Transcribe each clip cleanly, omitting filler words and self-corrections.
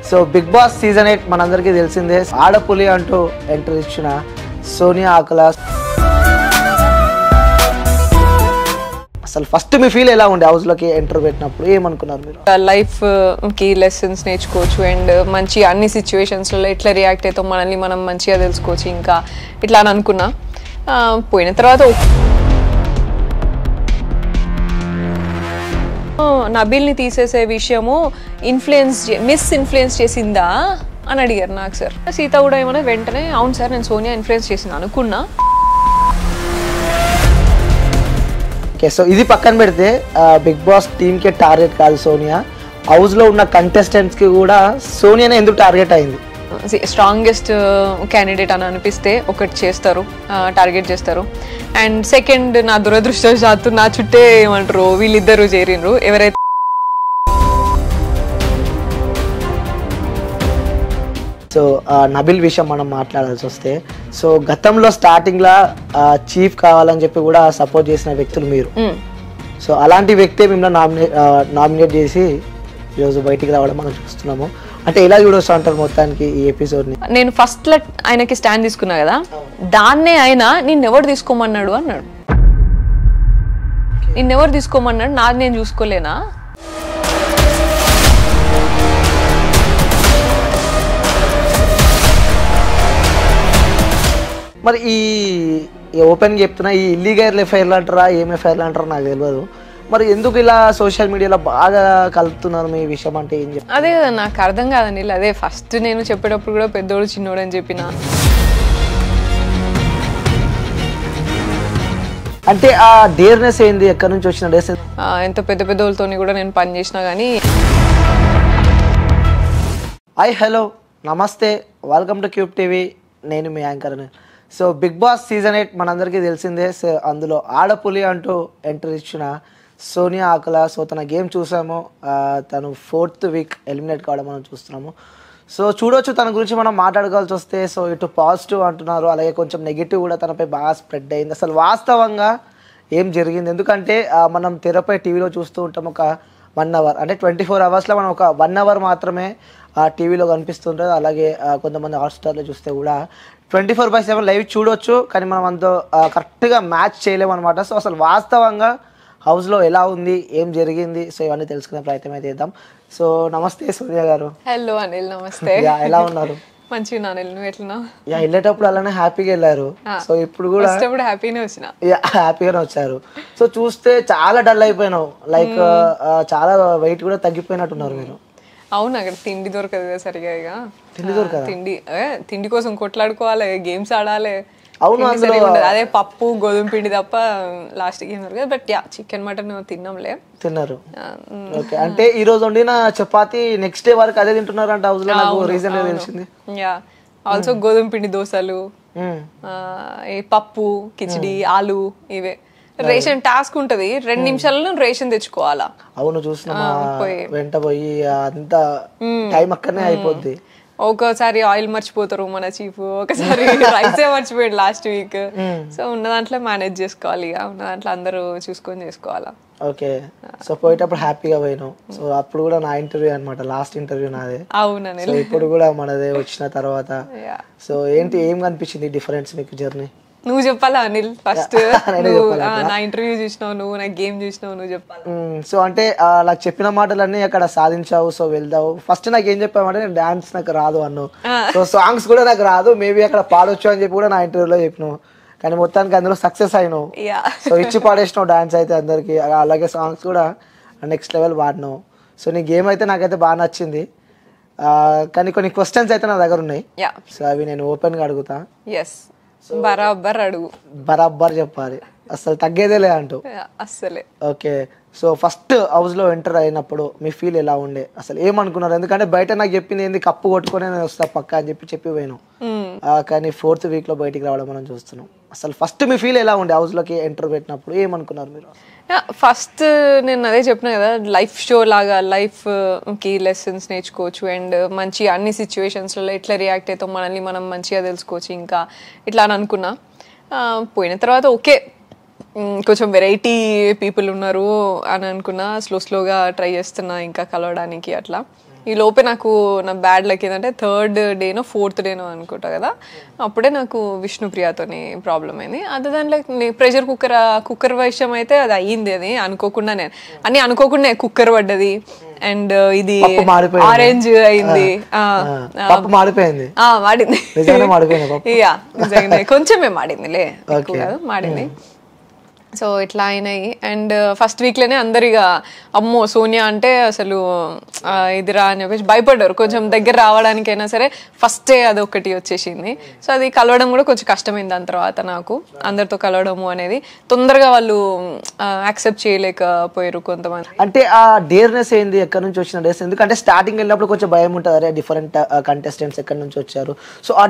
So big boss season 8 మనందరికీ తెలిసిందే. ఆడపులి అంటూ ఎంట్రీ ఇచ్చిన సోనియా ఆకుల. అసలు ఫస్ట్ మీ ఫీల్ ఎలా ఉండే హౌస్లోకి ఎంటర్ పెట్టినప్పుడు? ఏమనుకున్నారు మీరు? లైఫ్ కి లెసన్స్ నేర్చుకోవచ్చు అండ్ మంచి అన్ని సిచ్యువేషన్స్లో ఎట్లా రియాక్ట్ అవుతాం మనల్ని మనం మంచిగా తెలుసుకోవచ్చు ఇంకా ఇట్లా అని అనుకున్నా. పోయిన తర్వాత నబీల్ని తీసేసే విషయము మిస్ఇన్ఫ్లుయెన్స్ చేసిందా అని అడిగారు నాకు సార్. సీత కూడా ఏమన్నా వెంటనే అవును సార్ నేను సోనియా ఇన్ఫ్లుయెన్స్ చేసింది అనుకున్నా. ఓకే, సో ఇది పక్కన పెడితే బిగ్ బాస్ టీమ్కే టార్గెట్ కాదు సోనియా, హౌస్లో ఉన్న కంటెస్టెంట్స్కి కూడా సోనియానే ఎందుకు టార్గెట్ అయింది? స్ట్రాంగెస్ట్ క్యాండిడేట్ అని అనిపిస్తే ఒకటి చేస్తారు, టార్గెట్ చేస్తారు. అండ్ సెకండ్ నా దురదృష్టవశాత్తు నా చుట్టే ఏమంటారు వీళ్ళిద్దరు చేరినరు. ఎవరైతే సో నబిల్ విషయం మనం మాట్లాడాల్సి వస్తే, సో గతంలో స్టార్టింగ్లో చీఫ్ కావాలని చెప్పి కూడా సపోర్ట్ చేసిన వ్యక్తులు మీరు. సో అలాంటి వ్యక్తే మిమ్మల్ని నామినేట్ చేసి ఈరోజు బయటికి రావడం మనం చూస్తున్నాము. అంటే ఎలా చూడొచ్చు అంటారు మొత్తానికి ఈ ఎపిసోడ్ని? నేను ఫస్ట్లో ఆయనకి స్టాండ్ తీసుకున్నా కదా, దాన్నే ఆయన నిన్నెవరు తీసుకోమన్నాడు అన్నాడు. నిన్నెవరు తీసుకోమన్నాడు, నాది నేను చూసుకోలేనా? మరి ఈ ఓపెన్గా చెప్తున్నా, ఈ ఇల్లీగల్ ఎఫ్ఐఆర్లు అంటారా ఏం ఎఫ్ఐఆర్లు అంటారా నాకు తెలియదు. మరి ఎందుకు ఇలా సోషల్ మీడియాలో బాగా కలుపుతున్నారు మీ విషయం? అంటే ఏం చెప్తారు? అదే కదా నాకు అర్థం కాదండి. అదే ఫస్ట్ నేను చెప్పేటప్పుడు కూడా పెద్దోడు చిన్నోడు అని చెప్పిన. అంటే ఆ డేర్నెస్ ఏంది, ఎక్కడి నుంచి వచ్చిన డేస్? ఎంత పెద్ద పెద్దోళ్ళతో కూడా నేను పని చేసినా కానీ. Hi, hello, namaste, welcome to cube TV. నేను మీ anchor. So big boss season 8 మనందరికీ తెలిసిందే. సో అందులో ఆడపులి అంటూ ఎంట్రీ ఇచ్చిన సోనియా ఆకుల. సో తన గేమ్ చూసాము, తను 4th వీక్ ఎలిమినేట్ కావడం మనం చూస్తున్నాము. సో చూడొచ్చు తన గురించి మనం మాట్లాడుకోవాల్సి వస్తే. సో ఇటు పాజిటివ్ అంటున్నారు, అలాగే కొంచెం నెగిటివ్ కూడా తనపై బాగా స్ప్రెడ్ అయింది. అసలు వాస్తవంగా ఏం జరిగింది? ఎందుకంటే మనం తెరపై టీవీలో చూస్తూ ఉంటాం ఒక 1 అవర్, అంటే 24 అవర్స్లో మనం ఒక 1 అవర్ మాత్రమే టీవీలో కనిపిస్తుంటుంది. అలాగే కొంతమంది హాట్స్టార్లో చూస్తే కూడా 24/7 లైవ్ చూడొచ్చు, కానీ మనం అంత కరెక్ట్గా మ్యాచ్ చేయలేము అనమాట. సో అసలు వాస్తవంగా హౌస్లో ఎలా ఉంది, ఏం జరిగింది, సో ఇవన్నీ తెలుసుకునే ప్రయత్నం అయితే చేద్దాం. సో నమస్తే సూర్య గారు. హలో అనిల్, నమస్తే. ఎలా ఉన్నారు? మంచిగా అనిల్, నువ్వు ఎట్లా? వెళ్ళేటప్పుడు అలానే హ్యాపీగా వెళ్ళారు. సో ఇప్పుడు కూడా హ్యాపీనే వచ్చిన, హ్యాపీగానే వచ్చారు. సో చూస్తే చాలా డల్ అయిపోయినావు, లైక్ చాలా వెయిట్ కూడా తగ్గిపోయినట్టున్నారు మీరు. అవును, అక్కడ తిండి దొరకదు కదా సరిగా. ఇక తిండి దొరకదు, తిండి కోసం కొట్లాడుకోవాలి, గేమ్స్ ఆడాలి. అవును, అదే పప్పు గోధుమ పిండి తప్ప లాస్ట్ గేమ్ దొరకదు. బట్ చికెన్ మటన్ తిన్నాంలే. తిన్నారు. ఓకే, అంటే ఈ రోజు వండిన చపాతి నెక్స్ట్ డే వరకు అదే తింటున్నారు అంటే హౌస్ లో? నాకు రీజన్ తెలిసింది. ఆల్సో గోధుమ పిండి దోశలు, పప్పు కిచిడి, ఆలు, ఇవే. రేషన్ టాస్క్ ఉంటది, 2 నిమిషాలలో రేషన్ తెచ్చుకోవాలా. అవును, చూసిన వెంట పోయి అంతా టైం అక్కడనే అయిపోద్ది. ఒకసారి ఆయిల్ మర్చిపోతారు మన చీఫ్, ఒకసారి రైసే మర్చిపోయాడు లాస్ట్ వీక్. సో ఉన్న దాంట్లో మేనేజ్ చేసుకోవాలి, ఇక ఉన్న దాంట్లో అందరూ చూసుకొని చేసుకోవాలా. ఓకే, సో పోయేటప్పుడు హ్యాపీగా పోయినావు. సో అప్పుడు కూడా నా ఇంటర్వ్యూ అనమాట, లాస్ట్ ఇంటర్వ్యూ నాదే. అవునండి. సో ఇప్పుడు కూడా మనదే వచ్చిన తర్వాత. సో ఏంటి, ఏం కనిపించింది డిఫరెన్స్ మీకు జర్నీ? నువ్వు చెప్పాలా అనిల్ ఫస్ట్. నా ఇంటర్వ్యూ చూసినావు నువ్వు, నా గేమ్ చూసినావు, నువ్వు చెప్పాలి. సో అంటే నాకు చెప్పిన మాటలన్నీ అక్కడ సాధించావు, సో వెళ్దావు. ఫస్ట్ నాకు ఏం చెప్పామంటే నేను డాన్స్ నాకు రాదు అన్నావు. సో సాంగ్స్ కూడా నాకు రాదు, మేబీ అక్కడ పాడొచ్చు అని చెప్పి కూడా నా ఇంటర్వ్యూలో చెప్పినావు. కానీ మొత్తానికి అందులో సక్సెస్ అయినావు. సో ఇచ్చి పాడేసినావు డాన్స్ అయితే అందరికి, అలాగే సాంగ్స్ కూడా నెక్స్ట్ లెవెల్ పాడినావు. సో నీ గేమ్ అయితే నాకైతే బాగా నచ్చింది. కానీ కొన్ని క్వశ్చన్స్ అయితే నా దగ్గర ఉన్నాయి. సో అవి నేను ఓపెన్గా అడుగుతా. బరాబర్ అడుగు, బరాబర్ చెప్పాలి, అసలు తగ్గేదేలే అంటూ అస్సలే. ఓకే, సో ఫస్ట్ హౌస్లో ఎంటర్ అయినప్పుడు మీ ఫీల్ ఎలా ఉండే, అసలు ఏమనుకున్నారు? ఎందుకంటే బయట నాకు చెప్పింది ఏంది, కప్పు కొట్టుకొని నేను వస్తా పక్క అని చెప్పి పోయినాం. కానీ 4th వీక్లో బయటికి రావడం మనం చూస్తున్నాం. అసలు ఫస్ట్ మీ ఫీల్ ఎలా ఉండే హౌస్లోకి ఎంటర్ పెట్టినప్పుడు? ఏమనుకున్నారు మీరు? ఫస్ట్ నేను అదే చెప్పిన కదా, లైఫ్ షో లాగా లైఫ్కి లెసన్స్ నేర్చుకోవచ్చు అండ్ మంచి అన్ని సిచ్యువేషన్స్లో ఎట్లా రియాక్ట్ అవుతాం మనల్ని మనం మంచిగా తెలుసుకోవచ్చు ఇంకా ఇట్లా అని అనుకున్నా. పోయిన తర్వాత ఓకే కొంచెం వెరైటీ పీపుల్ ఉన్నారు అని అనుకున్నా, స్లోగా ట్రై చేస్తున్నా ఇంకా కలవడానికి అట్లా. ఈ లోపే నాకు నా బ్యాడ్ లక్ ఏంటంటే 3rd డేనో 4th డేనో అనుకుంటా కదా, అప్పుడే నాకు విష్ణుప్రియతోని ప్రాబ్లం అయింది. అదే దాంట్లో ప్రెషర్ కుక్కర్ విషయం అయితే అది అయ్యింది, అది అనుకోకుండా నేను అన్ని అనుకోకుండా కుక్కర్ పడ్డది అండ్ ఇది ఆరెంజ్ అయింది, మాడిపోయింది నిజంగానే కొంచెమే మాడిందిలే, ఎక్కువ కాదు మాడింది. సో ఇట్లా అయినాయి. అండ్ ఫస్ట్ వీక్లోనే అందరిగా అమ్మో సోనియా అంటే అసలు ఇదిరా అని చెప్పేసి భయపడ్డారు. కొంచెం దగ్గర రావడానికైనా సరే ఫస్టే అది ఒకటి వచ్చేసింది. సో అది కలవడం కూడా కొంచెం కష్టమైంది. దాని తర్వాత నాకు అందరితో కలవడము అనేది తొందరగా వాళ్ళు యాక్సెప్ట్ చేయలేకపోయారు కొంతమంది. అంటే ఆ డేర్నెస్ ఏంది, ఎక్కడి నుంచి వచ్చిన డేర్నెస్? ఎందుకంటే స్టార్టింగ్ వెళ్ళినప్పుడు కొంచెం భయం ఉంటుంది, అరే డిఫరెంట్ కంటెస్టెంట్స్ ఎక్కడి నుంచి వచ్చారు. సో ఆ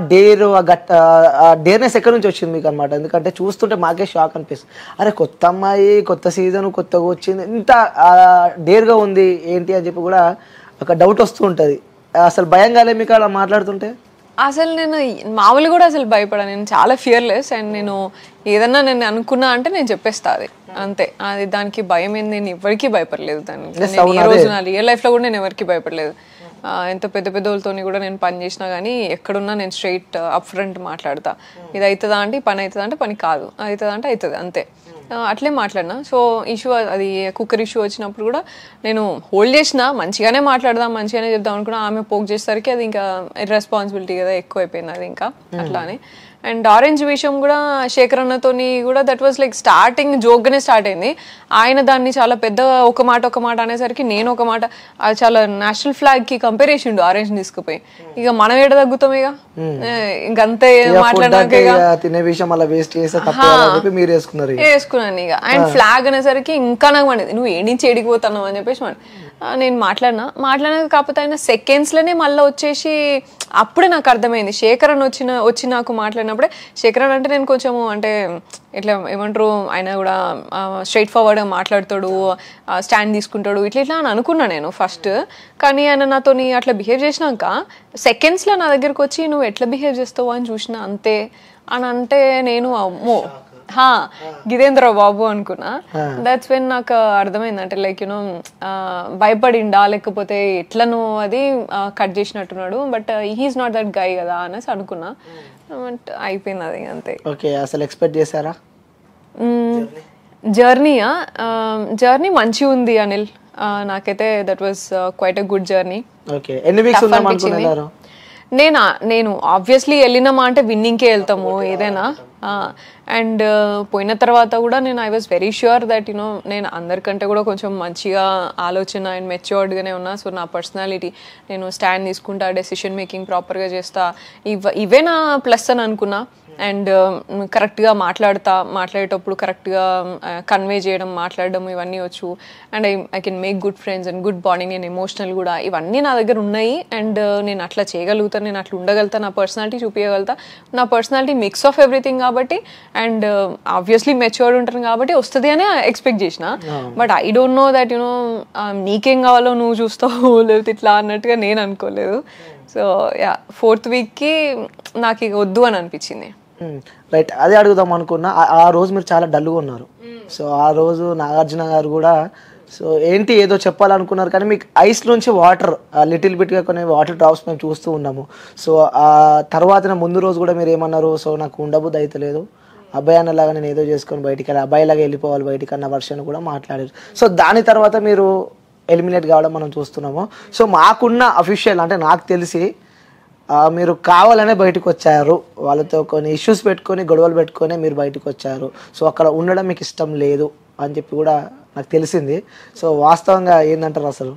డేర్నెస్ ఎక్కడి నుంచి వచ్చింది మీకు అనమాట? ఎందుకంటే చూస్తుంటే మాకే షాక్ అనిపిస్తుంది, అరే కొత్త అమ్మాయి, కొత్త సీజన్, కొత్తగా వచ్చింది, ఇంత డేర్గా ఉంది ఏంటి అని చెప్పి కూడా ఒక డౌట్ వస్తూ ఉంటుంది. అసలు భయం కాలే మీకు అలా మాట్లాడుతుంటే? అసలు నేను మామూలు కూడా అసలు భయపడా, నేను చాలా ఫియర్లెస్. అండ్ నేను ఏదన్నా నేను అనుకున్నా అంటే నేను చెప్పేస్తా, అది అంతే. అది దానికి భయం ఏంది, నేను ఎవరికి భయపడలేదు. దానికి ఏ రోజు నా రియల్ లైఫ్లో కూడా నేను ఎవరికి భయపడలేదు. ఎంత పెద్ద పెద్దోళ్ళతో కూడా నేను పని చేసినా కానీ ఎక్కడున్నా నేను స్ట్రైట్ అప్ ఫ్రంట్ మాట్లాడతా. ఇది అవుతుందా అంటే పని అవుతుందా అంటే పని కాదు, అవుతుందా అంటే అవుతుంది, అంతే. అట్లే మాట్లాడినా. సో ఇష్యూ అది కుక్కర్ ఇష్యూ వచ్చినప్పుడు కూడా నేను హోల్డ్ చేసిన, మంచిగానే మాట్లాడదాం, మంచిగానే చెప్దాం అనుకున్నా. ఆమె పోక్ చేసేసరికి అది ఇంకా రెస్పాన్సిబిలిటీ కదా ఎక్కువ అయిపోయింది, అది ఇంకా అట్లానే. అండ్ ఆరెంజ్ విషయం కూడా శేఖర్ అన్నతోని కూడా దట్ వాజ్ లైక్ స్టార్టింగ్ జోక్గానే స్టార్ట్ అయింది. ఆయన దాన్ని చాలా పెద్ద ఒక మాట అనేసరికి నేను ఒక మాట, అది చాలా నేషనల్ ఫ్లాగ్ కి కంపేర్ చేసిండు ఆరెంజ్ తీసుకుపోయి. ఇక మనం ఏడ తగ్గుతాం, ఇక ఇంకంతే మాట్లాడినాక వేసుకున్నాను ఇక. అండ్ ఫ్లాగ్ అనేసరికి ఇంకా నాకు మండేది, నువ్వు ఏ నుంచి ఏడికిపోతున్నావు అని చెప్పేసి నేను మాట్లాడినాక కాకపోతే ఆయన సెకండ్స్లోనే మళ్ళీ వచ్చేసి అప్పుడే నాకు అర్థమైంది. శేఖర్ అని వచ్చి నాకు మాట్లాడినప్పుడే, శేఖర్ అంటే నేను కొంచెము అంటే ఇట్లా ఏమంటారు, ఆయన కూడా స్ట్రైట్ ఫార్వర్డ్గా మాట్లాడతాడు, స్టాండ్ తీసుకుంటాడు, ఇట్లా అని అనుకున్నా నేను ఫస్ట్. కానీ ఆయన నాతోని అట్లా బిహేవ్ చేసినాక సెకండ్స్లో నా దగ్గరకు వచ్చి నువ్వు ఎట్లా బిహేవ్ చేస్తావు అని చూసిన, అంతే అని అంటే నేను అమ్మో గిదేంద్ర బాబు అనుకున్నా. దట్స్ వెన్ నాకు అర్థమైంది, అంటే లైక్ యూనో భయపడిండా లేకపోతే ఎట్లను అది కట్ చేసినట్టున్నాడు, but he is not that guy కదా అనేసి అనుకున్నా. బట్ అయిపోయింది అది అంతే. ఓకే, అసలు ఎక్స్పెక్ట్ చేశారా? జర్నీ మంచిగా ఉంది అనిల్, నాకైతే that was quite a good journey. నేను ఆబ్వియస్లీ వెళ్ళినామా అంటే విన్నింగ్కే వెళ్తాము ఏదైనా. అండ్ పోయిన తర్వాత కూడా నేను I was very sure that you know నేను అందరికంటే కూడా కొంచెం మంచిగా ఆలోచన అండ్ మెచ్యూర్డ్గానే ఉన్నా. సో నా పర్సనాలిటీ, నేను స్టాండ్ తీసుకుంటా, డెసిషన్ మేకింగ్ ప్రాపర్గా చేస్తా, ఇవే నా ప్లస్ అని అనుకున్నా. అండ్ కరెక్ట్గా మాట్లాడేటప్పుడు కరెక్ట్గా కన్వే చేయడం, మాట్లాడడం ఇవన్నీ వచ్చు. And I can make good friends and good bonding. నేను ఎమోషనల్ కూడా, ఇవన్నీ నా దగ్గర ఉన్నాయి. అండ్ నేను అట్లా చేయగలుగుతాను, నేను అట్లా ఉండగలుగుతా, నా పర్సనాలిటీ చూపించగలుగుతా. నా పర్సనాలిటీ మిక్స్ ఆఫ్ ఎవ్రీథింగ్ కాబట్టి, అండ్ ఆబ్వియస్లీ మెచ్యూర్డ్ ఉంటాను కాబట్టి వస్తుంది అని ఎక్స్పెక్ట్ చేసిన. But I don't know that you know నీకేం కావాలో నువ్వు చూస్తావు లేకపోతే ఇట్లా అన్నట్టుగా నేను అనుకోలేదు. సో యా, 4th వీక్కి నాకు ఇక వద్దు అని అనిపించింది. రైట్, అదే అడుగుదాం అనుకున్నా. ఆ రోజు మీరు చాలా డల్గా ఉన్నారు. సో ఆ రోజు నాగార్జున గారు కూడా సో ఏంటి ఏదో చెప్పాలనుకున్నారు, కానీ మీకు ఐస్ నుంచి వాటర్ లిటిల్ బిట్గా కొన్ని వాటర్ డ్రాప్స్ మేము చూస్తూ ఉన్నాము. సో ఆ తర్వాత ముందు రోజు కూడా మీరు ఏమన్నారు, సో నాకు ఉండబుద్ధి అయితే లేదు, అబ్బాయి అన్నలాగా నేను ఏదో చేసుకొని బయటికి వెళ్ళి అబ్బాయిలాగా వెళ్ళిపోవాలి బయటికి అన్న వర్షన్ కూడా మాట్లాడారు. సో దాని తర్వాత మీరు ఎలిమినేట్ కావడం మనం చూస్తున్నాము. సో మాకున్న అఫీషియల్ అంటే నాకు తెలిసి మీరు కావాలనే బయటకు వచ్చారు, వాళ్ళతో కొన్ని ఇష్యూస్ పెట్టుకొని గొడవలు పెట్టుకొని మీరు బయటకు వచ్చారు. సో అక్కడ ఉండడం మీకు ఇష్టం లేదు అని చెప్పి కూడా నాకు తెలిసింది. సో వాస్తవంగా ఏంటంటారు అసలు?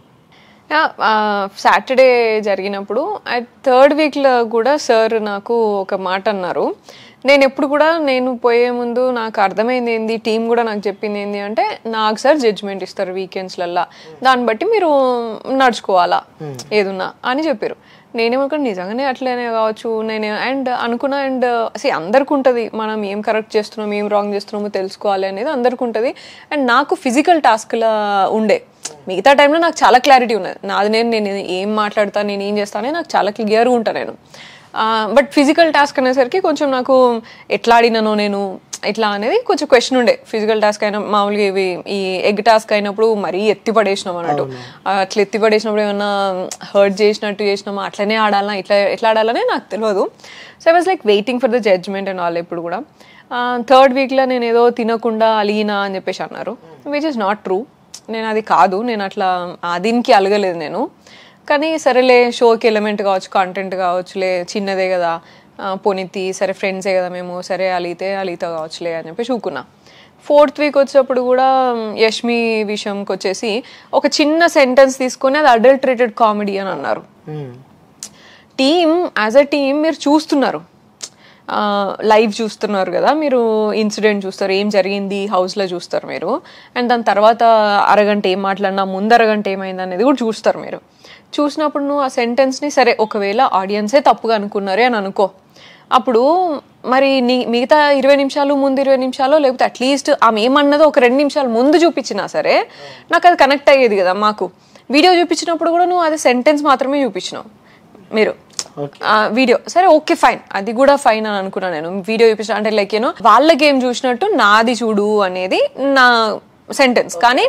సాటర్డే జరిగినప్పుడు 3rd వీక్లో కూడా సార్ నాకు ఒక మాట అన్నారు. నేను ఎప్పుడు కూడా నేను పోయే ముందు నాకు అర్థమైంది ఏంది, టీం కూడా నాకు చెప్పింది ఏంది అంటే, నాకు సార్ జడ్జ్మెంట్ ఇస్తారు వీకెండ్స్లల్లా, దాన్ని బట్టి మీరు నడుచుకోవాలా ఏదున్నా అని చెప్పారు. నేనేమనుకున్నా నిజంగానే అట్లనే కావచ్చు నేను అండ్ అనుకున్నా. అండ్ అసలు అందరికి ఉంటుంది, మనం ఏం కరెక్ట్ చేస్తున్నాం ఏం రాంగ్ చేస్తున్నామో తెలుసుకోవాలి అనేది అందరికి ఉంటుంది. అండ్ నాకు ఫిజికల్ టాస్క్లా ఉండే, మిగతా టైంలో నాకు చాలా క్లారిటీ ఉన్నది, నాది నేను ఏం మాట్లాడతా నేను ఏం చేస్తానే నాకు చాలా క్లియర్గా ఉంటాను నేను. బట్ ఫిజికల్ టాస్క్ అనేసరికి కొంచెం నాకు ఎట్లా ఆడినానో నేను ఇట్లా అనేది కొంచెం క్వశ్చన్ ఉండే. ఫిజికల్ టాస్క్ అయినా మామూలుగా ఇవి ఈ ఎగ్ టాస్క్ అయినప్పుడు మరీ ఎత్తి పడేసినాం అన్నట్టు. అట్లా ఎత్తి పడేసినప్పుడు ఏమన్నా హర్ట్ చేసినట్టు చేసినామా, అట్లనే ఆడాలన్నా ఎట్లా ఆడాలనే నాకు తెలియదు. So I was like waiting for the judgment and all. ఎప్పుడు కూడా థర్డ్ వీక్లో నేను ఏదో తినకుండా అలిగినా అని చెప్పేసి అన్నారు, విచ్ ఇస్ నాట్ ట్రూ. నేను అది కాదు, నేను అట్లా దీనికి అలగలేదు నేను. కానీ సరేలే, షోకి ఎలిమెంట్ కావచ్చు, కంటెంట్ కావచ్చులే, చిన్నదే కదా, పోనీతి, సరే ఫ్రెండ్సే కదా మేము, సరే అలిగితే కావచ్చులే అని చెప్పి చూకున్నా. ఫోర్త్ వీక్ వచ్చేటప్పుడు కూడా యష్మి విషయంకి వచ్చేసి ఒక చిన్న సెంటెన్స్ తీసుకొని అది అడల్టరేటెడ్ కామెడీ అని అన్నారు. టీమ్ యాజ్ అ టీమ్ మీరు చూస్తున్నారు, లైవ్ చూస్తున్నారు కదా మీరు, ఇన్సిడెంట్ చూస్తారు, ఏం జరిగింది హౌస్లో చూస్తారు మీరు, అండ్ దాని తర్వాత అరగంట ఏం మాట్లాడినా ముందు అరగంట ఏమైంది అనేది కూడా చూస్తారు మీరు. చూసినప్పుడు నువ్వు ఆ సెంటెన్స్ని సరే ఒకవేళ ఆడియన్సే తప్పుగా అనుకున్నారే అని అనుకో, అప్పుడు మరి మిగతా 20 నిమిషాలు ముందు 20 నిమిషాలు లేకపోతే అట్లీస్ట్ ఆమె ఏమన్నదో ఒక 2 నిమిషాలు ముందు చూపించినా సరే నాకు అది కనెక్ట్ అయ్యేది కదా. మాకు వీడియో చూపించినప్పుడు కూడా నువ్వు అది సెంటెన్స్ మాత్రమే చూపించినావు మీరు వీడియో, సరే ఓకే ఫైన్, అది కూడా ఫైన్ అని అనుకున్నాను నేను. వీడియో చూపించిన అంటే లైక్ యూనో వాళ్ళ గేమ్ చూసినట్టు నాది చూడు అనేది నా సెంటెన్స్, కానీ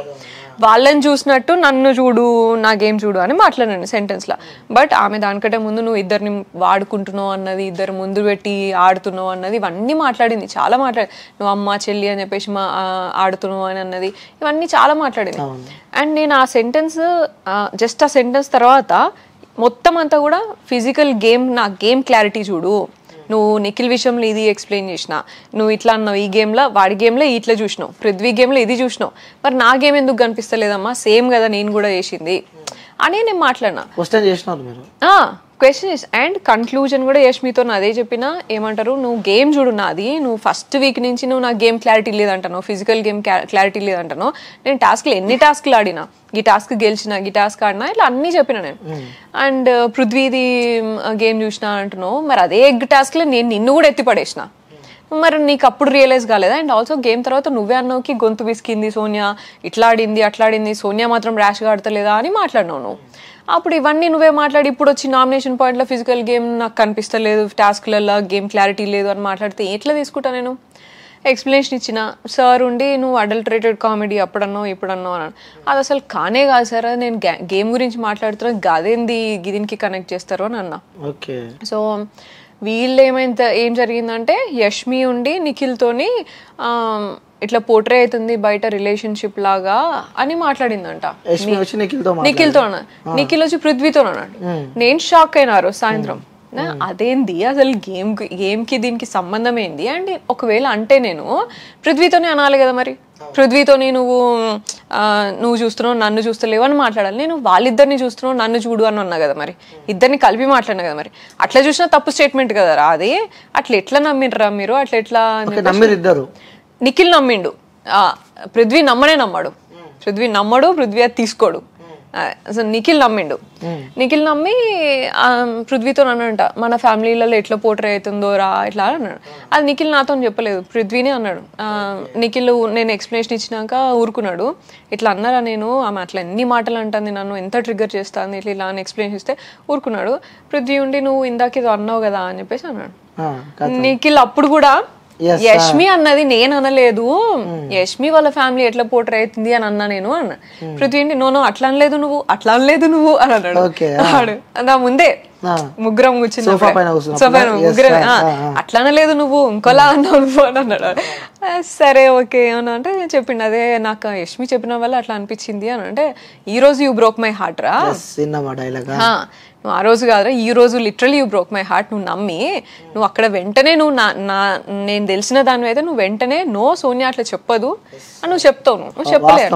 వాళ్ళని చూసినట్టు నన్ను చూడు, నా గేమ్ చూడు అని మాట్లాడాను సెంటెన్స్లో. బట్ ఆమె దానికంటే ముందు నువ్వు ఇద్దరిని వాడుకుంటున్నావు అన్నది, ఇద్దరు ముందు పెట్టి ఆడుతున్నావు అన్నది, ఇవన్నీ మాట్లాడింది, చాలా మాట్లాడి, నువ్వు అమ్మ చెల్లి అని చెప్పేసి ఆడుతున్నావు అని అన్నది, ఇవన్నీ చాలా మాట్లాడింది. అండ్ నేను ఆ సెంటెన్స్ జస్ట్ ఆ సెంటెన్స్ తర్వాత మొత్తం అంతా కూడా ఫిజికల్ గేమ్, నా గేమ్ క్లారిటీ చూడు, నువ్వు నిఖిల్ విషయంలో ఇది ఎక్స్ప్లెయిన్ చేసిన, నువ్వు ఇట్లా అన్నావు ఈ గేమ్లో, వాడి గేమ్లో ఇట్లా చూసినావు, పృథ్వీ గేమ్లో ఇది చూసినావు, మరి నా గేమ్ ఎందుకు కనిపిస్తలేదమ్మా, సేమ్ కదా నేను కూడా చేసింది అని నేను మాట్లాడినా. క్వశ్చన్ అండ్ కన్క్లూజన్ కూడా యష్మితో అదే చెప్పినా, ఏమంటారు నువ్వు గేమ్ చూడు నాది, నువ్వు ఫస్ట్ వీక్ నుంచి నువ్వు నా గేమ్ క్లారిటీ లేదంటాను, ఫిజికల్ గేమ్ క్లారిటీ లేదంటాను, నేను టాస్క్లు ఎన్ని టాస్క్లు ఆడినా, ఈ టాస్క్ గెలిచిన, ఈ టాస్క్ ఆడినా, ఇట్లా అన్నీ చెప్పిన నేను. అండ్ పృథ్వీది గేమ్ చూసినా అంటున్నావు, మరి అదే ఎగ్ టాస్క్లో నేను నిన్ను కూడా ఎత్తి పడేసిన, మరి నీకు అప్పుడు రియలైజ్ కాలేదా? అండ్ ఆల్సో గేమ్ తర్వాత నువ్వే అన్నావుకి గొంతు విసికింది సోనియా, ఇట్లా ఆడింది అట్లా ఆడింది, సోనియా మాత్రం ర్యాష్గా ఆడతలేదా అని మాట్లాడినావు నువ్వు. అప్పుడు ఇవన్నీ నువ్వే మాట్లాడి ఇప్పుడు వచ్చి నామినేషన్ పాయింట్లో ఫిజికల్ గేమ్ నాకు కనిపిస్తలేదు, టాస్క్లలో గేమ్ క్లారిటీ లేదు అని మాట్లాడితే ఎట్లా తీసుకుంటా నేను? ఎక్స్ప్లెనేషన్ ఇచ్చిన సార్ ఉండి నువ్వు అడల్టరేటెడ్ కామెడీ అప్పుడన్నావు ఇప్పుడన్నావు అని. అది అసలు కానే కాదు సార్, నేను గేమ్ గురించి మాట్లాడుతున్నా, గదేంది దీనికి కనెక్ట్ చేస్తారు అని అన్నా. సో వీళ్ళు ఏం జరిగిందంటే యష్మి ఉండి నిఖిల్తోని ఇట్లా పోర్ట్రే అవుతుంది బయట రిలేషన్షిప్ లాగా అని మాట్లాడిందంట. నిఖిల్తో నిఖిల్ వచ్చి పృథ్వీతో అన్నాడు. నేను షాక్ అయినారు సాయంత్రం, అదేంది అసలు గేమ్ కి దీనికి సంబంధం ఏంది? అండ్ ఒకవేళ అంటే నేను పృథ్వీతోనే అనాలి కదా, మరి పృథ్వీతోని నువ్వు చూస్తున్నావు నన్ను చూస్తలేవు అని మాట్లాడాలి. నేను వాళ్ళిద్దరిని చూస్తున్నావు నన్ను చూడు అని అన్నా కదా, మరి ఇద్దరిని కలిపి మాట్లాడినా కదా, మరి అట్లా చూసినా తప్పు స్టేట్మెంట్ కదా రా అది. అట్లా ఎట్లా నమ్మిండ్రా మీరు? అట్లా ఎట్లా? నిఖిల్ నమ్మిండు, పృథ్వీ నమ్మడు. పృథ్వీ అది తీసుకోడు. అసలు నిఖిల్ నమ్మి పృథ్వీతో అన్నాడంట, మన ఫ్యామిలీలలో ఎట్లా పోర్ట్రే అవుతుందో రా ఇట్లా అన్నాడు. అది నిఖిల్ నాతో చెప్పలేదు, పృథ్వీనే అన్నాడు. నిఖిల్ నేను ఎక్స్ప్లెనేషన్ ఇచ్చినాక ఊరుకున్నాడు. ఇట్లా అన్నారా నేను, ఆమె అట్లా ఎన్ని మాటలు అంటుంది, నన్ను ఎంత ట్రిగ్గర్ చేస్తుంది ఇట్లా అని ఎక్స్ప్లెనేషన్ ఇస్తే ఊరుకున్నాడు. పృథ్వీ ఉండి నువ్వు ఇందాక ఏదో అన్నావు కదా అని చెప్పేసి అన్నాడు. నిఖిల్ అప్పుడు కూడా యష్మి అన్నది నేను అనలేదు, యష్మి వాళ్ళ ఫ్యామిలీ ఎట్లా పోర్ట్రే అవుతుంది అని అన్నా నేను అన్న. పృథ్వీ నో అట్లా అనలేదు నువ్వు అని అన్నాడు. నా ముందే ముగ్గురం కూర్చుని ముగ్గురమే, అట్లా అనలేదు నువ్వు ఇంకోలా అన్నావు నువ్వు అని అన్నాడు. సరే ఓకే అని అంటే నేను చెప్పిండు, అదే నాకు యష్మి చెప్పిన వల్ల అట్లా అనిపించింది అని అంటే, ఈ రోజు యూ బ్రోక్ మై హార్ట్ రా, నువ్వు ఆ రోజు కాదురా ఈ రోజు literally you broke my heart. నువ్వు నమ్మి నువ్వు అక్కడ వెంటనే నువ్వు నేను తెలిసిన దాని అయితే నువ్వు వెంటనే నో సోనియా అట్లా చెప్పదు అని నువ్వు చెప్తావు. నువ్వు చెప్పలేదు,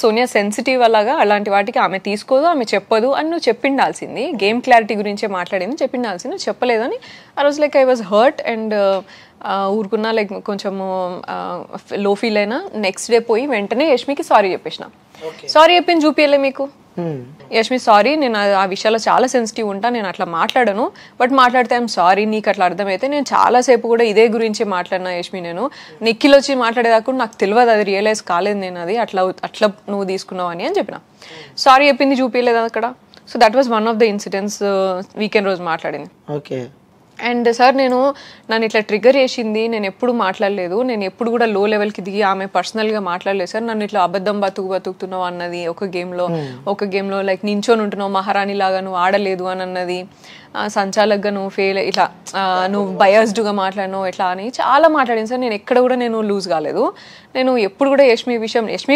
సోనియా సెన్సిటివ్ అలాగా అలాంటి వాటికి ఆమె తీసుకోదు, ఆమె చెప్పదు అని నువ్వు చెప్పిండాల్సింది. గేమ్ క్లారిటీ గురించే మాట్లాడింది చెప్పిండాల్సింది, నువ్వు చెప్పలేదని. ఆ రోజు like I was hurt and ఊరుకున్నా, లైక్ కొంచెము లో ఫీల్ అయినా. నెక్స్ట్ డే పోయి వెంటనే యష్మికి సారీ చెప్పేసిన. సారీ చెప్పింది చూపియలే మీకు? యష్మి సారీ, నేను ఆ విషయాల్లో చాలా సెన్సిటివ్ ఉంటా, నేను అట్లా మాట్లాడను, బట్ మాట్లాడితే ఐఎమ్ సారీ, నీకు అట్లా అర్థమైతే. నేను చాలాసేపు కూడా ఇదే గురించి మాట్లాడినా యష్మి. నేను నిఖిల్ వచ్చి మాట్లాడేదాకా నాకు తెలియదు, అది రియలైజ్ కాలేదు నేను, అది అట్లా నువ్వు తీసుకున్నావు అని చెప్పిన. సారీ చెప్పింది చూపించలేదు అక్కడ. So that was one of the incidents weekend రోజు మాట్లాడింది. అండ్ సార్ నన్ను ఇట్లా ట్రిగర్ చేసింది, నేను ఎప్పుడు మాట్లాడలేదు, నేను ఎప్పుడు కూడా లో లెవెల్కి దిగి ఆమె పర్సనల్గా మాట్లాడలేదు సార్, నన్ను ఇట్లా అబద్ధం బతుకుతున్నావు అన్నది ఒక గేమ్లో లైక్ నించొని ఉంటున్నావు మహారాణి లాగా, నువ్వు ఆడలేదు అని అన్నది, సంచాలకుగా నువ్వు ఫెయిల్, ఇట్లా నువ్వు బయాస్డ్గా మాట్లాడినావు ఇట్లా అని చాలా మాట్లాడింది సార్. నేను ఎక్కడ కూడా నేను లూజ్ కాలేదు. నేను ఎప్పుడు కూడా యష్మి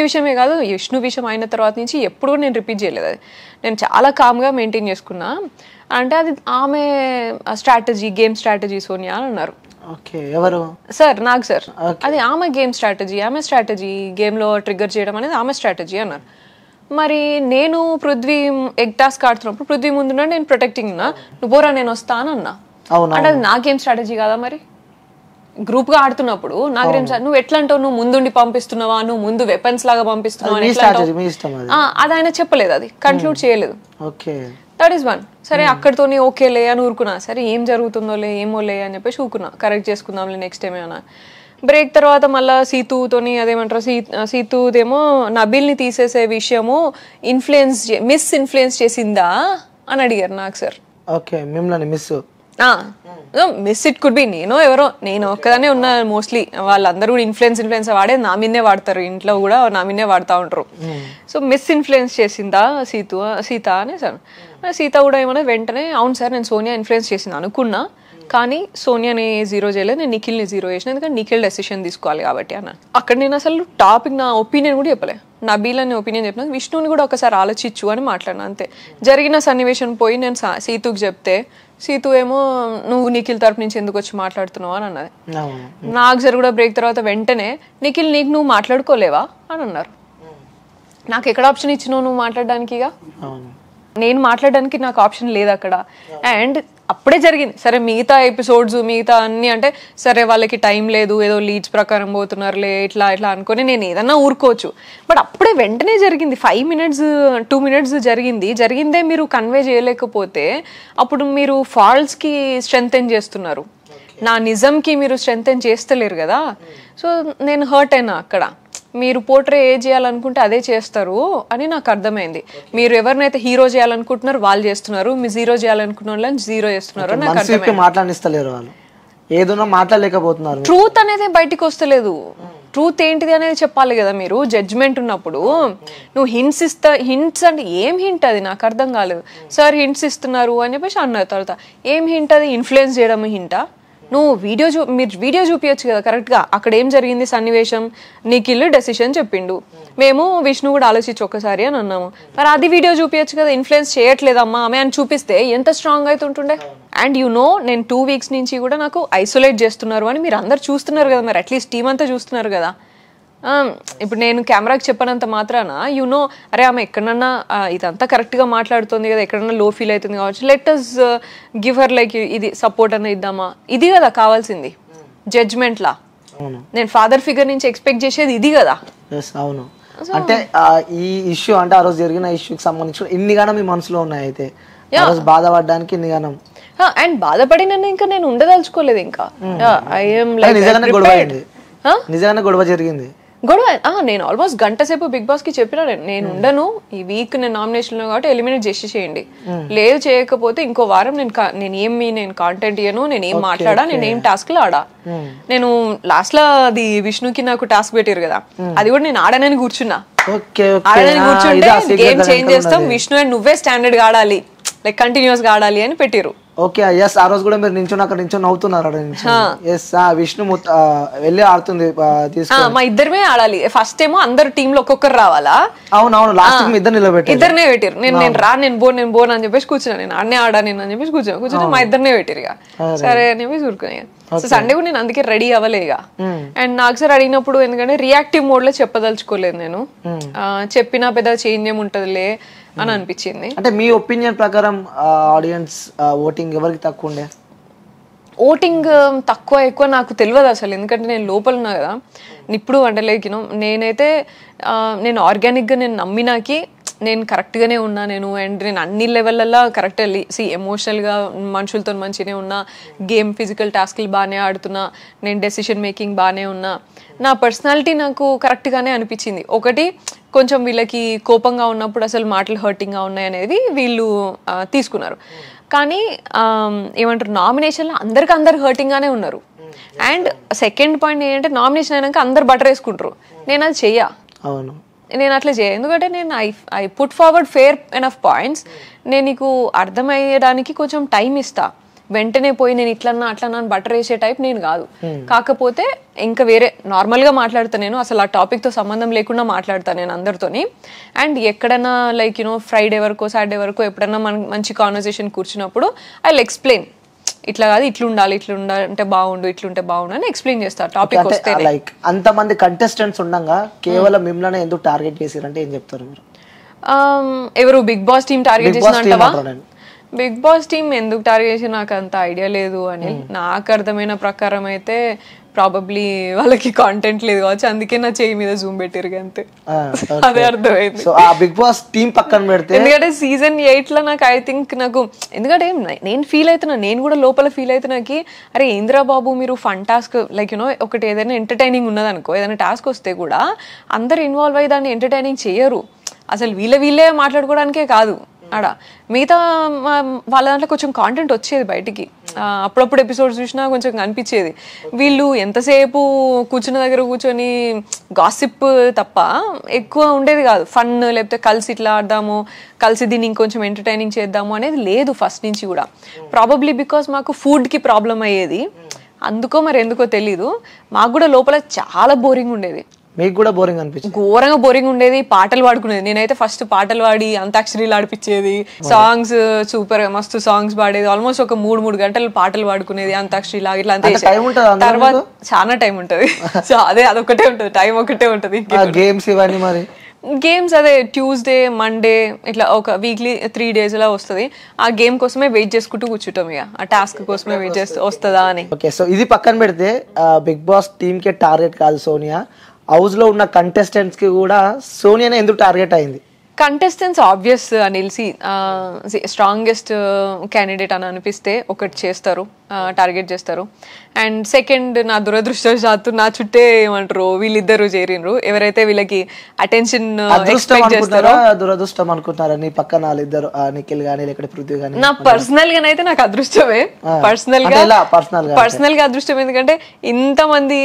విషయమే కాదు, విష్ణు విషయం అయిన తర్వాత నుంచి ఎప్పుడు కూడా నేను రిపీట్ చేయలేదు. అది నేను చాలా కామ్గా మెయింటైన్ చేసుకున్నా. అంటే అది ఆమె స్ట్రాటజీ, గేమ్ స్ట్రాటజీ సోనియా అని అన్నారు. ఎవరు సార్? నాకు సార్, అది ఆమె గేమ్ స్ట్రాటజీ, ఆమె స్ట్రాటజీ, గేమ్లో ట్రిగ్గర్ చేయడం అనేది ఆమె స్ట్రాటజీ అన్నారు. మరి నేను పృథ్వీ ఎగ్ టాస్క్ ఆడుతున్నప్పుడు పృథ్వీ ముందున్నా నేను ప్రొటెక్టింగ్ ఉన్నా, నువ్వు పోరా నేను వస్తాను అన్నా. అంటే అది నా గేమ్ స్ట్రాటజీ కాదా? మరి గ్రూప్ గా ఆడుతున్నప్పుడు నా గేమ్ నువ్వు ఎట్లా అంటావు, నువ్వు ముందుండి పంపిస్తున్నావా, నువ్వు ముందు వెపన్స్ లాగా పంపిస్తున్నావా, అది ఆయన చెప్పలేదు, అది కన్క్లూడ్ చేయలేదు. That is one. సరే అక్కడితోనే ఓకేలే అని ఊరుకున్నా. సరే ఏం జరుగుతుందోలే ఏమోలే అని చెప్పేసి ఊరుకున్నా, కరెక్ట్ చేసుకుందాంలే నెక్స్ట్ టైం ఏమన్నా. బ్రేక్ తర్వాత మళ్ళీ సీతుతోని అదేమంటారు, సీతుదేమో నబీల్ని తీసేసే విషయము మిస్ ఇన్ఫ్లుయెన్స్ చేసిందా అని అడిగారు నాకు sir. Miss it could be నేను ఒక్కదానే ఉన్నా, మోస్ట్లీ వాళ్ళందరూ కూడా ఇన్ఫ్లుయెన్స్ వాడే నా మీదే వాడతారు, ఇంట్లో కూడా నా మీదే వాడుతూ ఉంటారు. సో మిస్ ఇన్ఫ్లుయెన్స్ చేసిందా సీత అని సార్. సీత కూడా ఏమన్నా వెంటనే అవును సార్ నేను సోనియా ఇన్ఫ్లుయెన్స్ చేసింది అనుకున్నా, కానీ సోనియాని 0 చేయలేదు, నేను నిఖిల్ని 0 చేసిన, ఎందుకంటే నిఖిల్ డెసిషన్ తీసుకోవాలి కాబట్టి అన్న. అక్కడ నేను అసలు టాపిక్ నా ఒపీనియన్ కూడా చెప్పలే, నబీల్ అని ఒపీనియన్ చెప్పిన, విష్ణుని కూడా ఒకసారి ఆలోచించు అని మాట్లాడినా అంతే. జరిగిన సన్నివేశం పోయి నేను సీతుకి చెప్తే సీతు ఏమో నువ్వు నిఖిల్ తరపు నుంచి ఎందుకు వచ్చి మాట్లాడుతున్నావు అని అన్నది. నాకు సార్ కూడా బ్రేక్ తర్వాత వెంటనే నిఖిల్ నీకు నువ్వు మాట్లాడుకోలేవా అని అన్నారు. నాకు ఎక్కడ ఆప్షన్ ఇచ్చినావు నువ్వు మాట్లాడడానికి? నేను మాట్లాడడానికి నాకు ఆప్షన్ లేదు అక్కడ. అండ్ అప్పుడే జరిగింది. సరే మిగతా ఎపిసోడ్స్ మిగతా అన్ని అంటే సరే వాళ్ళకి టైం లేదు, ఏదో లీడ్స్ ప్రకారం పోతున్నారులే ఇట్లా అనుకుని నేను ఏదన్నా ఊరుకోవచ్చు. బట్ అప్పుడే వెంటనే జరిగింది, 5 minutes 2 minutes జరిగిందే మీరు కన్వే చేయలేకపోతే అప్పుడు మీరు ఫాల్స్కి స్ట్రెంగ్తెన్ చేస్తున్నారు, నా నిజంకి మీరు స్ట్రెంగ్తెన్ చేస్తలేరు కదా. సో నేను హర్ట్ అయినా అక్కడ. మీరు పోర్ట్రే ఏ చేయాలనుకుంటే అదే చేస్తారు అని నాకు అర్థమైంది. మీరు ఎవరినైతే హీరో చేయాలనుకుంటున్నారు వాళ్ళు చేస్తున్నారు, మీరు 0 చేయాలనుకున్న వాళ్ళని 0 చేస్తున్నారు నాకు అర్థమైంది. మాట్లాడలేకపోతున్నారు, ట్రూత్ అనేది బయటికి వస్తలేదు. ట్రూత్ ఏంటిది అనేది చెప్పాలి కదా మీరు. జడ్జ్మెంట్ ఉన్నప్పుడు నువ్వు హింట్స్ అంటే ఏం హింట్ అది నాకు అర్థం కాలేదు. సార్ హింట్స్ ఇస్తున్నారు అని చెప్పేసి అన్నారు. తర్వాత ఏం హింట్ అది? ఇన్ఫ్లుయెన్స్ చేయడం హింటా? నువ్వు మీరు వీడియో చూపించచ్చు కదా కరెక్ట్గా, అక్కడ ఏం జరిగింది సన్నివేశం, నిఖిల్ డెసిషన్ చెప్పిండు, మేము విష్ణు కూడా ఆలోచించి ఒక్కసారి అని అన్నాము. మరి అది వీడియో చూపించచ్చు కదా, ఇన్ఫ్లుయెన్స్ చేయట్లేదమ్మా ఆమె అని చూపిస్తే ఎంత స్ట్రాంగ్ అయితే ఉంటుండే. అండ్ నేను 2 weeks నుంచి కూడా నాకు ఐసోలేట్ చేస్తున్నారు అని మీరు అందరు చూస్తున్నారు కదా, మరి అట్లీస్ట్ టీం అంతా చూస్తున్నారు కదా. ఇప్పుడు నేను కెమెరాకి చెప్పనంత మాత్రాన అరే ఆమె ఎక్కడన్నా ఇదంతా కరెక్ట్గా మాట్లాడుతుంది కదా, ఎక్కడన్నా లో ఫీల్ అవుతుంది కావచ్చు, let us give her like ఇది సపోర్ట్ అన్న ఇద్దామా, ఇది కదా కావాల్సింది జడ్జ్మెంట్ లా. నేను ఫాదర్ ఫిగర్ నుంచి ఎక్స్పెక్ట్ చేసేది ఇది కదా. అవును, అంటే ఈ ఇష్యూ అంటే ఆ రోజు జరిగిన ఇష్యూకి సంబంధించి ఇన్నిగానం మీ మనసులో ఉన్నాయి, అయితే బాధపడడానికి ఇన్నిగానం. అండ్ బాధపడి నన్ను ఇంకా నేను ఉండదలుచుకోలేదు. ఇంకా నిజంగానే గొడవ జరిగింది. నేను ఆల్మోస్ట్ గంట సేపు బిగ్ బాస్ కి చెప్పినా, నేను ఉండను ఈ వీక్, నేను నామినేషన్ లో కాబట్టి ఎలిమినేట్ చేసేయండి, లేదు చేయకపోతే ఇంకో వారం నేను కాంటెంట్ ఇయ్యను, నేను ఏం మాట్లాడా, నేను ఏం టాస్క్ లో ఆడా. నేను లాస్ట్ లో అది విష్ణుకి నాకు టాస్క్ పెట్టారు కదా, అది కూడా నేను ఆడనని కూర్చున్నా. ఆడనని కూర్చుంటే గేమ్ చేంజ్ చేస్తాం, విష్ణు అండ్ నువ్వే స్టాండర్డ్ గా ఆడాలి, లైక్ కంటిన్యూస్ గా ఆడాలి అని పెట్టారు. ఓకే ఎస్, ఆ రోజు కూడా మీరు నించొని అక్కడ నించొని నవ్వుతున్నారు. ఎస్, విష్ణు వెళ్ళి ఆడుతుంది, మా ఇద్దరమే ఆడాలి. ఫస్ట్ ఏమో అందరు టీమ్ లో ఒక్కొక్కరు రావాలా. అవునవును, లాస్ట్ ఇద్దరినే పెట్టారు. నేను బోన్ అని చెప్పేసి కూర్చున్నా, నేను అన్నే ఆడా నేను అని చెప్పేసి కూర్చొని మా ఇద్దరినే పెట్టారు. ఇక సరే అని చెప్పేసి ఊరుకున్నాయి. సో సండే కూడా నేను అందుకే రెడీ అవ్వలే ఇక. అండ్ నాకు సార్ అడిగినప్పుడు ఎందుకంటే రియాక్టివ్ మోడ్ లో చెప్పదలుచుకోలేదు నేను, చెప్పినా పెద్ద చేంజ్ ఏముంటదిలే అని అనిపించింది. అంటే మీ ఒపీనియన్ ప్రకారం ఆడియన్స్ ఓటింగ్ ఎవరికి తక్కువ ఉండే? ఓటింగ్ తక్కువ ఎక్కువ నాకు తెలియదు అసలు, ఎందుకంటే నేను లోపల ఉన్నా కదా ఇప్పుడు. అంటే లైక్ నేనైతే నేను ఆర్గానిక్గా నేను నమ్మినాకి నేను కరెక్ట్గానే ఉన్నా నేను. అండ్ నేను అన్ని లెవెల్లల్లో కరెక్ట్ ఎమోషనల్గా మనుషులతో మంచిగానే ఉన్నా, గేమ్ ఫిజికల్ టాస్క్లు బాగానే ఆడుతున్నా, నేను డెసిషన్ మేకింగ్ బాగానే ఉన్నా, నా పర్సనాలిటీ నాకు కరెక్ట్గానే అనిపించింది. ఒకటి కొంచెం వీళ్ళకి కోపంగా ఉన్నప్పుడు అసలు మాటలు హర్టింగ్గా ఉన్నాయి అనేది వీళ్ళు తీసుకున్నారు. కానీ ఏమంటారు నామినేషన్లో అందరు హర్టింగ్గానే ఉన్నారు. అండ్ సెకండ్ పాయింట్ ఏంటంటే నామినేషన్ అయినాక అందరు బటర్ వేసుకుంటారు. నేను అది చెయ్యా, నేను అట్లా చేయ. ఎందుకంటే నేను I put forward fair enough points. నేను నీకు అర్థమయ్యడానికి కొంచెం టైం ఇస్తా, వెంటనే పోయి నేను ఇట్లన్నా అట్లన్నా బటర్ వేసే టైప్ నేను కాదు. కాకపోతే ఇంకా వేరే నార్మల్గా మాట్లాడతా, నేను అసలు ఆ టాపిక్తో సంబంధం లేకుండా మాట్లాడతాను నేను అందరితోని. అండ్ ఎక్కడన్నా లైక్ ఫ్రైడే వరకు సాటర్డే వరకు ఎప్పుడన్నా మంచి కాన్వర్సేషన్ కూర్చున్నప్పుడు ఐ విల్ ఎక్స్ప్లెయిన్, ఇట్లా కాదు ఇట్లా ఉండాలి, ఇట్లా ఉండాలంటే బాగుండు, ఇట్లుంటే బాగుండు అని ఎక్స్ప్లెయిన్ చేస్తారు టాపిక్ వస్తే. లైక్ అంతమంది కంటెస్టెంట్స్ ఉండగా కేవలం మిమ్మల్ని ఎందుకు టార్గెట్ చేసిరంటే ఏం చెప్తారు మీరు? ఎవరు బిగ్ బాస్ టీమ్ టార్గెట్ చేసినంటవా? బిగ్ బాస్ టీమ్ ఎందుకు టార్గెట్ చేసి నాకు అంత ఐడియా లేదు అని నాకు అర్థమైన ప్రకారం అయితే ప్రాబబ్లీ వాళ్ళకి కాంటెంట్ లేదు కావచ్చు, అందుకే నా చేయి మీద జూమ్ పెట్టారు అంతే. అదే అర్థమైంది. బిగ్ బాస్ టీమ్ పక్కన పెడితే ఎందుకంటే సీజన్ 8 లో నాకు ఐ థింక్ నాకు ఎందుకంటే నేను ఫీల్ అవుతున్నా, నేను కూడా లోపల ఫీల్ అవుతున్నాకి అరే ఇంద్రా బాబు మీరు ఫన్ టాస్క్ లైక్ ఒకటి ఏదైనా ఎంటర్టైనింగ్ ఉన్నదనుకో, ఏదైనా టాస్క్ వస్తే కూడా అందరు ఇన్వాల్వ్ అయ్యి దాన్ని ఎంటర్టైనింగ్ చేయరు. అసలు వీళ్ళే మాట్లాడుకోవడానికే కాదు ఆడ, మిగతా వాళ్ళ దాంట్లో కొంచెం కాంటెంట్ వచ్చేది బయటికి. అప్పుడప్పుడు ఎపిసోడ్స్ చూసినా కొంచెం కనిపించేది. వీళ్ళు ఎంతసేపు కూర్చున్న దగ్గర కూర్చొని గాసిప్ తప్ప ఎక్కువ ఉండేది కాదు. ఫన్ లేకపోతే కలిసి ఇట్లా ఆడదాము, కలిసి దీన్ని ఇంకొంచెం ఎంటర్టైనింగ్ చేద్దాము అనేది లేదు ఫస్ట్ నుంచి కూడా. ప్రాబబ్లీ బికాస్ మాకు ఫుడ్కి ప్రాబ్లం అయ్యేది, అందుకో మరి ఎందుకో తెలీదు. మాకు కూడా లోపల చాలా బోరింగ్ ఉండేది. మీకు కూడా బోరింగ్ అనిపించింది? ఘోరంగా బోరింగ్ ఉండేది. పాటలు పాడుకునేది, నేనైతే ఫస్ట్ పాటలు పాడి అంతాక్షరీలు ఆడిపించేది, సాంగ్స్ సూపర్ గా మస్తు సాంగ్స్ పాడేది. ఆల్మోస్ట్ ఒక 3 గంటలు పాటలు పాడుకునేది అంతాక్షరి లాగా ఇట్లా అంతే. తర్వాత చాలా టైం ఉంటది, అదొకటే ఉంటది, టైం ఒకటే ఉంటది. గేమ్స్ ఇవన్నీ మరి గేమ్స్ అదే ట్యూస్డే మండే ఇట్లా ఒక వీక్లీ 3 days లా వస్తుంది. ఆ గేమ్ కోసమే వెయిట్ చేసుకుంటూ కూర్చుంటాం, ఇక ఆ టాస్క్ కోసమే వెయిట్ చేస్తూ వస్తుందా అని. ఓకే, సో ఇది పక్కన పెడితే బిగ్ బాస్ టీమ్ కే టార్గెట్ కాదు సోనియా, హౌస్ లో ఉన్న కంటెస్టెంట్స్ కి కూడా సోనియానే ఎందుకు టార్గెట్ అయింది? కంటెస్టెంట్స్ ఆబ్వియస్ అనిల్సి స్ట్రాంగెస్ట్ క్యాండిడేట్ అని అనిపిస్తే ఒకటి చేస్తారు, టార్గెట్ చేస్తారు. అండ్ సెకండ్ నా దురదృష్టవశాత్తు నా చుట్టే ఏమంటారు వీళ్ళిద్దరు చేరినరు, ఎవరైతే వీళ్ళకి అటెన్షన్ ఎక్స్పెక్ట్ చేస్తారో. దురదృష్టం అనుకుంటారా నీ పక్కన వాళ్ళిద్దరు, నిఖిల్ గానీ లేకపోతే పృథ్వీ గానీ? నా పర్సనల్ గానైతే నాకు అదృష్టమే, పర్సనల్ గా అదృష్టం. ఎందుకంటే ఇంత మంది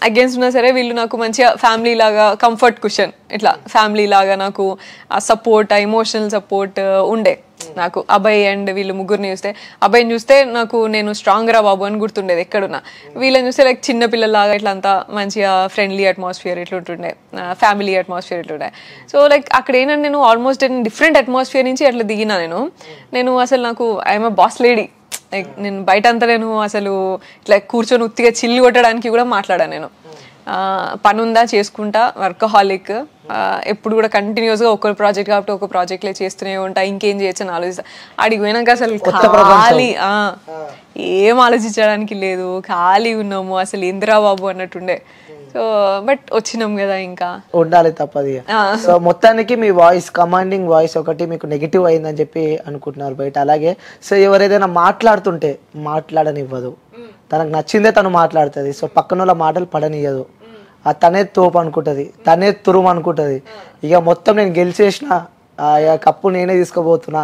అగేన్స్ట్ ఉన్నా సరే వీళ్ళు నాకు మంచిగా ఫ్యామిలీ లాగా కంఫర్ట్ కుషన్, ఇట్లా ఫ్యామిలీ లాగా నాకు ఆ సపోర్ట్, ఆ ఎమోషనల్ సపోర్ట్ ఉండే నాకు. అభయ్ అండ్ వీళ్ళు ముగ్గురిని చూస్తే, అభయ్ని చూస్తే నాకు నేను స్ట్రాంగ్ రా బాబు అని గుర్తుండేది ఎక్కడున్నా. వీళ్ళని చూస్తే లైక్ చిన్న పిల్లలాగా ఇట్లా అంతా మంచిగా ఫ్రెండ్లీ అట్మాస్ఫియర్ ఇట్లుంటుండే, ఫ్యామిలీ అట్మాస్ఫియర్ ఇట్లుండే. సో లైక్ అక్కడ ఏంటంటే నేను ఆల్మోస్ట్ డిఫరెంట్ అట్మాస్ఫియర్ నుంచి అట్లా దిగినా. నేను అసలు నాకు I'm a boss lady, like నేను బయట అంతా నేను అసలు ఇట్లా కూర్చొని ఉత్తిగా చిల్లు కొట్టడానికి కూడా మాట్లాడాను. నేను పని ఉందా చేసుకుంటా, వర్కహాలిక్, ఎప్పుడు కూడా కంటిన్యూస్గా ఒక ప్రాజెక్ట్ కాబట్టి ఒక ప్రాజెక్ట్లే చేస్తూనే ఉంటా, ఇంకేం చేయొచ్చు అని ఆలోచిస్తా. అడిగి పోయినాక అసలు ఖాళీ, ఏం ఆలోచించడానికి లేదు, ఖాళీ ఉన్నాము అసలు ఇందిరా బాబు అన్నట్టుండే. సో బట్ వచ్చినాం కదా, ఇంకా ఉండాలి తప్పది. సో మొత్తానికి మీ వాయిస్, కమాండింగ్ వాయిస్ ఒకటి మీకు నెగిటివ్ అయిందని చెప్పి అనుకుంటున్నారు బయట. అలాగే సో ఎవరైనా మాట్లాడుతుంటే మాట్లాడనివ్వదు, తనకు నచ్చిందే తను మాట్లాడుతుంది. సో పక్కన వాళ్ళ మాటలు పడనియదు, తనే తోపు అనుకుంటుంది, తనే తురుము అనుకుంటుంది. ఇక మొత్తం నేను గెలిచేసిన, కప్పు నేనే తీసుకోబోతున్నా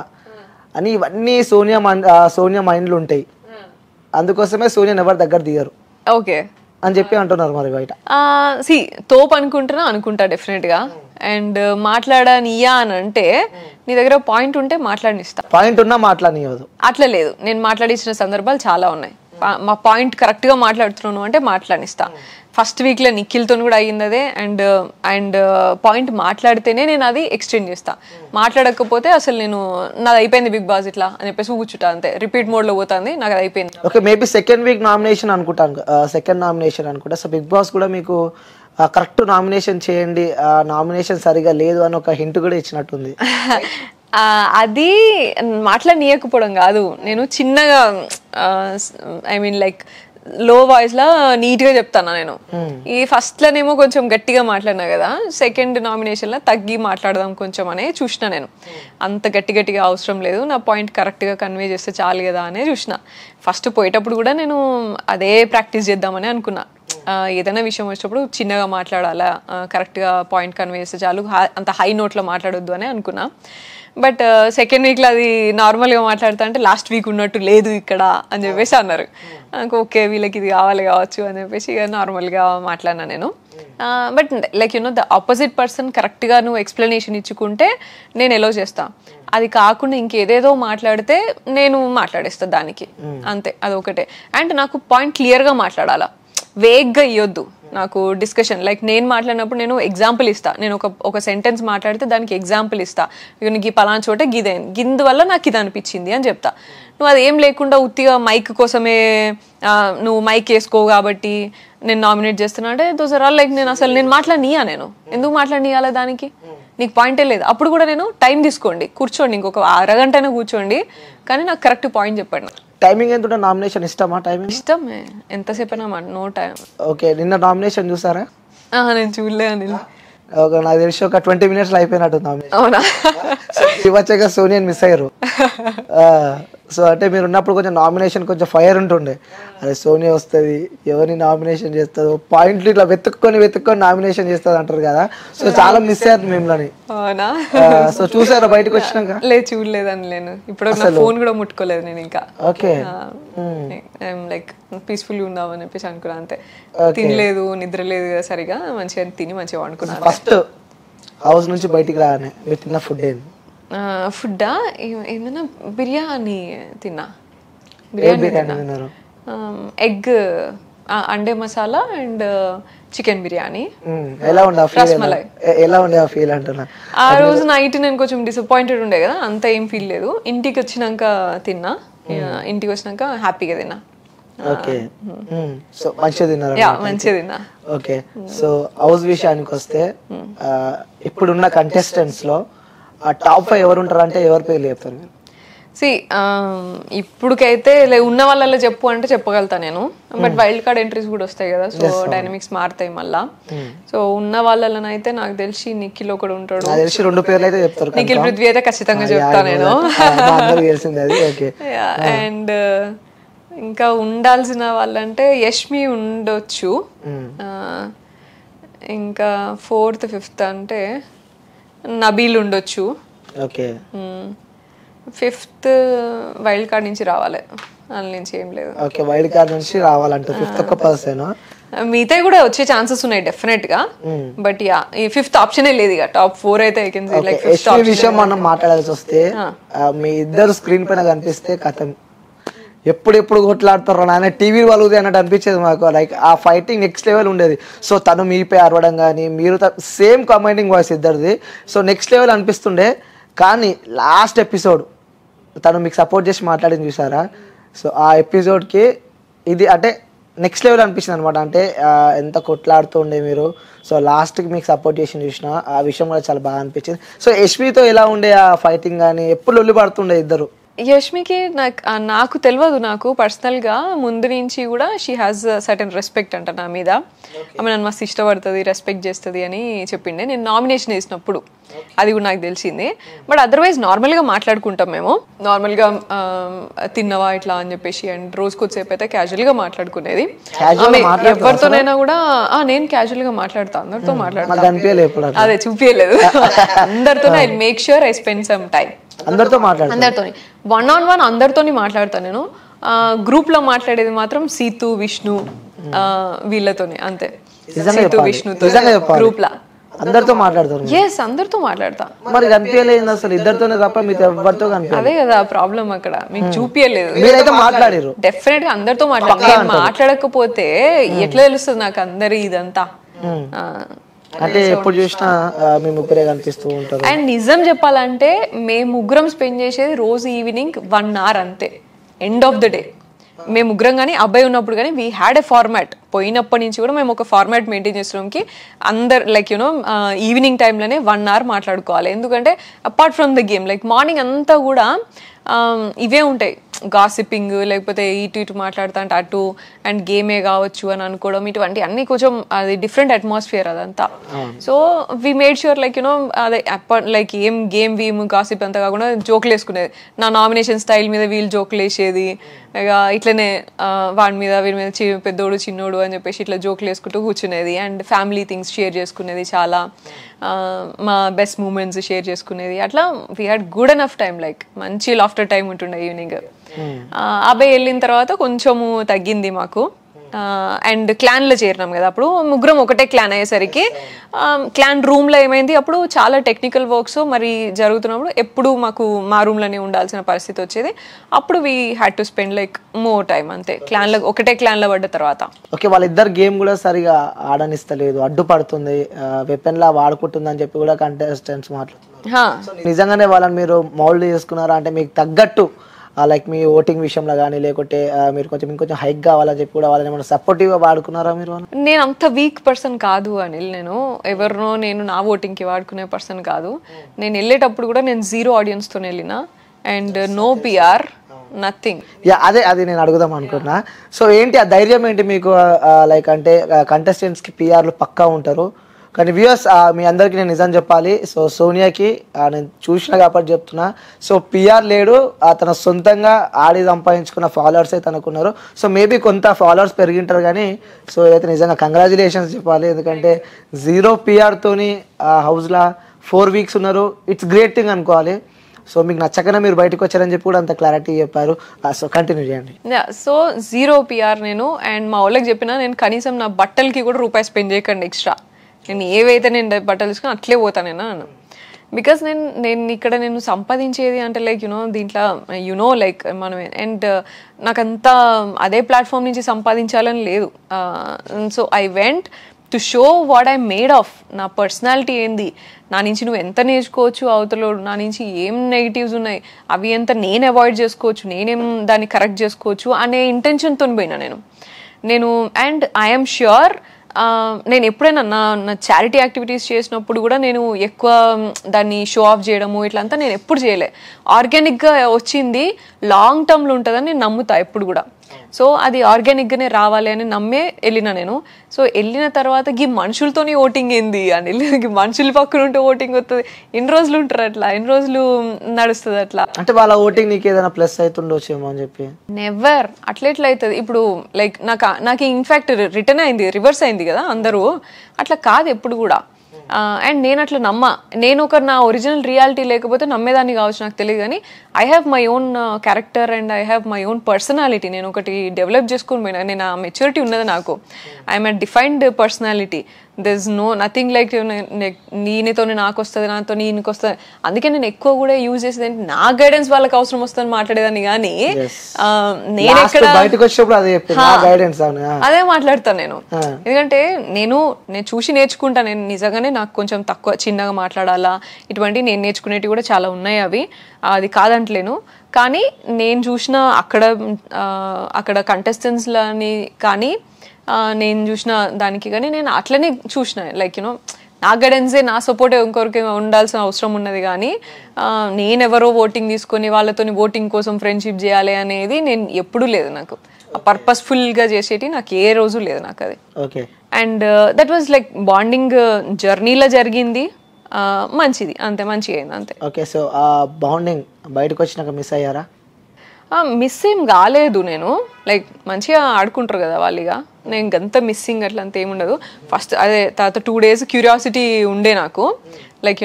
అని ఇవన్నీ సోనియా మైండ్లు ఉంటాయి. అందుకోసమే సోనియా ఎవరి దగ్గర దిగరు ఓకే అని చెప్పి అంటున్నారు మరి బయట. తోపు అనుకుంటా డెఫినెట్ గా. అండ్ మాట్లాడనియా అని అంటే నీ దగ్గర పాయింట్ ఉంటే మాట్లాడనిస్తా, పాయింట్ ఉన్నా మాట్లాడనియదు అట్లా లేదు. నేను మాట్లాడించిన సందర్భాలు చాలా ఉన్నాయి. మా పాయింట్ కరెక్ట్ గా మాట్లాడుతున్నాను అంటే మాట్లాడిస్తా. ఫస్ట్ వీక్ లో నిఖిల్తో కూడా అయ్యింది అదే. అండ్ పాయింట్ మాట్లాడితేనే నేను అది ఎక్స్టెండ్ చేస్తా, మాట్లాడకపోతే అసలు నేను నాది అయిపోయింది బిగ్ బాస్ ఇట్లా అని చెప్పేసి కూర్చుంటా అంతే, రిపీట్ మోడ్ లో పోతుంది, నాకు అది అయిపోయింది. Okay, maybe second week nomination అనుకుంటాను, సెకండ్ నామినేషన్ అనుకుంటా. సో బిగ్ బాస్ కూడా మీకు కరెక్ట్ నామినేషన్ చేయండి, నామినేషన్ సరిగా లేదు అని ఒక హింట్ కూడా ఇచ్చినట్టుంది. అది మాట్లాడనీయకపోవడం కాదు, నేను చిన్నగా ఐ మీన్ లైక్ లో వాయిస్ లా నీట్ గా చెప్తాను. నేను ఈ ఫస్ట్ లోనేమో కొంచెం గట్టిగా మాట్లాడినా కదా, సెకండ్ నామినేషన్ లో తగ్గి మాట్లాడదాం కొంచెం అనే చూసిన. నేను అంత గట్టిగా అవసరం లేదు, నా పాయింట్ కరెక్ట్ గా కన్వే చేస్తే చాలు కదా అనే చూసిన. ఫస్ట్ పోయేటప్పుడు కూడా నేను అదే ప్రాక్టీస్ చేద్దామని అనుకున్నా. ఏదైనా విషయం వచ్చినప్పుడు చిన్నగా మాట్లాడాలా, కరెక్ట్గా పాయింట్ కన్వే చేస్తే చాలు, అంత హై నోట్లో మాట్లాడొద్దు అని అనుకున్నా. బట్ సెకండ్ వీక్లో అది నార్మల్గా మాట్లాడుతా అంటే లాస్ట్ వీక్ ఉన్నట్టు లేదు ఇక్కడ అని చెప్పేసి అన్నారు. నాకు ఓకే వీళ్ళకి ఇది కావాలి కావచ్చు అని చెప్పేసి ఇక నార్మల్గా మాట్లాడినా నేను. But like the opposite person కరెక్ట్గా నువ్వు ఎక్స్ప్లెనేషన్ ఇచ్చుకుంటే నేను ఎలో చేస్తా. అది కాకుండా ఇంకేదేదో మాట్లాడితే నేను మాట్లాడేస్తా దానికి, అంతే, అదొకటే. అండ్ నాకు పాయింట్ క్లియర్గా మాట్లాడాలా, వేగ్గా ఇవ్వద్దు నాకు డిస్కషన్. లైక్ నేను మాట్లాడినప్పుడు నేను ఎగ్జాంపుల్ ఇస్తా. నేను ఒక సెంటెన్స్ మాట్లాడితే దానికి ఎగ్జాంపుల్ ఇస్తా. నీకు ఈ పలానా చోట గిందు వల్ల నాకు ఇది అనిపించింది అని చెప్తా. నువ్వు అది ఏం లేకుండా ఉత్తిగా మైక్ కోసమే నువ్వు మైక్ వేసుకోవు కాబట్టి నేను నామినేట్ చేస్తున్నా అంటే దోస్ ఆర్ ఆల్ లైక్ నేను మాట్లాడినీయా, నేను ఎందుకు మాట్లాడినీయాలా, దానికి నీకు పాయింటే లేదు. అప్పుడు కూడా నేను టైం తీసుకోండి, కూర్చోండి, ఇంకొక అరగంటనే కూర్చోండి, కానీ నాకు కరెక్ట్ పాయింట్ చెప్పండి. టైమింగ్ ఎంత నామినేషన్ ఇష్టమా? టైమింగ్ ఇష్టమే, ఎంతసేపు అయినా నో టైం. ఓకే, నిన్న నామినేషన్ చూసారా? నేను చూడలే అనిల్. నాకు తెలిసి ఒక 20 minutes అయిపోయినట్టు నామినేషన్. అవునా? వచ్చాక సోనియాని మిస్ అయ్యారు. సో అంటే మీరు ఉన్నప్పుడు కొంచెం నామినేషన్ కొంచెం ఫైర్ ఉంటుండే, అదే సోనియా వస్తుంది, ఎవరిని నామినేషన్ చేస్తుందో, పాయింట్లు ఇట్లా వెతుక్కొని నామినేషన్ చేస్తుంది అంటారు కదా. సో చాలా మిస్ అయ్యారు మిమ్మల్ని. అవునా? సో చూసారా బయటకు వచ్చినాక? లేదు, చూడలేదని నేను ఇప్పుడు నా ఫోన్ కూడా ముట్టుకోలేదు నేను ఇంకా. ఓకే, లైక్ పీస్ఫుల్ ఉందామని చెప్పేసి అనుకున్నా, అంతే. తినలేదు, నిద్ర లేదు కదా సరిగా, మంచిగా తిని మంచిగా వండుకున్నాను. ఫస్ట్ హౌస్ నుంచి బయటికి రాగానే మీరు తిన్న ఫుడ్ ఏంటి? ఫుడ్డా ఏమైనా బిర్యానీ తిన్నా. బిర్యానీ తిన్నారు? ఎగ్ అండే మసాలా అండ్ చికెన్ బిర్యానీ. ఎలా ఉండే రస్మలై. ఎలా ఉండే ఫీల్ అంటున్నా? ఆ రోజు నైట్ నేను కొంచెం డిసప్పాయింటెడ్ ఉండే కదా, అంత ఏం ఫీల్ లేదు. ఇంటికి వచ్చినాక తిన్నా, ఇంటికి వచ్చినాక హ్యాపీగా తిన్నా. ఓకే, సో మంచిగా తిన్నారు? మంచిగా తిన్నా. ఓకే, సో హౌస్ విషయానికి వస్తే ఇప్పుడున్న కంటెస్టెంట్స్ లో టాప్ 5 ఎవరు ఉంటారు అంటే ఎవరి పేర్లు చెప్తారు మీరు? ఇప్పుడుకైతే ఉన్న వాళ్ళలో చెప్పు అంటే చెప్పగలుగుతా నేను, బట్ వైల్డ్ కార్డ్ ఎంట్రీస్ కూడా వస్తాయి కదా, సో డైనమిక్స్ మారుతాయి మళ్ళా. సో ఉన్న వాళ్ళనైతే నాకు తెలిసి నిఖిల్ ఒకడు ఉంటాడు. 2 పేర్లు అయితే చెప్తారు. నిఖిల్ పృథ్వీ అయితే ఖచ్చితంగా చెప్తా నేను. అండ్ ఇంకా ఉండాల్సిన వాళ్ళంటే యష్మి ఉండొచ్చు. ఇంకా 4th 5th అంటే నబీల్ ఉండొచ్చు. ఓకే, 5th వైల్డ్ కార్డ్ నుంచి రావాలి, వాళ్ళ నుంచి ఏం లేదు. ఓకే, వైల్డ్ కార్డ్ నుంచి రావాలంటే 5th ఒక పర్సన్. మిగతా కూడా వచ్చే ఛాన్సెస్ ఉన్నాయి డెఫినెట్ గా, బట్ యా ఈ 5th ఆప్షనే లేదు ఇక. టాప్ 4 అయితే విషయం మనం మాట్లాడాల్సి వస్తే మీ ఇద్దరు స్క్రీన్ పైన కనిపిస్తే కథం ఎప్పుడు కొట్లాడుతారు నాయన, టీవీ వాళ్ళది అన్నట్టు అనిపించేది మాకు. లైక్ ఆ ఫైటింగ్ నెక్స్ట్ లెవెల్ ఉండేది. సో తను మీపై అరవడం కానీ, మీరు సేమ్ కమాండింగ్ వాయిస్ ఇద్దరిది, సో నెక్స్ట్ లెవెల్ అనిపిస్తుండే. కానీ లాస్ట్ ఎపిసోడ్ తను మీకు సపోర్ట్ చేసి మాట్లాడింది చూసారా? సో ఆ ఎపిసోడ్కి ఇది అంటే నెక్స్ట్ లెవెల్ అనిపించింది అనమాట. అంటే ఎంత కొట్లాడుతుండే మీరు, సో లాస్ట్కి మీకు సపోర్ట్ చేసి చూసిన ఆ విషయం కూడా చాలా బాగా అనిపించింది. సో యష్మితో ఎలా ఉండే ఆ ఫైటింగ్ కానీ, ఎప్పుడు లొల్లి పడుతుండే ఇద్దరు? యష్మికి నాకు తెలియదు, నాకు పర్సనల్గా ముందు నుంచి కూడా షీ హ్యాస్ సర్టెన్ రెస్పెక్ట్ అంట నా మీద. ఆమె నన్ను మస్తు ఇష్టపడుతుంది, రెస్పెక్ట్ చేస్తుంది అని చెప్పిండే నేను నామినేషన్ వేసినప్పుడు. అది కూడా నాకు తెలిసింది. బట్ అదర్వైజ్ నార్మల్గా మాట్లాడుకుంటాం మేము, నార్మల్గా తిన్నవా ఇట్లా అని చెప్పేసి, అండ్ రోజుకి వచ్చేపు అయితే క్యాజువల్గా మాట్లాడుకునేది. ఎవరితోనైనా కూడా నేను క్యాజువల్గా మాట్లాడతా, అందరితో మాట్లాడతా. అదే చూపించలేదు అందరితో. I make sure I spend some time అందరితో 1-on-1 అందరితోని మాట్లాడతాను నేను. గ్రూప్ లో మాట్లాడేది మాత్రం సీతు, విష్ణు, వీళ్ళతోనే, అంతే. సీతు, విష్ణుతో గ్రూప్ లా అందరితో మాట్లాడతారు? yes, అందరితో మాట్లాడతా. మరి కనిపించలేదు అసలు, ఇద్దరితోనే తప్ప మీతో ఎవరితో కనిపించలేదు. అదే కదా ప్రాబ్లం అక్కడ, మీకు చూపించలేదు. మీరైతే మాట్లాడారు డెఫినెట్ గా అందరితో మాట్లాడకపోతే ఎట్లా తెలుస్తుంది నాకు అందరి ఇదంతా? అంటే ఎప్పుడు చూసినా మీ ముగ్గురే కనిపిస్తూ ఉంటారు. అండ్ నిజం చెప్పాలంటే మేము ముగ్గురం స్పెండ్ చేసేది రోజు ఈవినింగ్ 1 hour అంతే, ఎండ్ ఆఫ్ ద డే. మేము ముగ్గురం కానీ అబ్బాయి ఉన్నప్పుడు కానీ వీ హ్యాడ్ ఎ ఫార్మాట్. పోయినప్పటి నుంచి కూడా మేము ఒక ఫార్మాట్ మెయింటైన్ చేస్తున్నాంకి అందరు లైక్ ఈవినింగ్ టైంలోనే 1 hour మాట్లాడుకోవాలి. ఎందుకంటే apart from the game, like morning అంతా కూడా ఇవే ఉంటాయి, గాసిపింగ్, లేకపోతే ఇటు మాట్లాడుతా అంటే అటు, అండ్ గేమే కావచ్చు అని అనుకోవడం, ఇటువంటి అన్ని కొంచెం అది డిఫరెంట్ అట్మాస్ఫియర్ అదంతా. So we made sure like అదే లైక్ గేమ్ వీమ్ గాసిప్ అంతా కాకుండా జోకులు వేసుకునేది. నా నామినేషన్ స్టైల్ మీద వీళ్ళు జోకులు వేసేది, ఇక ఇట్లనే వాడి మీద వీడి మీద పెద్దోడు చిన్నోడు అని చెప్పేసి ఇట్లా జోకులు వేసుకుంటూ కూర్చునేది అండ్ ఫ్యామిలీ థింగ్స్ షేర్ చేసుకునేది చాలా మా బెస్ట్ మూమెంట్స్ షేర్ చేసుకునేది అట్లా we had good enough time like మంచి లాఫ్టర్ టైం ఉంటుండే ఈవినింగ్ అబ్బాయి వెళ్ళిన తర్వాత కొంచెము తగ్గింది మాకు అండ్ క్లాన్లో చేరినాం కదా అప్పుడు ముగ్గురం ఒకటే క్లాన్ అయ్యేసరికి క్లాన్ రూమ్లో ఏమైంది అప్పుడు చాలా టెక్నికల్ వర్క్స్ మరి జరుగుతున్నప్పుడు ఎప్పుడు మాకు మా రూమ్లోనే ఉండాల్సిన పరిస్థితి వచ్చేది అప్పుడు we had to spend like more time అంతే క్లాన్లో ఒకటే క్లాన్లో పడ్డ తర్వాత ఓకే వాళ్ళిద్దరు గేమ్ కూడా సరిగా ఆడనిస్తలేదు అడ్డుపడుతుంది వెపన్ లా వాడుకుంటుంది అని చెప్పి కూడా కంటెస్టెంట్స్ మాట్లాడుతున్నారు నిజంగానే వాళ్ళని మీరు మౌల్డ్ చేసుకున్నారా అంటే మీకు తగ్గట్టు లైక్ మీ ఓటింగ్ విషయంలో కానీ లేకుంటే మీరు ఇంకొంచెం హైక్ కావాలని చెప్పి కూడా వాళ్ళని ఏమైనా సపోర్టివ్గా వాడుకున్నారా మీరు నేను అంత వీక్ పర్సన్ కాదు అనిల్ నేను ఎవరినో నేను నా ఓటింగ్కి వాడుకునే పర్సన్ కాదు నేను వెళ్ళేటప్పుడు కూడా నేను 0 ఆడియన్స్తో వెళ్ళిన అండ్ నో పిఆర్ నథింగ్ అది నేను అడుగుదాం అనుకున్నా సో ఏంటి ఆ ధైర్యం ఏంటి మీకు లైక్ అంటే కంటెస్టెంట్స్కి పిఆర్లు పక్కా ఉంటారు కానీ వ్యూయర్స్ మీ అందరికీ నేను నిజం చెప్పాలి సో సోనియాకి నేను చూసిన కాబట్టి చెప్తున్నా సో పిఆర్ లేడు తన సొంతంగా ఆడి సంపాదించుకున్న ఫాలోవర్స్ అయితే తనకున్నారు సో మేబీ కొంత ఫాలోవర్స్ పెరిగింటారు కానీ సో అయితే నిజంగా కంగ్రాచులేషన్స్ చెప్పాలి ఎందుకంటే 0 పిఆర్తోని హౌస్లో 4 వీక్స్ ఉన్నారు ఇట్స్ గ్రేట్ థింగ్ అనుకోవాలి సో మీకు నచ్చకనే మీరు బయటకు వచ్చారని చెప్పి కూడా అంత క్లారిటీ చెప్పారు సో కంటిన్యూ చేయండి సో 0 పిఆర్ నేను అండ్ మా వాళ్ళకి చెప్పిన నేను కనీసం నా బట్టలకి కూడా రూపాయి స్పెండ్ చేయకండి ఎక్స్ట్రా నేను ఏవైతే నేను బట్టలు తీసుకుని అట్లే పోతాను నేను బికాస్ నేను ఇక్కడ నేను సంపాదించేది అంటే లైక్ దీంట్లో లైక్ మనం అండ్ నాకంతా అదే ప్లాట్ఫామ్ నుంచి సంపాదించాలని లేదు so I went to show what I made of నా పర్సనాలిటీ ఏంది నా నుంచి నువ్వు ఎంత నేర్చుకోవచ్చు అవతలోడు నా నుంచి ఏం నెగిటివ్స్ ఉన్నాయి అవి ఎంత నేను అవాయిడ్ చేసుకోవచ్చు నేనేం దాన్ని కరెక్ట్ చేసుకోవచ్చు అనే ఇంటెన్షన్తో పోయినా నేను అండ్ ఐఎమ్ ష్యూర్ నేను ఎప్పుడైనా నా చారిటీ యాక్టివిటీస్ చేసినప్పుడు కూడా నేను ఎక్కువ దాన్ని షో ఆఫ్ చేయడము ఇట్లంతా నేను ఎప్పుడు చేయలే ఆర్గానిక్గా వచ్చింది లాంగ్ టర్మ్లో ఉంటుందని నేను నమ్ముతా ఎప్పుడు కూడా సో అది ఆర్గానిక్గానే రావాలి అని నమ్మే వెళ్ళిన నేను సో వెళ్ళిన తర్వాత ఈ మనుషులతోనే ఓటింగ్ ఏంది అని మనుషుల పక్కన ఉంటే ఓటింగ్ వస్తుంది ఎన్ని రోజులు ఉంటారు అట్లా ఎన్ని రోజులు నడుస్తుంది అట్లా అంటే వాళ్ళ ఓటింగ్ నీకు ఏదైనా ప్లస్ అవుతుండొచ్చేమో అని చెప్పి నెవర్ అట్లా ఎట్లా అవుతుంది ఇప్పుడు లైక్ నాకు ఇన్ఫాక్ట్ రిటర్న్ అయింది రివర్స్ అయింది కదా అందరూ అట్లా కాదు ఎప్పుడు కూడా అండ్ నేను అట్లా నేను నా ఒరిజినల్ రియాలిటీ లేకపోతే నమ్మేదాన్ని కావచ్చు నాకు తెలియదు కానీ I have my own character and I have my own personality నేను ఒకటి డెవలప్ చేసుకుని పోయినా నేను ఆ మెచ్యూరిటీ ఉన్నది నాకు I'm a defined personality there is nothing like నీతో నాకు వస్తుంది నాతో నీకు వస్తుంది అందుకే నేను ఎక్కువ కూడా యూజ్ చేసేది నా గైడెన్స్ వాళ్ళకి అవసరం వస్తుందని మాట్లాడేదాన్ని కానీ నేను ఎక్కడ అదే మాట్లాడతాను నేను ఎందుకంటే నేను చూసి నేర్చుకుంటా నేను నిజంగానే నాకు కొంచెం తక్కువ చిన్నగా మాట్లాడాలా ఇటువంటి నేను నేర్చుకునేవి కూడా చాలా ఉన్నాయి అవి అది కాదంటలేను కానీ నేను చూసిన అక్కడ కంటెస్టెంట్స్లని కానీ నేను చూసిన దానికి కానీ నేను అట్లనే చూసిన లైక్ నా గైడెన్సే నా సపోర్ట్ ఇంకొకరికి ఉండాల్సిన అవసరం ఉన్నది కానీ నేనెవరో ఓటింగ్ తీసుకొని వాళ్ళతో ఓటింగ్ కోసం ఫ్రెండ్షిప్ చేయాలి అనేది నేను ఎప్పుడూ లేదు నాకు పర్పస్ఫుల్గా చేసేటి నాకు ఏ రోజు లేదు నాకు అది okay and that was like bonding జర్నీలో జరిగింది మంచిది అంతే మంచిగా అయింది అంతే ఓకే సో ఆ బాండింగ్ బయటకు వచ్చినాక మిస్ అయ్యారా మిస్ ఏం కాలేదు నేను లైక్ మంచిగా ఆడుకుంటారు కదా వాళ్ళిగా నేను గంత మిస్సింగ్ అట్లా అంత ఏముండదు ఫస్ట్ అదే తర్వాత 2 days క్యూరియాసిటీ ఉండే నాకు లైక్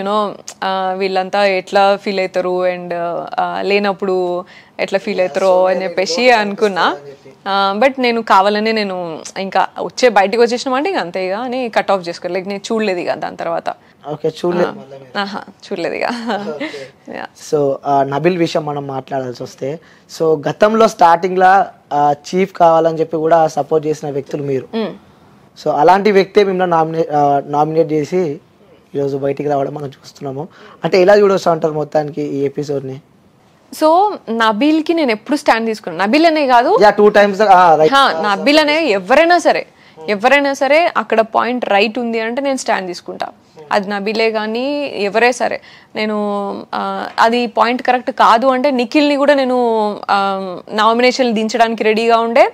వీళ్ళంతా ఎట్లా ఫీల్ అవుతారు అండ్ లేనప్పుడు ఎట్లా ఫీల్ అవుతారో అని చెప్పేసి అనుకున్నా బట్ నేను కావాలనే నేను ఇంకా బయటకు వచ్చేసినామంటే ఇక అంతే ఇక అని కట్ ఆఫ్ చేసుకోవాలి లైక్ నేను చూడలేదు ఇక దాని తర్వాత చూడలేదు ఇక సో నబిల్ విషయం మనం మాట్లాడాల్సి వస్తే సో గతంలో స్టార్టింగ్ లా చీఫ్ కావాలని చెప్పి కూడా సపోర్ట్ చేసిన వ్యక్తులు మీరు సో అలాంటి వ్యక్తే మిమ్మల్ని నామినేట్ చేసి ఈరోజు బయటికి రావడం మనం చూస్తున్నాము అంటే ఎలా చూడొచ్చు అంటారు మొత్తానికి ఈ ఎపిసోడ్ని సో నబీల్కి నేను ఎప్పుడు స్టాండ్ తీసుకున్నాను నబీల్ అనే కాదు 2 times నబీల్ అనే ఎవరైనా సరే అక్కడ పాయింట్ రైట్ ఉంది అంటే నేను స్టాండ్ తీసుకుంటా అది నబీలే కానీ ఎవరే సరే. నేను అది పాయింట్ కరెక్ట్ కాదు అంటే నిఖిల్ని కూడా నేను నామినేషన్ దించడానికి రెడీగా ఉండే,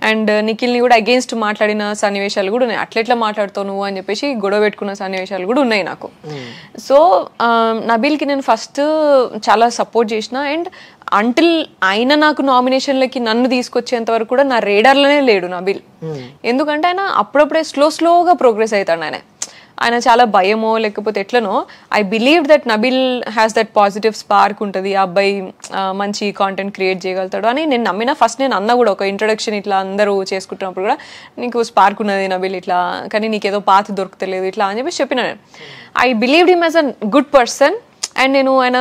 అండ్ నిఖిల్ని కూడా అగేన్స్ట్ మాట్లాడిన సన్నివేశాలు కూడా ఉన్నాయి. అట్లెట్లా మాట్లాడుతావు నువ్వు అని చెప్పేసి గొడవ పెట్టుకున్న సన్నివేశాలు కూడా ఉన్నాయి నాకు. సో నబీల్కి నేను ఫస్ట్ చాలా సపోర్ట్ చేసిన, అండ్ అంటిల్ ఆయన నాకు నామినేషన్లకి నన్ను తీసుకొచ్చేంత వరకు కూడా నా రేడార్లోనే లేడు నబీల్. ఎందుకంటే ఆయన అప్పుడప్పుడే స్లోగా ప్రోగ్రెస్ అవుతాడు. ఆయన చాలా భయమో లేకపోతే ఎట్లనో, I believe that Nabeel has that positive spark ఉంటుంది, ఆ అబ్బాయి మంచి కాంటెంట్ క్రియేట్ చేయగలుగుతాడు అని నేను నమ్మిన. ఫస్ట్ నేను అన్న కూడా ఒక ఇంట్రొడక్షన్ ఇట్లా అందరూ చేసుకుంటున్నప్పుడు కూడా, నీకు స్పార్క్ ఉన్నది నబీల్ ఇట్లా, కానీ నీకేదో పాత దొరుకుతలేదు ఇట్లా అని చెప్పేసి చెప్పిన. నేను I believed him as a good person. And నేను ఆయన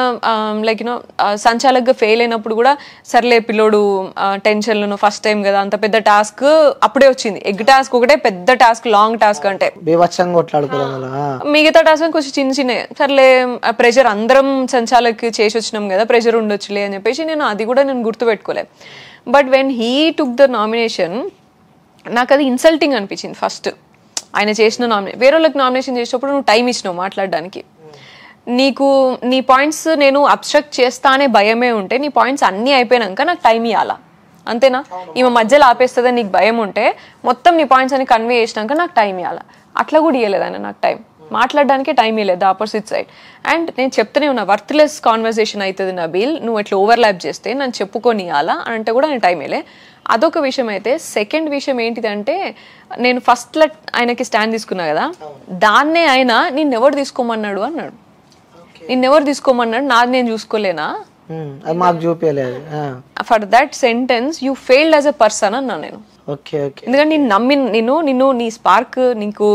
లైక్ యూనో సంచాలకుగా ఫెయిల్ అయినప్పుడు కూడా సర్లే పిల్లోడు టెన్షన్లను ఫస్ట్ టైం కదా, అంత పెద్ద టాస్క్ అప్పుడే వచ్చింది. ఎగ్ టాస్క్ ఒకటే పెద్ద టాస్క్, లాంగ్ టాస్క్ అంటే మిగతా టాస్క్ కొంచెం చిన్న సర్లే ప్రెషర్ అందరం సంచాలకి చేసి వచ్చినాం కదా, ప్రెషర్ ఉండొచ్చులే అని చెప్పేసి నేను అది కూడా నేను గుర్తుపెట్టుకోలే. But when he took the nomination నాకు అది ఇన్సల్టింగ్ అనిపించింది. ఫస్ట్ ఆయన చేసిన వేరే వాళ్ళకి నామినేషన్ చేసినప్పుడు నువ్వు టైం ఇచ్చినావు మాట్లాడడానికి, నీకు నీ పాయింట్స్ నేను అబ్స్ట్రక్ట్ చేస్తా అనే భయమే ఉంటే నీ పాయింట్స్ అన్నీ అయిపోయినాక నాకు టైం ఇవ్వాలా, అంతేనా? ఈమె మధ్యలో ఆపేస్తుందని నీకు భయం ఉంటే మొత్తం నీ పాయింట్స్ అని కన్వే చేసినాక నాకు టైం ఇవ్వాలా. అట్లా కూడా ఇవ్వలేదు ఆయన నాకు టైం మాట్లాడడానికి, టైం ఇవ్వలేదు ఆపోజిట్ సైడ్. అండ్ నేను చెప్తూనే ఉన్నా, వర్త్లెస్ కాన్వర్సేషన్ అవుతుంది నబీల్, నువ్వు ఎట్లా ఓవర్లాప్ చేస్తే నన్ను చెప్పుకొని ఇవ్వాలా అని అంటే కూడా ఆయన టైం ఇవ్వలే. అదొక విషయం. అయితే సెకండ్ విషయం ఏంటిదంటే, నేను ఫస్ట్లో ఆయనకి స్టాండ్ తీసుకున్నా కదా, దాన్నే ఆయన నిన్నెవరు తీసుకోమన్నాడు అన్నాడు. నిన్నెవరు తీసుకోమన్నాడు, నాది నేను చూసుకోలేనా, for that sentence you failed as a person అన్నా నేను. ఎందుకంటే నేను నిన్ను నీ స్పార్క్, నీకు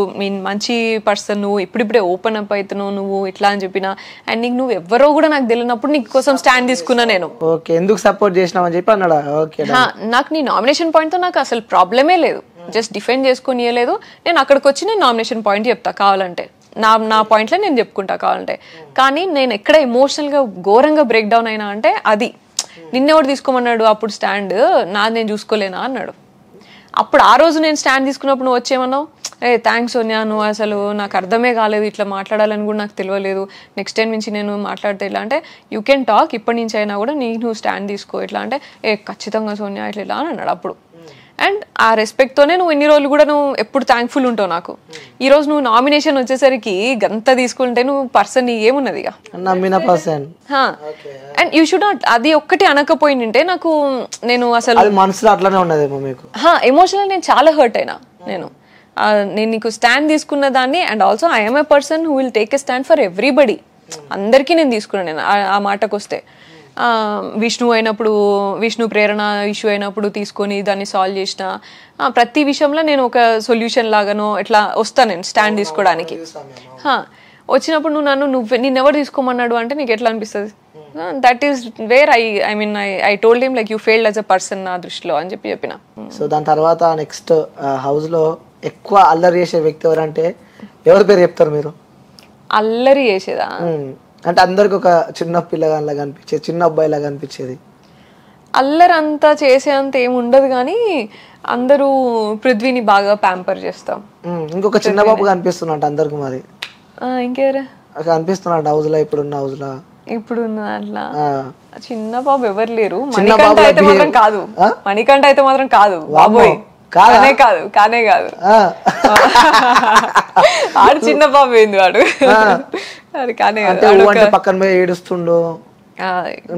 మంచి పర్సన్, నువ్వు ఇప్పుడిప్పుడే ఓపెన్ అప్ అవుతున్నావు నువ్వు ఇట్లా అని చెప్పిన, అండ్ నీకు నువ్వు ఎవరో కూడా నాకు తెలియనప్పుడు నీ కోసం స్టాండ్ తీసుకున్నా నేను. ఎందుకు సపోర్ట్ చేసినావు అని చెప్పి అన్నాడు. నాకు నీ నామినేషన్ పాయింట్ తో నాకు అసలు ప్రాబ్లమే లేదు, జస్ట్ డిఫెండ్ చేసుకుని ఇవ్వలేదు. నేను అక్కడికి వచ్చి నేను నామినేషన్ పాయింట్ చెప్తా కావాలంటే, నా పాయింట్లో నేను చెప్పుకుంటా కావాలంటే. కానీ నేను ఎక్కడ ఎమోషనల్గా ఘోరంగా బ్రేక్ డౌన్ అయినా అంటే అది నిన్నెవడు తీసుకోమన్నాడు అప్పుడు స్టాండ్, నాది నేను చూసుకోలేనా అన్నాడు. అప్పుడు ఆ రోజు నేను స్టాండ్ తీసుకున్నప్పుడు నువ్వు వచ్చేమన్నావు, థ్యాంక్స్ సోనియా, నువ్వు అసలు నాకు అర్థమే కాలేదు, ఇట్లా మాట్లాడాలని కూడా నాకు తెలియలేదు, నెక్స్ట్ టైం నుంచి నేను మాట్లాడితే ఇట్లా అంటే యూ కెన్ టాక్, ఇప్పటి నుంచి అయినా కూడా నువ్వు స్టాండ్ తీసుకో ఇట్లా అంటే, ఖచ్చితంగా సోనియా ఇట్లా ఇలా అని అన్నాడు అప్పుడు. అండ్ ఆ రెస్పెక్ట్తోనే నువ్వు ఎన్ని రోజులు కూడా నువ్వు ఎప్పుడు థ్యాంక్ఫుల్ ఉంటావు నాకు. ఈ రోజు నువ్వు నామినేషన్ వచ్చేసరికి గంత తీసుకుంటే నువ్వు పర్సన్ ఏమున్నది ఇక, అండ్ యూ షుడ్ నాట్ అది ఒక్కటి అనకపోయింటే నాకు, నేను అసలు మనసులో అట్లానే ఉన్నది ఎమోషనల్ నేను చాలా హర్ట్ అయినా. నేను నీకు స్టాండ్ తీసుకున్న దాన్ని, and also I'm a person who will take a stand for everybody, అందరికీ నేను తీసుకున్నాను. నేను ఆ మాటకు వస్తే విష్ణు ప్రేరణ ఇష్యూ అయినప్పుడు తీసుకొని దాన్ని సాల్వ్ చేసిన ప్రతి విషయంలో నేను ఒక సొల్యూషన్ లాగానో ఇట్లా వస్తాను నేను స్టాండ్ తీసుకోవడానికి. వచ్చినప్పుడు నిన్నెవరు తీసుకోమన్నాడు అంటే నీకు ఎట్లా అనిపిస్తుంది? That is where I told him like you failed as a person నా దృష్టిలో అని చెప్పిన. సో దాని తర్వాత నెక్స్ట్ హౌస్ లో ఎక్కువ అల్లరి చేసే వ్యక్తి ఎవరంటే ఎవరి పేరు చెప్తారు మీరు? అల్లరి చేసేదా అంటే అందరికి ఒక చిన్న పిల్లగానిలాగా అనిపించేది, చిన్న అబ్బాయిలాగా అనిపించేది. అల్లరి అంతా చేసేంత ఏమి ఉండదు కానీ అందరూ పృథ్వీని బాగా ప్యాంపర్ చేస్తాం. ఇంకొక చిన్న బాబు కనిపిస్తున్నట్టు అందరికి. మరి ఇంకెవరు కనిపిస్తున్నాడు హౌస్ లో? ఇప్పుడున్న హౌస్ లో ఇప్పుడున్న దాంట్లో చిన్న బాబు ఎవరు లేరు. మణికంఠ అయితే మాత్రం కాదు, మణికంఠ అయితే మాత్రం కాదు బాబోయ్, కానే కాదు ఆడు చిన్న బాబు ఏంది వాడు, అది కానీ పక్కన పోయి ఏడుస్తుండు,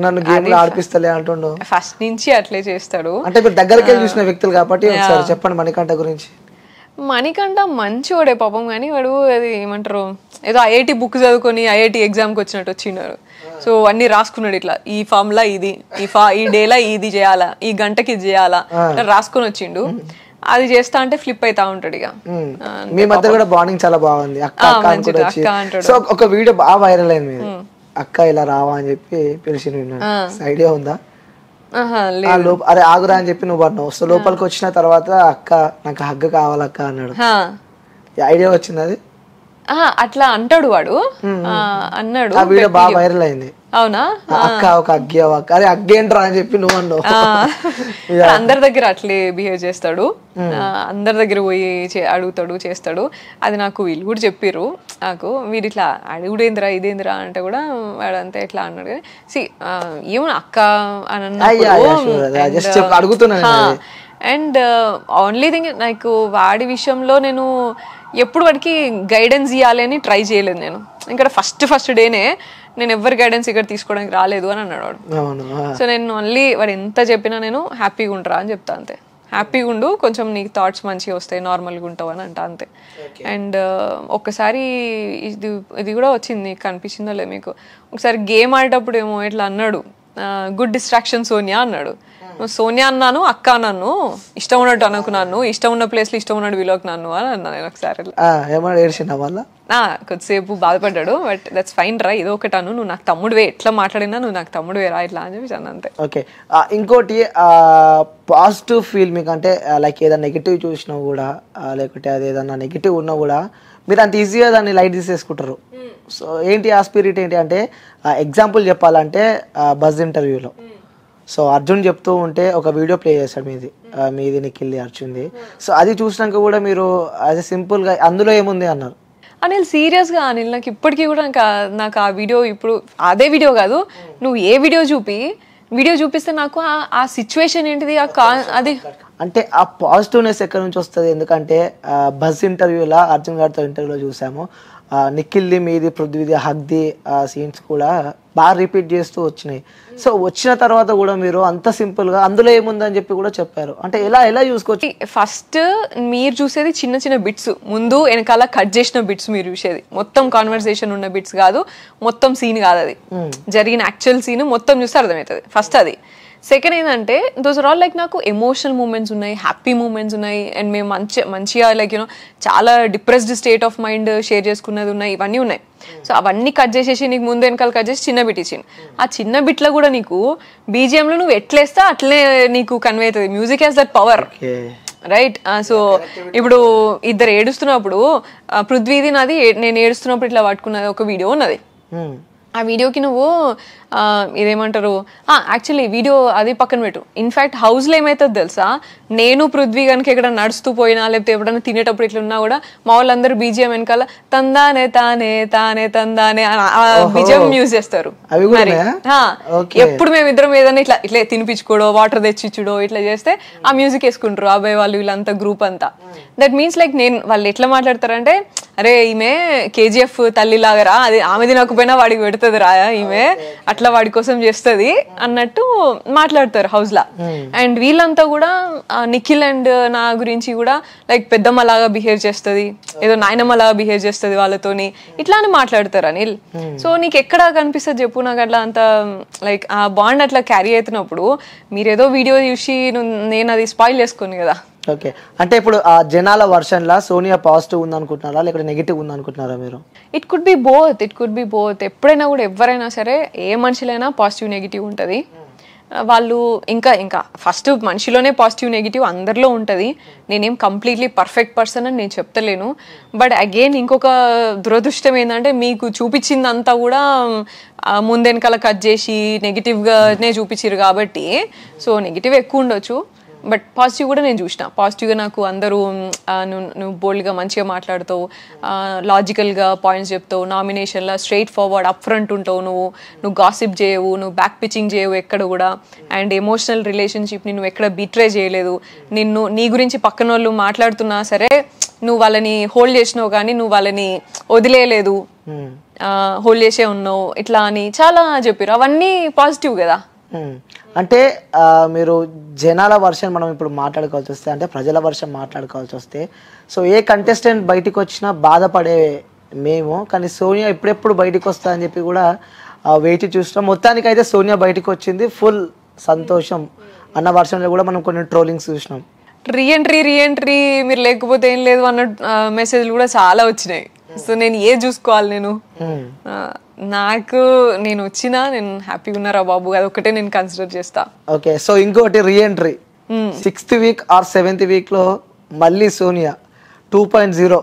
నన్ను గేమ్ లో ఆడిపిస్తలే అంటుండు. ఫస్ట్ నుంచి అట్లే చేస్తాడు. అంటే మీరు దగ్గరికి చూసిన వ్యక్తులు కాబట్టి చెప్పండి మణికంఠ గురించి. మణికంఠ మంచివాడే పాపం, కానీ వాడు అది ఏమంటారు, ఏదో ఐఐటి బుక్ చదువుకొని ఐఐటి ఎగ్జామ్కి వచ్చినట్టు వచ్చినాడు. సో అన్ని రాసుకున్నాడు ఇట్లా, ఈ ఫార్ములా ఇది, ఈ డేలా ఇది చేయాలా, ఈ గంటకి ఇది చేయాలా రాసుకొని వచ్చిండు. అది చేస్తా అంటే ఫ్లిప్ అవుతా ఉంటాడు. ఇక మీ మధ్య కూడా బాండింగ్ చాలా బాగుంది. అక్క సో ఒక వీడియో బాగా వైరల్ అయింది, అక్క ఇలా రావా అని చెప్పి పిలిచి, ఐడియా ఉందా? అరే ఆగురా అని చెప్పి నువ్వు అన్నావు. సో లోపలికి వచ్చిన తర్వాత అక్క నాకు హగ్ కావాలక్క అన్నాడు. ఐడియా వచ్చింది అది? అట్లా అంటాడు వాడు. అన్నాడు. ఆ వీడియో బాగా వైరల్ అయింది. అవునా? అక్క ఒక అగ్గి అక్క, అరే అగ్గి ఏంట్రా అని చెప్పి నువ్వు అన్నావు. అందరి దగ్గర అట్లే బిహేవ్ చేస్తాడు, అందరి దగ్గర పోయి అడుగుతాడు, చేస్తాడు. అది నాకు వీళ్ళు కూడా చెప్పారు. నాకు వీడు ఇట్లా అడుగుడేంద్రా ఇదేంద్రా అంటే కూడా వాడు అంతే ఇట్లా అన్నాడు. సి ఏమో అక్క అని అడుగుతున్నా. అండ్ ఓన్లీ థింగ్ నాకు వాడి విషయంలో నేను ఎప్పుడు వాడికి గైడెన్స్ ఇవ్వాలి అని ట్రై చేయలేదు. నేను ఇక్కడ ఫస్ట్ డేనే నేను ఎవరి గైడెన్స్ ఇక్కడ తీసుకోవడానికి రాలేదు అని అన్నాడు వాడు. సో నేను ఓన్లీ వాడు ఎంత చెప్పినా నేను హ్యాపీగా ఉంటారా అని చెప్తా అంతే. హ్యాపీగా ఉండు, కొంచెం నీకు థాట్స్ మంచిగా వస్తాయి, నార్మల్గా ఉంటావు అని అంట అంతే. అండ్ ఒక్కసారి ఇది కూడా వచ్చింది, నీకు కనిపించిందో లేదు మీకు, ఒకసారి గేమ్ ఆడేటప్పుడు ఏమో ఇట్లా అన్నాడు, గుడ్ డిస్ట్రాక్షన్ సోనియా అన్నాడు. సోనియా అన్నాను, అక్క అన్నాను, ఇష్టం ఉన్నట్టు అనుకున్నాను, ఇష్టం ఉన్న ప్లేస్ లో ఇష్టం ఉన్నట్టు విలోకినాను అని అన్నా నేను ఒకసారి. కొద్దిసేపు బాధపడ్డాడు, బట్ దట్స్ ఫైన్ రా, ఇది ఒకటి అను, నువ్వు నాకు తమ్ముడువే, ఎట్లా మాట్లాడినా నువ్వు నాకు తమ్ముడువే రా ఇట్లా అని చెప్పి అన్న అంతే. ఓకే, ఇంకోటి పాజిటివ్ ఫీల్ మీకు అంటే లైక్ ఏదైనా నెగిటివ్ చూసినా కూడా లేకపోతే అది ఏదన్నా నెగిటివ్ ఉన్నా కూడా మీరు అంత ఈజీగా దాన్ని లైట్ తీసేసుకుంటారు. సో ఏంటి ఆ స్పిరిట్ ఏంటి అంటే, ఎగ్జాంపుల్ చెప్పాలంటే బజ్ ఇంటర్వ్యూలో సో అర్జున్ చెప్తూ ఉంటే ఒక వీడియో ప్లే చేశాడు మీది నిఖిల్ది అర్జున్ది. సో అది చూసినాక కూడా మీరు యాజ్ ఎ సింపుల్గా అందులో ఏముంది అన్నారు. అనిల్ సీరియస్గా అనిల్ నాకు ఇప్పటికీ కూడా నాకు ఆ వీడియో, ఇప్పుడు అదే వీడియో కాదు, నువ్వు ఏ వీడియో చూపిస్తే నాకు ఆ సిచ్యువేషన్ ఏంటిది అది అంటే ఆ పాజిటివ్నెస్ ఎక్కడి నుంచి వస్తుంది. ఎందుకంటే బజ్ ఇంటర్వ్యూలో అర్జున్ గారితో ఇంటర్వ్యూలో చూసాము, నిఖిల్ది మీది పృథ్వీది హగ్ది సీన్స్ కూడా బాగా రిపీట్ చేస్తూ వచ్చినాయి. సో వచ్చిన తర్వాత కూడా మీరు అంత సింపుల్గా అందులో ఏముందని చెప్పి కూడా చెప్పారు. అంటే ఎలా చూసుకోవచ్చు? ఫస్ట్ మీరు చూసేది చిన్న చిన్న బిట్స్, ముందు వెనకాల కట్ చేసిన బిట్స్ మీరు చూసేది, మొత్తం కాన్వర్సేషన్ ఉన్న బిట్స్ కాదు, మొత్తం సీన్ కాదు, అది జరిగిన యాక్చువల్ సీన్ మొత్తం చూస్తే అర్థమవుతుంది ఫస్ట్ అది. సెకండ్ ఏంటంటే దోస్ ఆర్ ఆల్ లైక్ నాకు ఎమోషనల్ మూమెంట్స్ ఉన్నాయి, హ్యాపీ మూమెంట్స్ ఉన్నాయి, అండ్ మేము మంచిగా లైక్ యూనో చాలా depressed state of mind share చేసుకున్నది ఉన్నాయి, ఇవన్నీ ఉన్నాయి. సో అవన్నీ కట్ చేసేసి నీకు ముందు వెనకాల కట్ చేసి చిన్న బిట్ ఇచ్చింది. ఆ చిన్న బిట్లో కూడా నీకు బీజిఎంలో నువ్వు ఎట్లేస్తా అట్లనే నీకు కన్వే అవుతుంది. Music has that power, right? So ఇప్పుడు ఇద్దరు ఏడుస్తున్నప్పుడు పృథ్వీది నాది, నేను ఏడుస్తున్నప్పుడు ఇట్లా పట్టుకున్నది ఒక వీడియో ఉన్నది. ఆ వీడియోకి నువ్వు ఇదేమంటారు, యాక్చువల్లీ వీడియో అది పక్కన పెట్టు. ఇన్ఫ్యాక్ట్ హౌస్లో ఏమవుతుంది తెలుసా, నేను పృథ్వీ కనుక ఎక్కడ నడుస్తూ పోయినా లేకపోతే ఎప్పుడైనా తినేటప్పుడు ఇట్లా ఉన్నా కూడా మా వాళ్ళందరూ బీజిఎం వెనకాల తందానే తానే తానే తందానే బీజిఎం యూజ్ చేస్తారు. మరి ఎప్పుడు మేమిద్దరం ఏదైనా ఇట్లా తినిపించుకోడో వాటర్ తెచ్చిచ్చుడో ఇట్లా చేస్తే ఆ మ్యూజిక్ వేసుకుంటారు అబ్బాయి వాళ్ళు, వీళ్ళంతా గ్రూప్ అంతా. దట్ మీన్స్ లైక్ వాళ్ళు ఎట్లా మాట్లాడతారంటే, అరే ఈమె కేజీఎఫ్ తల్లి లాగరా, అది ఆమె తినకపోయినా వాడికి పెడుతుంది రా, ఈమె అట్లా వాడి కోసం చేస్తుంది అన్నట్టు మాట్లాడతారు హౌస్ లా. అండ్ వీళ్ళంతా కూడా నిఖిల్ అండ్ నా గురించి కూడా లైక్ పెద్దమ్మలాగా బిహేవ్ చేస్తుంది, ఏదో నాయనమ్మలాగా బిహేవ్ చేస్తుంది వాళ్ళతోని, ఇట్లా అని మాట్లాడతారు అనిల్. సో నీకు ఎక్కడ కనిపిస్తుంది చెప్పు, నాకు అట్లా అంత లైక్ ఆ బాండ్ అట్లా క్యారీ అవుతున్నప్పుడు మీరేదో వీడియో చూసి నేను అది స్పాయిల్ చేసుకోను కదా. ఓకే, అంటే ఇప్పుడు ఆ జనాల వర్షన్లా సోనియా పాజిటివ్ ఉంది అనుకుంటున్నారా లేకపోతే నెగిటివ్ ఉంది అనుకుంటున్నారా మీరు? It could be both. ఎప్పుడైనా కూడా ఎవరైనా సరే ఏ మనిషిలైనా పాజిటివ్ నెగిటివ్ ఉంటుంది. వాళ్ళు ఇంకా ఫస్ట్ మనిషిలోనే పాజిటివ్ నెగిటివ్ అందరిలో ఉంటుంది. నేనేం కంప్లీట్లీ పర్ఫెక్ట్ పర్సన్ అని నేను చెప్తలేను. బట్ అగైన్ ఇంకొక దురదృష్టం ఏంటంటే మీకు చూపించిందంతా కూడా ముందెనకాల కట్ చేసి నెగిటివ్గానే చూపించారు కాబట్టి సో నెగిటివ్ ఎక్కువ ఉండొచ్చు. బట్ పాజిటివ్ కూడా నేను చూసిన, పాజిటివ్గా నాకు అందరూ నువ్వు బోల్డ్గా మంచిగా మాట్లాడుతావు, లాజికల్గా పాయింట్స్ చెప్తావు, నామినేషన్లో స్ట్రైట్ ఫార్వర్డ్ అప్ ఫ్రంట్ ఉంటావు, నువ్వు గాసిప్ చేయవు, నువ్వు బ్యాక్ పిచ్చింగ్ చేయవు ఎక్కడ కూడా, అండ్ ఎమోషనల్ రిలేషన్షిప్ని నువ్వు ఎక్కడ బిట్రే చేయలేదు. నీ గురించి పక్కన వాళ్ళు మాట్లాడుతున్నా సరే నువ్వు వాళ్ళని హోల్డ్ చేసినావు కానీ నువ్వు వాళ్ళని వదిలేయలేదు, హోల్డ్ చేసే ఉన్నావు, ఇట్లా అని చాలా చెప్పారు. అవన్నీ పాజిటివ్ కదా. అంటే మీరు జనాల వర్షన్ మనం ఇప్పుడు మాట్లాడుకోవాల్సి వస్తే, అంటే ప్రజల వర్షన్ మాట్లాడుకోవాల్సి వస్తే, సో ఏ కంటెస్టెంట్ బయటికి వచ్చినా బాధపడే మేము, కానీ సోనియా ఎప్పుడెప్పుడు బయటికి వస్తా అని చెప్పి కూడా వేచి చూస్తాం. మొత్తానికి అయితే సోనియా బయటికి వచ్చింది, ఫుల్ సంతోషం అన్న వర్షన్లో కూడా మనం కొన్ని ట్రోలింగ్స్ చూసినాం. రీఎంట్రీ మీరు లేకపోతే ఏం లేదు అన్న మెసేజ్లు కూడా చాలా వచ్చినాయి. సో నేను చూసుకోవాలి, నేను వచ్చినా నేను హ్యాపీగా ఉన్నారా బాబు, అదొకటే నేను కన్సిడర్ చేస్తా. ఓకే, సో ఇంకోటి reentry 6th week or 7th week లో మళ్ళీ సోనియా 2.0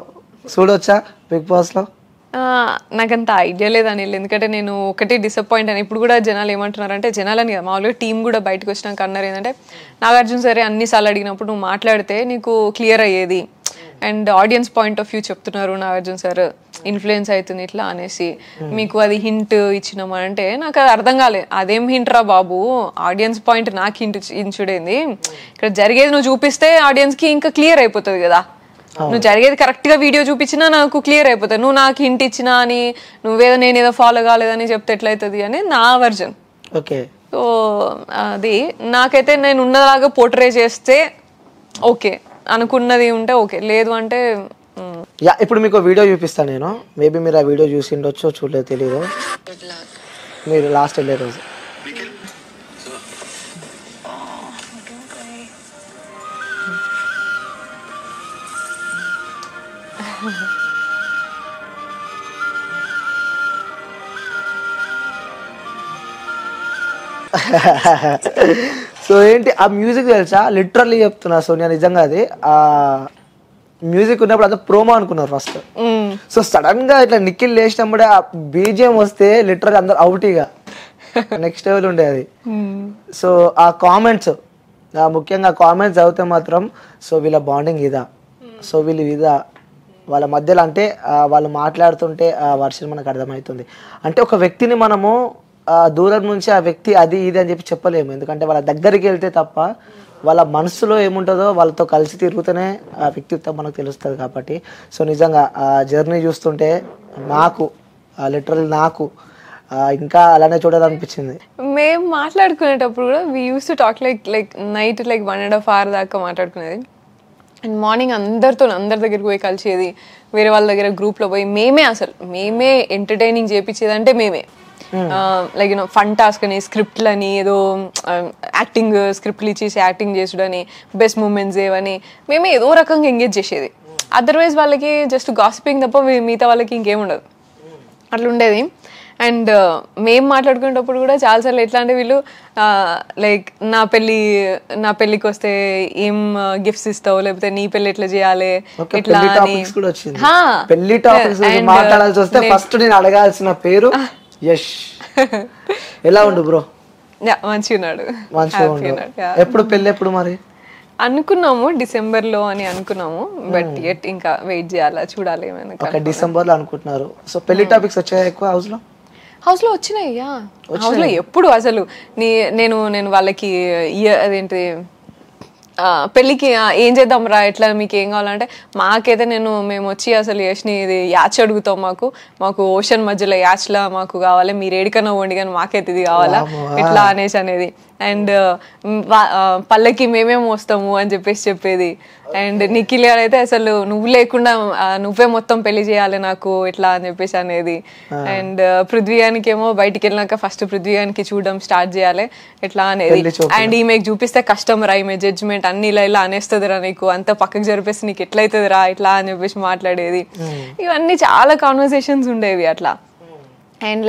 చూడొచ్చా బిగ్ బాస్లో? నాకంత ఐడియా లేదు అనిల్, ఎందుకంటే నేను ఒకటి డిసప్పాయింట్ అని ఇప్పుడు కూడా జనాలు ఏమంటున్నారంటే, జనాలని మామూలుగా టీం కూడా బయటకు వచ్చినాక అన్నారు ఏంటంటే, నాగార్జున సరే అన్నిసార్లు అడిగినప్పుడు నువ్వు మాట్లాడితే నీకు క్లియర్ అయ్యేది and audience point of view చెప్తున్నారు నాగార్జున సార్ ఇన్ఫ్లుయెన్స్ అవుతుంది ఇట్లా అనేసి, మీకు అది హింట్ ఇచ్చినామా అంటే నాకు అది అర్థం కాలేదు. అదేం హింట్ రా బాబు, ఆడియన్స్ పాయింట్ నాకు హింట్ ఇచ్చుడేంది, ఇక్కడ జరిగేది నువ్వు చూపిస్తే ఆడియన్స్కి ఇంకా క్లియర్ అయిపోతుంది కదా. నువ్వు జరిగేది కరెక్ట్ గా వీడియో చూపించినా నాకు క్లియర్ అయిపోతుంది. నువ్వు నాకు హింట్ ఇచ్చినా అని నువ్వేదో నేనేదో ఫాలో కాలేదని చెప్తే ఎట్లయితుంది అని నా వర్జన్. ఓకే. సో అది నాకైతే నేను ఉన్నలాగా పోర్ట్రే చేస్తే ఓకే, అనుకున్నది ఉంటే ఓకే, లేదు అంటే ఇప్పుడు మీకు వీడియో చూపిస్తాను నేను. మేబీ మీరు ఆ వీడియో చూసి ఉండొచ్చో చూడలేదు తెలియదు. మీరు లాస్ట్ వెళ్ళే రోజు సో ఏంటి ఆ మ్యూజిక్ తెలుసా? లిటరల్లీ చెప్తున్నా సోనియా, నిజంగా అది ఆ మ్యూజిక్ ఉన్నప్పుడు అదే ప్రోమో అనుకున్నారు ఫస్ట్. సో సడన్ గా ఇట్లా నిఖిల్ లేచినప్పుడే ఆ బీజిఎం వస్తే లిటరల్లీ అందరు అవుట్ ఇక నెక్స్ట్ లెవెల్ ఉండే అది. సో ఆ కామెంట్స్, ముఖ్యంగా కామెంట్స్ చదివితే మాత్రం సో వీళ్ళ బాండింగ్ ఇదా, సో వీళ్ళు ఇదా వాళ్ళ మధ్యలో అంటే వాళ్ళు మాట్లాడుతుంటే ఆ వర్షన్ మనకు అర్థమవుతుంది. అంటే ఒక వ్యక్తిని మనము దూరం నుంచి ఆ వ్యక్తి అది ఇది అని చెప్పి చెప్పలేము, ఎందుకంటే వాళ్ళ దగ్గరికి వెళ్తే తప్ప వాళ్ళ మనసులో ఏముంటుందో వాళ్ళతో కలిసి తిరుగుతూనే ఆ వ్యక్తిత్వం మనకు తెలుస్తుంది. కాబట్టి సో నిజంగా ఆ జర్నీ చూస్తుంటే నాకు లిటరల్ నాకు ఇంకా అలానే చూడాలనిపించింది. మేము మాట్లాడుకునేటప్పుడు కూడా we use to talk like night 1.5 hour దాకా మాట్లాడుకునేది. అండ్ మార్నింగ్ అందరి దగ్గరికి పోయి కలిసేది, వేరే వాళ్ళ దగ్గర గ్రూప్లో పోయి మేమే ఎంటర్టైనింగ్ చేయించేది అంటే మేమే. ఫన్ టాస్క్ అని, స్క్రిప్ట్లని, ఏదో యాక్టింగ్ స్క్రిప్ట్లు ఇచ్చేసి యాక్టింగ్ చేసుడని, బెస్ట్ మూమెంట్స్ ఏవని మేమే ఏదో రకంగా ఎంగేజ్ చేసేది. అదర్వైజ్ వాళ్ళకి జస్ట్ గాసిపింగ్ తప్ప మిగతా వాళ్ళకి ఇంకేముండదు, అట్లా ఉండేది. అండ్ మేము మాట్లాడుకునేటప్పుడు కూడా చాలాసార్లు ఎట్లా అంటే వీళ్ళు నా పెళ్ళికి వస్తే ఏం గిఫ్ట్స్ ఇస్తావు, లేకపోతే నీ పెళ్ళి ఎట్లా చేయాలి ఇట్లా మాట్లాడాల్సి వస్తే ఫస్ట్ నేను అడగాల్సిన పేరు యష్. ఎలా ఉండు బ్రో? మంచిగున్నాడు. ఎప్పుడు పెళ్ళి ఎప్పుడు మరి? అనుకున్నాము డిసెంబర్ లో అని అనుకున్నాము, బట్ ఇంకా వెయిట్ చేయాలా, చూడాలి ఏమైనా. డిసెంబర్ లో అనుకుంటున్నారు. సో పెళ్లి టాపిక్స్ వచ్చాయి ఎక్కువ హౌస్ లో వచ్చినాయి. హౌస్ లో ఎప్పుడు అసలు నేను వాళ్ళకి అదేంటి పెళ్ళికి ఏం చేద్దాం రా, ఎట్లా మీకు ఏం కావాలంటే మాకైతే మేము వచ్చి అసలు యష్ని ఇది యాచ్ అడుగుతాం, మాకు ఓషన్ మధ్యలో యాచ్లా మాకు కావాలి, మీరు ఏడికన్నా వండి కానీ మాకైతే ఇది కావాలా ఇట్లా అనేసి అనేది. అండ్ పల్లకి మేమేం వస్తాము అని చెప్పేది. అండ్ నిఖిల్ గారు అయితే అసలు నువ్వు లేకుండా నువ్వే మొత్తం పెళ్లి చేయాలి నాకు ఇట్లా అని చెప్పేసి అనేది. అండ్ పృథ్వీగానికి ఏమో బయటికి వెళ్ళినాక ఫస్ట్ పృథ్వీగానికి చూడడం స్టార్ట్ చేయాలి ఇట్లా అనేది. అండ్ ఈమెకు చూపిస్తే కష్టం రా, ఈమె జడ్జ్మెంట్ అన్ని ఇలా అనేస్తుంది రా, నీకు అంత పక్కకు జరిపేసి నీకు ఎట్లయితుంది రా ఇట్లా అని చెప్పేసి మాట్లాడేది. ఇవన్నీ చాలా కాన్వర్సేషన్స్ ఉండేవి అట్లా. అండ్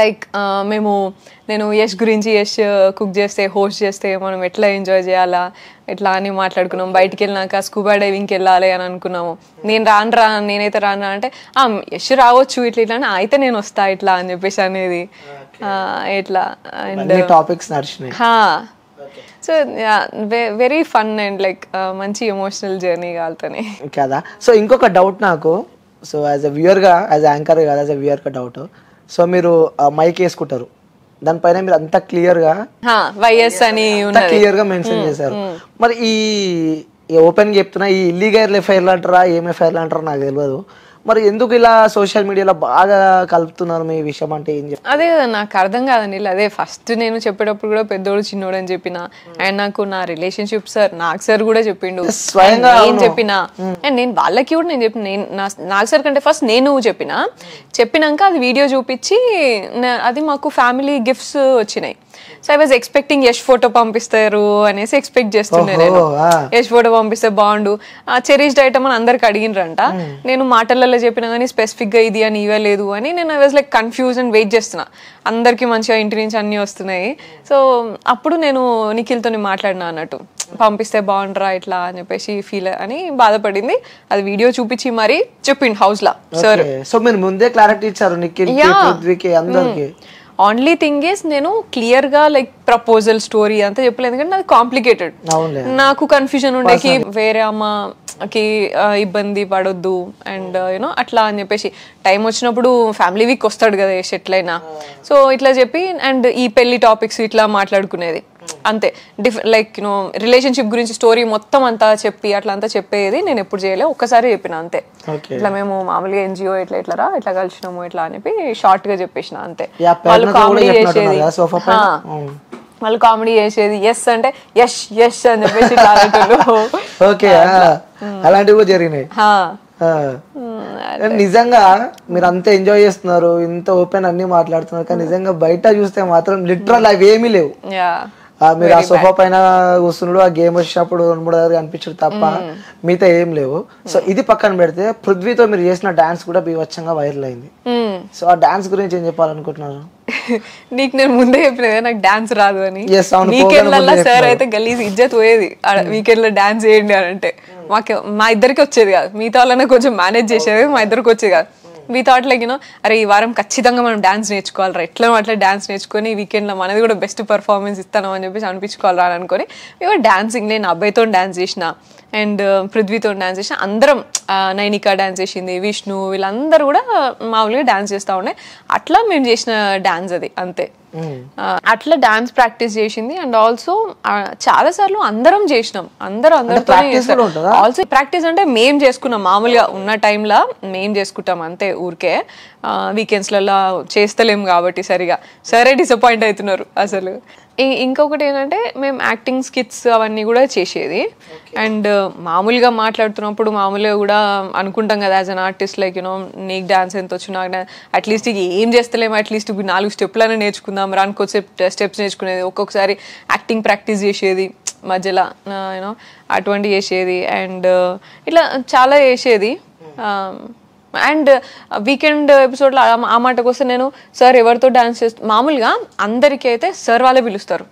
నేను యష్ గురించి, యష్ కుక్ చేస్తే హోస్ట్ చేస్తే మనం ఎట్లా ఎంజాయ్ చేయాలా ఇట్లా అని మాట్లాడుకున్నాం. బయటికి వెళ్ళినాక స్కూబా డైవింగ్కి వెళ్ళాలి అని అనుకున్నాము. నేనైతే రాను అంటే యష్ రావచ్చు ఇట్లా అని, అయితే నేను వస్తా ఇట్లా అని చెప్పేసి అనేది ఇట్లా. అండ్ టాపిక్స్ నడిచినాయి. సో వెరీ ఫన్ అండ్ మంచి ఎమోషనల్ జర్నీ కాలుతోనే కదా. సో ఇంకొక డౌట్ నాకు, సో యాజ్ అ వ్యూయర్గా, యాజ్ యాంకర్ కాదు, యాజ్ అ వ్యూయర్గా డౌట్. సో మీరు మైక్ వేసుకుంటారు, దానిపైన మీరు అంతా క్లియర్ గా మెన్షన్ చేశారు. మరి ఈ ఓపెన్ గా చెప్తున్నా, ఈ ఇల్లీగల్ ఎఫ్ఐఆర్లు అంటారా ఏం ఎఫ్ఐఆర్లు అంటారా నాకు తెలియదు. మరి ఎందుకు ఇలా సోషల్ మీడియాలో బాగా కలుపుతున్నారు మీ విషయం అంటే ఏం చెప్తారు? అదే కదా నాకు అర్థం కాదండి. అదే ఫస్ట్ నేను చెప్పేటప్పుడు కూడా పెద్దోడు చిన్నోడు అని చెప్పిన, అండ్ నాకు నా రిలేషన్షిప్ సార్ కూడా చెప్పిండు స్వయంగా, నేను చెప్పిన. అండ్ నేను వాళ్ళకి కూడా నేను చెప్పిన, నాగ్ సార్ కంటే ఫస్ట్ నేను చెప్పినాక అది వీడియో చూపించి అది మాకు ఫ్యామిలీ గిఫ్ట్స్ వచ్చినాయి. So I was expecting Yash photo పంపిస్తారు అనేసి ఎక్స్పెక్ట్ చేస్తుండే నేను. యష్ ఫోటో పంపిస్తే బాగుండు, చెరీష్డ్ ఐటమ్ అని అందరికి అడిగినరంట. నేను మాటలలో చెప్పినా కానీ స్పెసిఫిక్ గా ఇది అని ఇవ్వలేదు అని నేను I was confuse and wait చేస్తున్నా, అందరికి మంచిగా ఇంటి నుంచి అన్ని వస్తున్నాయి. సో అప్పుడు నేను నిఖిల్తో మాట్లాడినా అన్నట్టు, పంపిస్తే బాగుండరా ఇట్లా అని చెప్పేసి ఫీల్ అని బాధపడింది. అది వీడియో చూపించి మరీ చెప్పిండు హౌస్ లా సార్. సో మీరు ముందే క్లారిటీ ఇచ్చారు నిఖిల్ పృథ్వీకి అందరికి. ఓన్లీ థింగ్ ఈస్ నేను క్లియర్ గా లైక్ ప్రపోజల్ స్టోరీ అంతా చెప్పలేదు, ఎందుకంటే అది కాంప్లికేటెడ్. నాకు కన్ఫ్యూజన్ ఉండేకి వేరే అమ్మకి ఇబ్బంది పడొద్దు అండ్ యూనో అట్లా అని చెప్పేసి టైం వచ్చినప్పుడు ఫ్యామిలీ వీక్ వస్తాడు కదా సెటిల్ అయినా. సో ఇట్లా చెప్పి అండ్ ఈ పెళ్లి టాపిక్స్ ఇట్లా మాట్లాడుకునేది అంతే. లైక్ యూనో రిలేషన్షిప్ గురించి స్టోరీ మొత్తం అంతా చెప్పి అట్లా అంతా చెప్పేది నేను ఎప్పుడు చేయలేదు, ఒక్కసారి చెప్పిన అంతే. ఇట్లా మేము మామూలుగా ఎన్జిఓ ఇట్లా ఇట్లా ఇట్లా కలిసినాము ఇట్లా అని చెప్పి షార్ట్ గా చెప్పేసిన అంతే. వాళ్ళు కామెడీ చేసేది, వాళ్ళు కామెడీ చేసేది ఎస్ అంటే యష్ యష్ అని చెప్పేసి అలాంటివి కూడా జరిగినాయి. నిజంగా మీరు అంత ఎంజాయ్ చేస్తున్నారు, ఇంత ఓపెన్ అన్ని మాట్లాడుతున్నారు, కానీ నిజంగా బయట చూస్తే మాత్రం లిటరల్ అవి ఏమీ లేవు. మీరు ఆ సోఫా పైన కూర్చున్నాడు, ఆ గేమ్ వచ్చినప్పుడు 2-3 అనిపించడు తప్ప మిగతా ఏం లేవు. సో ఇది పక్కన పెడితే పృథ్వీతో మీరు చేసిన డాన్స్ కూడా బీభత్సంగా వైరల్ అయింది. సో ఆ డాన్స్ గురించి ఏం చెప్పాలనుకుంటున్నారు? నీకు నేను ముందే చెప్పిన నాకు డాన్స్ రాదు అని. వీకెండ్ లలో సార్ అయితే గలీజ్ ఇజ్జత్ పోయేది వీకెండ్ లో డాన్స్ చేయండి అని అంటే. మా ఇద్దరికి వచ్చేది కాదు, మిగతా వాళ్ళనే కొంచెం మేనేజ్ చేసేది, మా ఇద్దరికి వచ్చేది కాదు. వీ థాట్ లైక్ యూనో అరే ఈ వారం ఖచ్చితంగా మనం డాన్స్ నేర్చుకోవాలరా, ఎట్లా అట్లా డాన్స్ నేర్చుకొని వీకెండ్ లో మనది కూడా బెస్ట్ పర్ఫార్మెన్స్ ఇస్తాను అని చెప్పేసి అనిపించుకోవాలరా అని అనుకొని మేము డాన్సింగ్. నేను అబ్బాయితో డాన్స్ చేసిన అండ్ పృథ్వీతో డాన్స్ చేసిన, అందరం నైనికా డాన్స్ చేసింది, విష్ణు వీళ్ళందరూ కూడా మామూలుగా డాన్స్ చేస్తూ ఉండే. అట్లా మేము చేసిన డాన్స్ అది అంతే. అట్లా డాన్స్ ప్రాక్టీస్ చేసింది అండ్ ఆల్సో చాలా సార్లు అందరం చేసినాం, అందరితో ఆల్సో ప్రాక్టీస్ అంటే మేం చేసుకున్నాం మామూలుగా ఉన్న టైంలో మేం చేసుకుంటాం అంతే. ఊరికే వీకెండ్స్ లలో చేస్తలేం కాబట్టి సరిగా సరే డిసప్పాయింట్ అవుతున్నారు అసలు. ఇంకొకటి ఏంటంటే మేము యాక్టింగ్ స్కిట్స్ అవన్నీ కూడా చేసేది అండ్ మామూలుగా మాట్లాడుతున్నప్పుడు మామూలుగా కూడా అనుకుంటాం కదా as an artist like you know నీకు డాన్స్ ఎంత వచ్చు, నాకు అట్లీస్ట్ ఏం చేస్తలేము, అట్లీస్ట్ 4 స్టెప్లనే నేర్చుకుందాం రా అనుకో స్టెప్స్ నేర్చుకునేది. ఒక్కొక్కసారి యాక్టింగ్ ప్రాక్టీస్ చేసేది మధ్యలో యూనో అటువంటి చేసేది అండ్ ఇట్లా చాలా చేసేది. అండ్ వీకెండ్ ఎపిసోడ్లో ఆ మాటకు వస్తే నేను సార్ ఎవరితో డాన్స్ మామూలుగా అందరికీ అయితే సార్ వాళ్ళే పిలుస్తారు,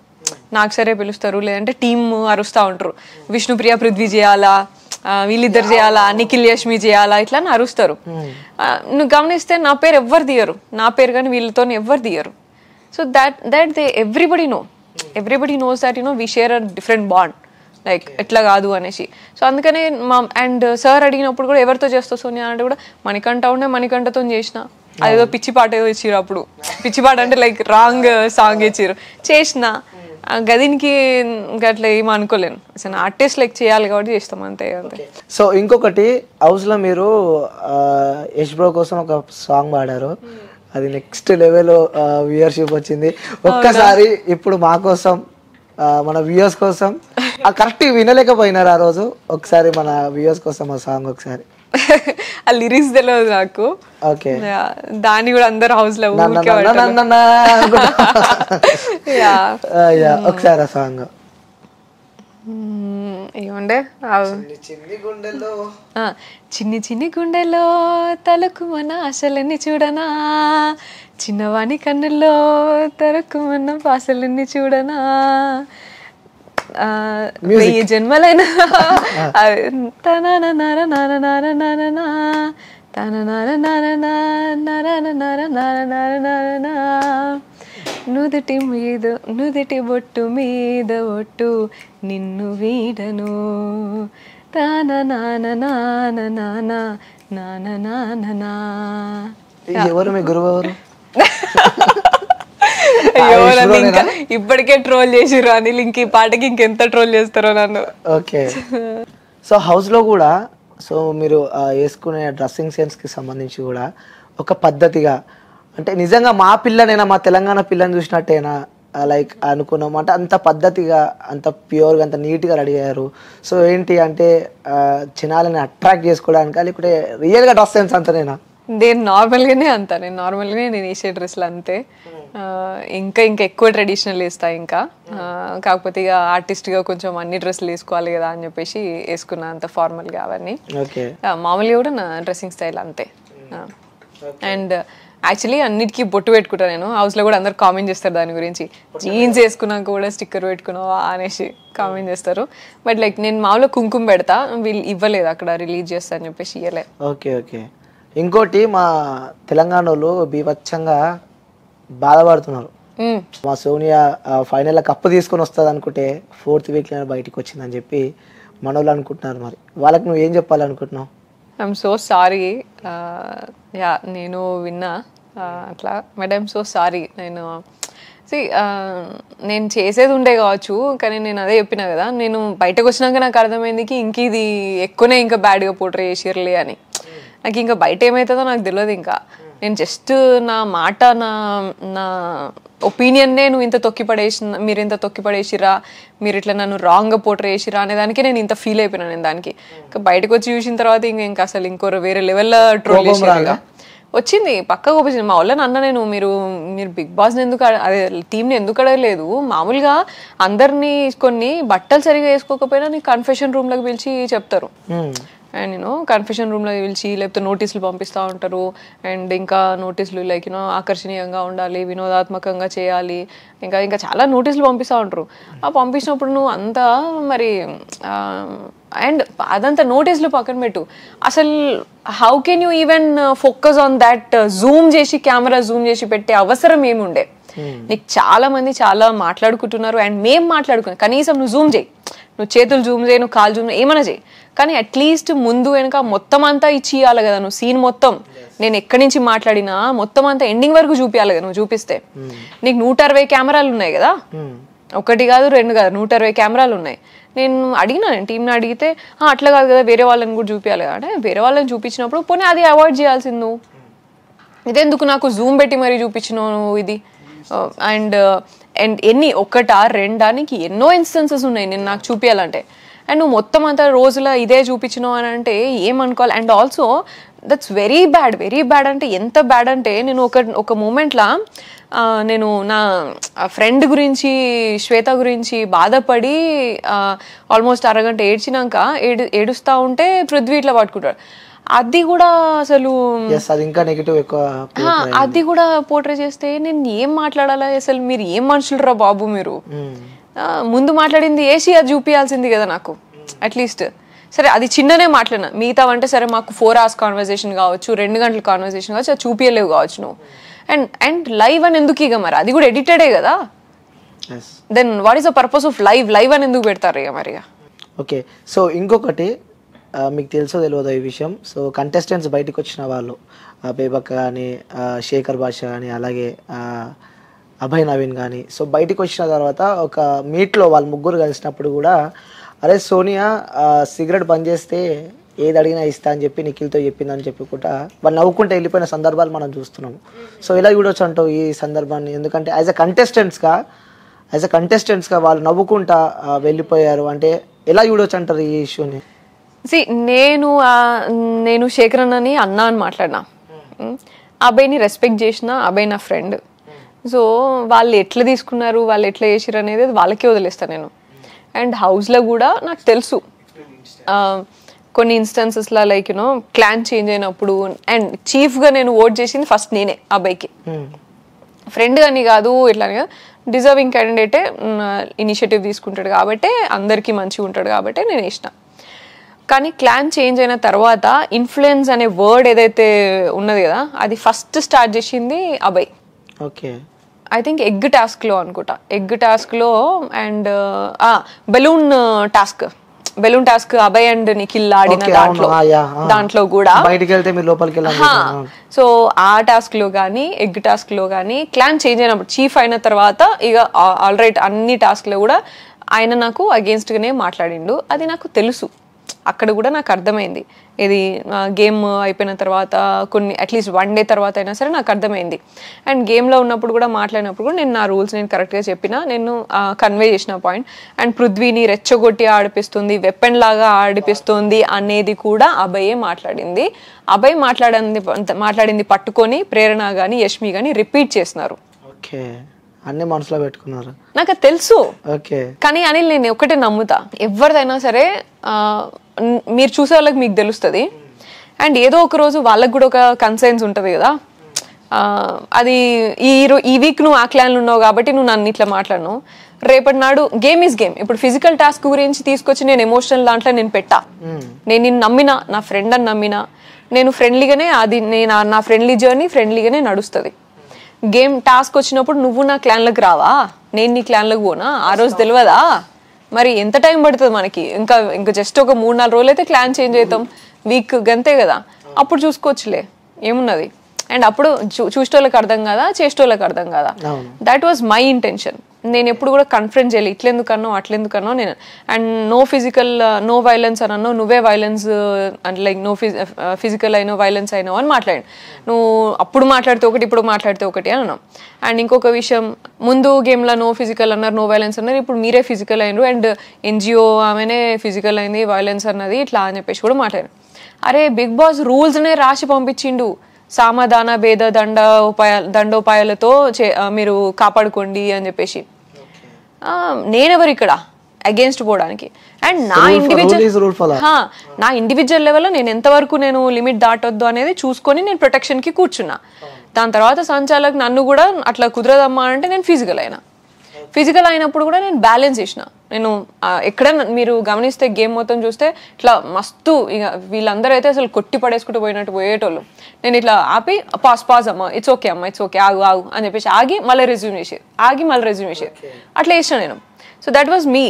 నాకు సరే పిలుస్తారు, లేదంటే టీమ్ అరుస్తూ ఉంటారు, విష్ణుప్రియ పృథ్వీ చేయాలా, వీళ్ళిద్దరు చేయాలా, నిఖిల్ యష్మి చేయాలా ఇట్లా అరుస్తారు. నువ్వు గమనిస్తే నా పేరు ఎవ్వరు తీయరు, నా పేరు కానీ వీళ్ళతో ఎవ్వరు తీయరు. So that they everybody knows that you know we share a different bond like ఎట్లా కాదు అనేసి. సో అందుకనే అండ్ సార్ అడిగినప్పుడు కూడా ఎవరితో చేస్తావు సోనియా అంటే కూడా మణికంఠతో చేసిన. అదేదో పిచ్చి పాట ఏదో ఇచ్చిరు, అప్పుడు పిచ్చి పాట అంటే లైక్ రాంగ్ సాంగ్ ఇచ్చిరు, చేసిన గదినికి అట్లా ఏమో అనుకోలేను, అసలు ఆర్టిస్ట్ లైక్ చేయాలి కాబట్టి చేస్తాం అంతే. సో ఇంకొకటి హౌస్ లో మీరు యష్ బ్రో కోసం ఒక సాంగ్ పాడారు, అది నెక్స్ట్ లెవెల్ వ్యూయర్షిప్ వచ్చింది. ఒక్కసారి ఇప్పుడు మా కోసం మన వ్యూయర్స్ కోసం కరెక్ట్ వినలేకపోయినారు ఆ రోజు, ఒకసారి మన వ్యూయర్స్ కోసం ఆ సాంగ్ ఒకసారి. ఆ లిరిక్స్ తెలియదు నాకు, ఓకే దాన్ని కూడా అందరు హౌస్ లో ఒకసారి ఆ సాంగ్ ఏముండే చిన్ని చిన్ని గుండెలో తలుకుమన్న ఆశలన్నీ చూడనా, చిన్నవాణి కన్నుల్లో తలుకుమన్న పాసలన్నీ చూడనా, 1000 జన్మలైనా నుదిటి బొట్టు మీద ఒట్టు నిన్ను వీడను ఎవరు మీ గురువు ఎవరు? అయ్యో నన్ను ఇంకా ఇప్పటికే ట్రోల్ చేసిర్రు అనిల్, ఇంక ఈ పాటకి ఇంకెంత ట్రోల్ చేస్తారో నన్ను. ఓకే సో హౌస్ లో కూడా సో మీరు వేసుకునే డ్రెస్సింగ్ సెన్స్ కి సంబంధించి కూడా ఒక పద్ధతిగా అంటే నిజంగా మా పిల్లనైనా మా తెలంగాణ పిల్లని చూసినట్టేనా లైక్ అనుకున్నాం అంటే అంత పద్ధతిగా అంత ప్యూర్గా అంత నీట్గా రెడీ అయ్యారు. సో ఏంటి అంటే జనాలని అట్రాక్ట్ చేసుకోవడానికి లేకుంటే రియల్గా డ్రెస్ సెన్స్ అంతనేనా? నేను నార్మల్గానే నేను వేసే డ్రెస్లు అంతే, ఇంకా ఎక్కువ ట్రెడిషనల్ వేస్తా ఇంకా. కాకపోతే ఇక ఆర్టిస్ట్గా కొంచెం అన్ని డ్రెస్సులు వేసుకోవాలి కదా అని చెప్పేసి వేసుకున్నా అంత ఫార్మల్గా అవన్నీ. మామూలుగా కూడా నా డ్రెస్సింగ్ స్టైల్ అంతే. అండ్ యాక్చువల్లీ అన్నిటికీ బొట్టు పెట్టుకుంటా నేను. హౌస్లో కూడా అందరు కామెంట్ చేస్తారు దాని గురించి, జీన్స్ వేసుకున్నాక కూడా స్టిక్కర్ పెట్టుకున్నావా అనేసి కామెంట్ చేస్తారు. బట్ లైక్ నేను మామూలుగా కుంకుమ పెడతా, వీళ్ళు ఇవ్వలేదు అక్కడ రిలీజ్ చేస్తా అని చెప్పేసి ఇవ్వలే. Okay okay. ఇంకోటి మా తెలంగాణ వాళ్ళు బీభత్సంగా బాధపడుతున్నారు. మా సోనియా ఫైనల్ కప్పు తీసుకొని వస్తుంది అనుకుంటే 4th వీక్లో బయటకు వచ్చిందని చెప్పి మన వాళ్ళు అనుకుంటున్నారు. మరి వాళ్ళకి నువ్వు ఏం చెప్పాలనుకుంటున్నావు? I'm so sorry. యా నేను విన్నా అట్లా, బట్ ఐఎమ్ సో సారీ. నేను చేసేది ఉండే కావచ్చు, కానీ నేను అదే చెప్పినా కదా, నేను బయటకు వచ్చినాక నాకు అర్థమైంది ఇంక ఇది ఎక్కువనే ఇంకా బ్యాడ్గా పోర్ట్రే చేసిర్లే అని. నాకు ఇంకా బయట ఏమవుతుందో నాకు తెలియదు. ఇంకా నేను జస్ట్ నా మాట, నా ఒపీనియన్నే నువ్వు ఇంత మీరు ఇంత తొక్కిపడేసిరా, మీరు ఇట్లా నన్ను రాంగ్గా పోర్ట్రే చేసిరా అనే దానికి నేను ఇంత ఫీల్ అయిపోయినా. నేను దానికి ఇంకా బయటకు వచ్చి చూసిన తర్వాత ఇంకా అసలు ఇంకో వేరే లెవెల్లో ట్రోల్ చేసిరా వచ్చింది, పక్కకు వచ్చింది. మా వాళ్ళని అన్న నేను, మీరు బిగ్ బాస్ని ఎందుకు అదే టీంని ఎందుకు అడగలేదు? మామూలుగా అందరినీ కొన్ని బట్టలు సరిగా వేసుకోకపోయినా నీ కన్ఫెషన్ రూమ్లోకి పిలిచి చెప్తారు. అండ్ కన్ఫెషన్ రూమ్లో పిలిచి లేకపోతే నోటీసులు పంపిస్తూ ఉంటారు. అండ్ ఇంకా నోటీసులు లైక్ ఆకర్షణీయంగా ఉండాలి, వినోదాత్మకంగా చేయాలి, ఇంకా చాలా నోటీసులు పంపిస్తూ ఉంటారు. పంపించినప్పుడు నువ్వు అంతా మరి అండ్ అదంతా నోటీసులు పక్కన పెట్టు, అసలు how can you even focus on that? Camera Zoom చేసి పెట్టే అవసరం ఏముండే? నీకు చాలా మంది చాలా మాట్లాడుకుంటున్నారు అండ్ మేము మాట్లాడుకున్నాం. కనీసం నువ్వు జూమ్ చేయి, నువ్వు చేతులు జూమ్ చేయి, నువ్వు కాలు జూమ్ ఏమైనా చేయి, కానీ అట్లీస్ట్ ముందు వెనక మొత్తం అంతా ఇచ్చి ఇవ్వాలి కదా. నువ్వు సీన్ మొత్తం, నేను ఎక్కడి నుంచి మాట్లాడినా మొత్తం అంతా ఎండింగ్ వరకు చూపించాలి కదా. నువ్వు చూపిస్తే నీకు 160 కెమెరాలు ఉన్నాయి కదా, 1 కాదు 2 కాదు 160 కెమెరాలు ఉన్నాయి. నేను అడిగినా, నేను టీంని అడిగితే అట్లా కాదు కదా, వేరే వాళ్ళని కూడా చూపించాలి కదా. అంటే వేరే వాళ్ళని చూపించినప్పుడు పోనీ అది అవాయిడ్ చేయాల్సింది నువ్వు. ఇదెందుకు నాకు జూమ్ పెట్టి మరీ చూపించినావు నువ్వు ఇది? అండ్ ఎన్ని 1, 2 నీకు ఎన్నో ఇన్స్టెన్సెస్ ఉన్నాయి నేను నాకు చూపించాలంటే. అండ్ నువ్వు మొత్తం అంతా రోజుల ఇదే చూపించినావు అని అంటే ఏమనుకోవాలి? And also that's very bad. అంటే ఎంత బ్యాడ్ అంటే నేను ఒక మూమెంట్లో నేను నా ఫ్రెండ్ గురించి, శ్వేత గురించి బాధపడి ఆల్మోస్ట్ అరగంట ఏడ్చినాక ఏడుస్తూ ఉంటే పృథ్వీ ఇట్లా పట్టుకుంటాడు. అది కూడా అసలు అది కూడా పోర్ట్రే చేస్తే నేను ఏం మాట్లాడాలా? అసలు మీరు ఏం మనుషులు రా బాబు మీరు. ముందు మాట్లాడింది ఏసీ అది చూపించాల్సింది కదా నాకు అట్లీస్ట్. సరే అది చిన్ననే మాట్లాడినా, మిగతా అంటే సరే మాకు 4 hours కాన్వర్సేషన్ కావచ్చు, 2 గంటల కాన్వర్సేషన్ కావచ్చు, అది చూపించలేవు కావచ్చు నువ్వు. అండ్ లైవ్ అని ఎందుకు ఇక మరి? అది కూడా ఎడిటెడే కదా. Then what is the purpose of live అని ఎందుకు పెడతారు ఇక మరి? ఓకే. సో ఇంకొకటి మీకు తెలుసో తెలియదు ఈ విషయం. సో కంటెస్టెంట్స్ బయటకు వచ్చిన వాళ్ళు బేబక్క కానీ, శేఖర్ భాష కానీ, అలాగే అభయ్ నవీన్ కానీ, సో బయటకు వచ్చిన తర్వాత ఒక మీట్లో వాళ్ళు ముగ్గురు కలిసినప్పుడు కూడా అరే సోనియా సిగరెట్ బంద్ చేస్తే ఏది అడిగినా ఇస్తా అని చెప్పి నిఖిల్తో చెప్పిందని చెప్పుకుంటా వాళ్ళు నవ్వుకుంటే వెళ్ళిపోయిన సందర్భాలు మనం చూస్తున్నాము. సో ఇలా చూడొచ్చు అంటావు ఈ సందర్భాన్ని? ఎందుకంటే యాజ్ అ కంటెస్టెంట్స్గా వాళ్ళు నవ్వుకుంటా వెళ్ళిపోయారు అంటే ఎలా చూడొచ్చు అంటారు ఈ ఇష్యూని? నేను శేఖర్ అన్నని అన్నా అని మాట్లాడినా, అబ్బాయిని రెస్పెక్ట్ చేసిన, అబ్బాయి నా ఫ్రెండ్. సో వాళ్ళు ఎట్లా తీసుకున్నారు, వాళ్ళు ఎట్లా చేసారు అనేది వాళ్ళకే వదిలేస్తాను నేను. అండ్ హౌస్లో కూడా నాకు తెలుసు కొన్ని ఇన్స్టెన్సెస్లో లైక్ క్లాన్ చేంజ్ అయినప్పుడు. అండ్ చీఫ్గా నేను ఓట్ చేసింది ఫస్ట్ నేనే అబ్బాయికి, ఫ్రెండ్ అని కాదు, ఇట్లానే కదా, డిజర్వింగ్ క్యాండిడేటే, ఇనిషియేటివ్ తీసుకుంటాడు కాబట్టి, అందరికీ మంచిగా ఉంటాడు కాబట్టి నేను వేసిన. కానీ క్లాన్ చేంజ్ అయిన తర్వాత ఇన్ఫ్లుయెన్స్ అనే వర్డ్ ఏదైతే ఉన్నది కదా, అది ఫస్ట్ స్టార్ట్ చేసింది అబ్బాయి. ఓకే. ఐ థింక్ ఎగ్ టాస్క్లో అనుకుంటా, ఎగ్ టాస్క్లో and balloon task Abhay and Nikhil ఆడిన దాంట్లో కూడా సో ఆ టాస్క్ లో కానీ ఎగ్ టాస్క్ లో కానీ క్లాన్ చేంజ్ అయినప్పుడు చీఫ్ అయిన తర్వాత ఇక ఆల్ రైట్ అన్ని టాస్క్ లో కూడా ఆయన నాకు అగేన్స్ట్ గానే మాట్లాడిండు. అది నాకు తెలుసు, అక్కడ కూడా నాకు అర్థమైంది. ఇది గేమ్ అయిపోయిన తర్వాత కొన్ని అట్లీస్ట్ 1 day తర్వాత అయినా సరే నాకు అర్థమైంది. అండ్ గేమ్లో ఉన్నప్పుడు కూడా మాట్లాడినప్పుడు కూడా నేను నా రూల్స్ నేను కరెక్ట్గా చెప్పిన, నేను కన్వే చేసిన పాయింట్. అండ్ పృథ్వీని రెచ్చగొట్టి ఆడిపిస్తుంది, వెపన్ లాగా ఆడిపిస్తుంది అనేది కూడా అభయే మాట్లాడింది. అభయ్ మాట్లాడింది పట్టుకొని ప్రేరణ కానీ యష్మి కానీ రిపీట్ చేస్తున్నారు. అన్ని మనసులో పెట్టుకున్నారు, నాకు తెలుసు. కానీ అనిల్ నేను ఒకటే నమ్ముతా, ఎవరిదైనా సరే మీరు చూసే వాళ్ళకి మీకు తెలుస్తుంది. అండ్ ఏదో ఒక రోజు వాళ్ళకి కూడా ఒక కన్సర్న్స్ ఉంటుంది కదా, అది ఈ వీక్ నువ్వు ఆ క్లాన్లు ఉన్నావు కాబట్టి నువ్వు నన్ను ఇట్లా మాట్లాడను. రేపటి నాడు గేమ్ ఈజ్ గేమ్. ఇప్పుడు ఫిజికల్ టాస్క్ గురించి తీసుకొచ్చి నేను ఎమోషనల్ దాంట్లో నేను పెట్టా. నేను నిన్ను నమ్మినా, నా ఫ్రెండ్ అని నమ్మినా, నేను ఫ్రెండ్లీగానే నా ఫ్రెండ్లీ జర్నీ ఫ్రెండ్లీగానే నడుస్తుంది. గేమ్ టాస్క్ వచ్చినప్పుడు నువ్వు నా క్లాన్లకు రావా, నేను నీ క్లాన్లకు పోనా, ఆ రోజు తెలియదా? మరి ఎంత టైం పడుతుంది మనకి? ఇంకా జస్ట్ ఒక 3-4 రోజులు అయితే క్లాన్ చేంజ్ అవుతాం, వీక్ గంతే కదా. అప్పుడు చూసుకోవచ్చులే, ఏమున్నది. అండ్ అప్పుడు చూసేటోళ్ళకి అర్థం కాదా, చేసేటోళ్ళకి అర్థం కాదా. That was my intention. నేను ఎప్పుడు కూడా కన్ఫరెన్స్ చేయాలి, ఇట్లెందుకన్నో అట్లెందుకన్నో నేను. అండ్ నో వైలెన్స్ అని అన్నో, నువ్వే వైలెన్స్ అండ్ లైక్ ఫిజికల్ అయినో వైలెన్స్ అయినో అని మాట్లాడాను. నువ్వు అప్పుడు మాట్లాడితే ఒకటి, ఇప్పుడు మాట్లాడితే ఒకటి అని అన్నావు. అండ్ ఇంకొక విషయం, ముందు గేమ్లో నో ఫిజికల్ అన్నారు, నో వైలెన్స్ అన్నారు, ఇప్పుడు మీరే ఫిజికల్ అయినరు అండ్ NGO ఆమెనే ఫిజికల్ అయింది, వైలెన్స్ అన్నది ఇట్లా అని చెప్పేసి కూడా మాట్లాడాను. అరే బిగ్ బాస్ రూల్స్నే రాసి పంపించిండు, సామధాన భేద దండోపాయాలతో మీరు కాపాడుకోండి అని చెప్పేసి. నేనెవరు ఇక్కడ అగేన్స్ట్ పోవడానికి? అండ్ నా ఇండివిజువల్ లెవెల్లో నేను ఎంతవరకు నేను లిమిట్ దాటొద్దు అనేది చూసుకొని నేను ప్రొటెక్షన్కి కూర్చున్నా. దాని తర్వాత సంచాలక్ నన్ను కూడా అట్లా కుదరదమ్మా అంటే నేను ఫిజికల్ అయినప్పుడు కూడా నేను బ్యాలెన్స్ చేసిన. నేను ఎక్కడైనా మీరు గమనిస్తే గేమ్ మొత్తం చూస్తే ఇట్లా మస్తు ఇక వీళ్ళందరూ అయితే అసలు కొట్టి పడేసుకుంటూ పోయేటోళ్ళు. నేను ఇట్లా ఆపి పాజ్ అమ్మ, ఇట్స్ ఓకే అమ్మ, ఇట్స్ ఓకే, ఆగు అని చెప్పేసి ఆగి మళ్ళీ రెజ్యూమ్ చేసేది, అట్లా చేసిన నేను. So that was me.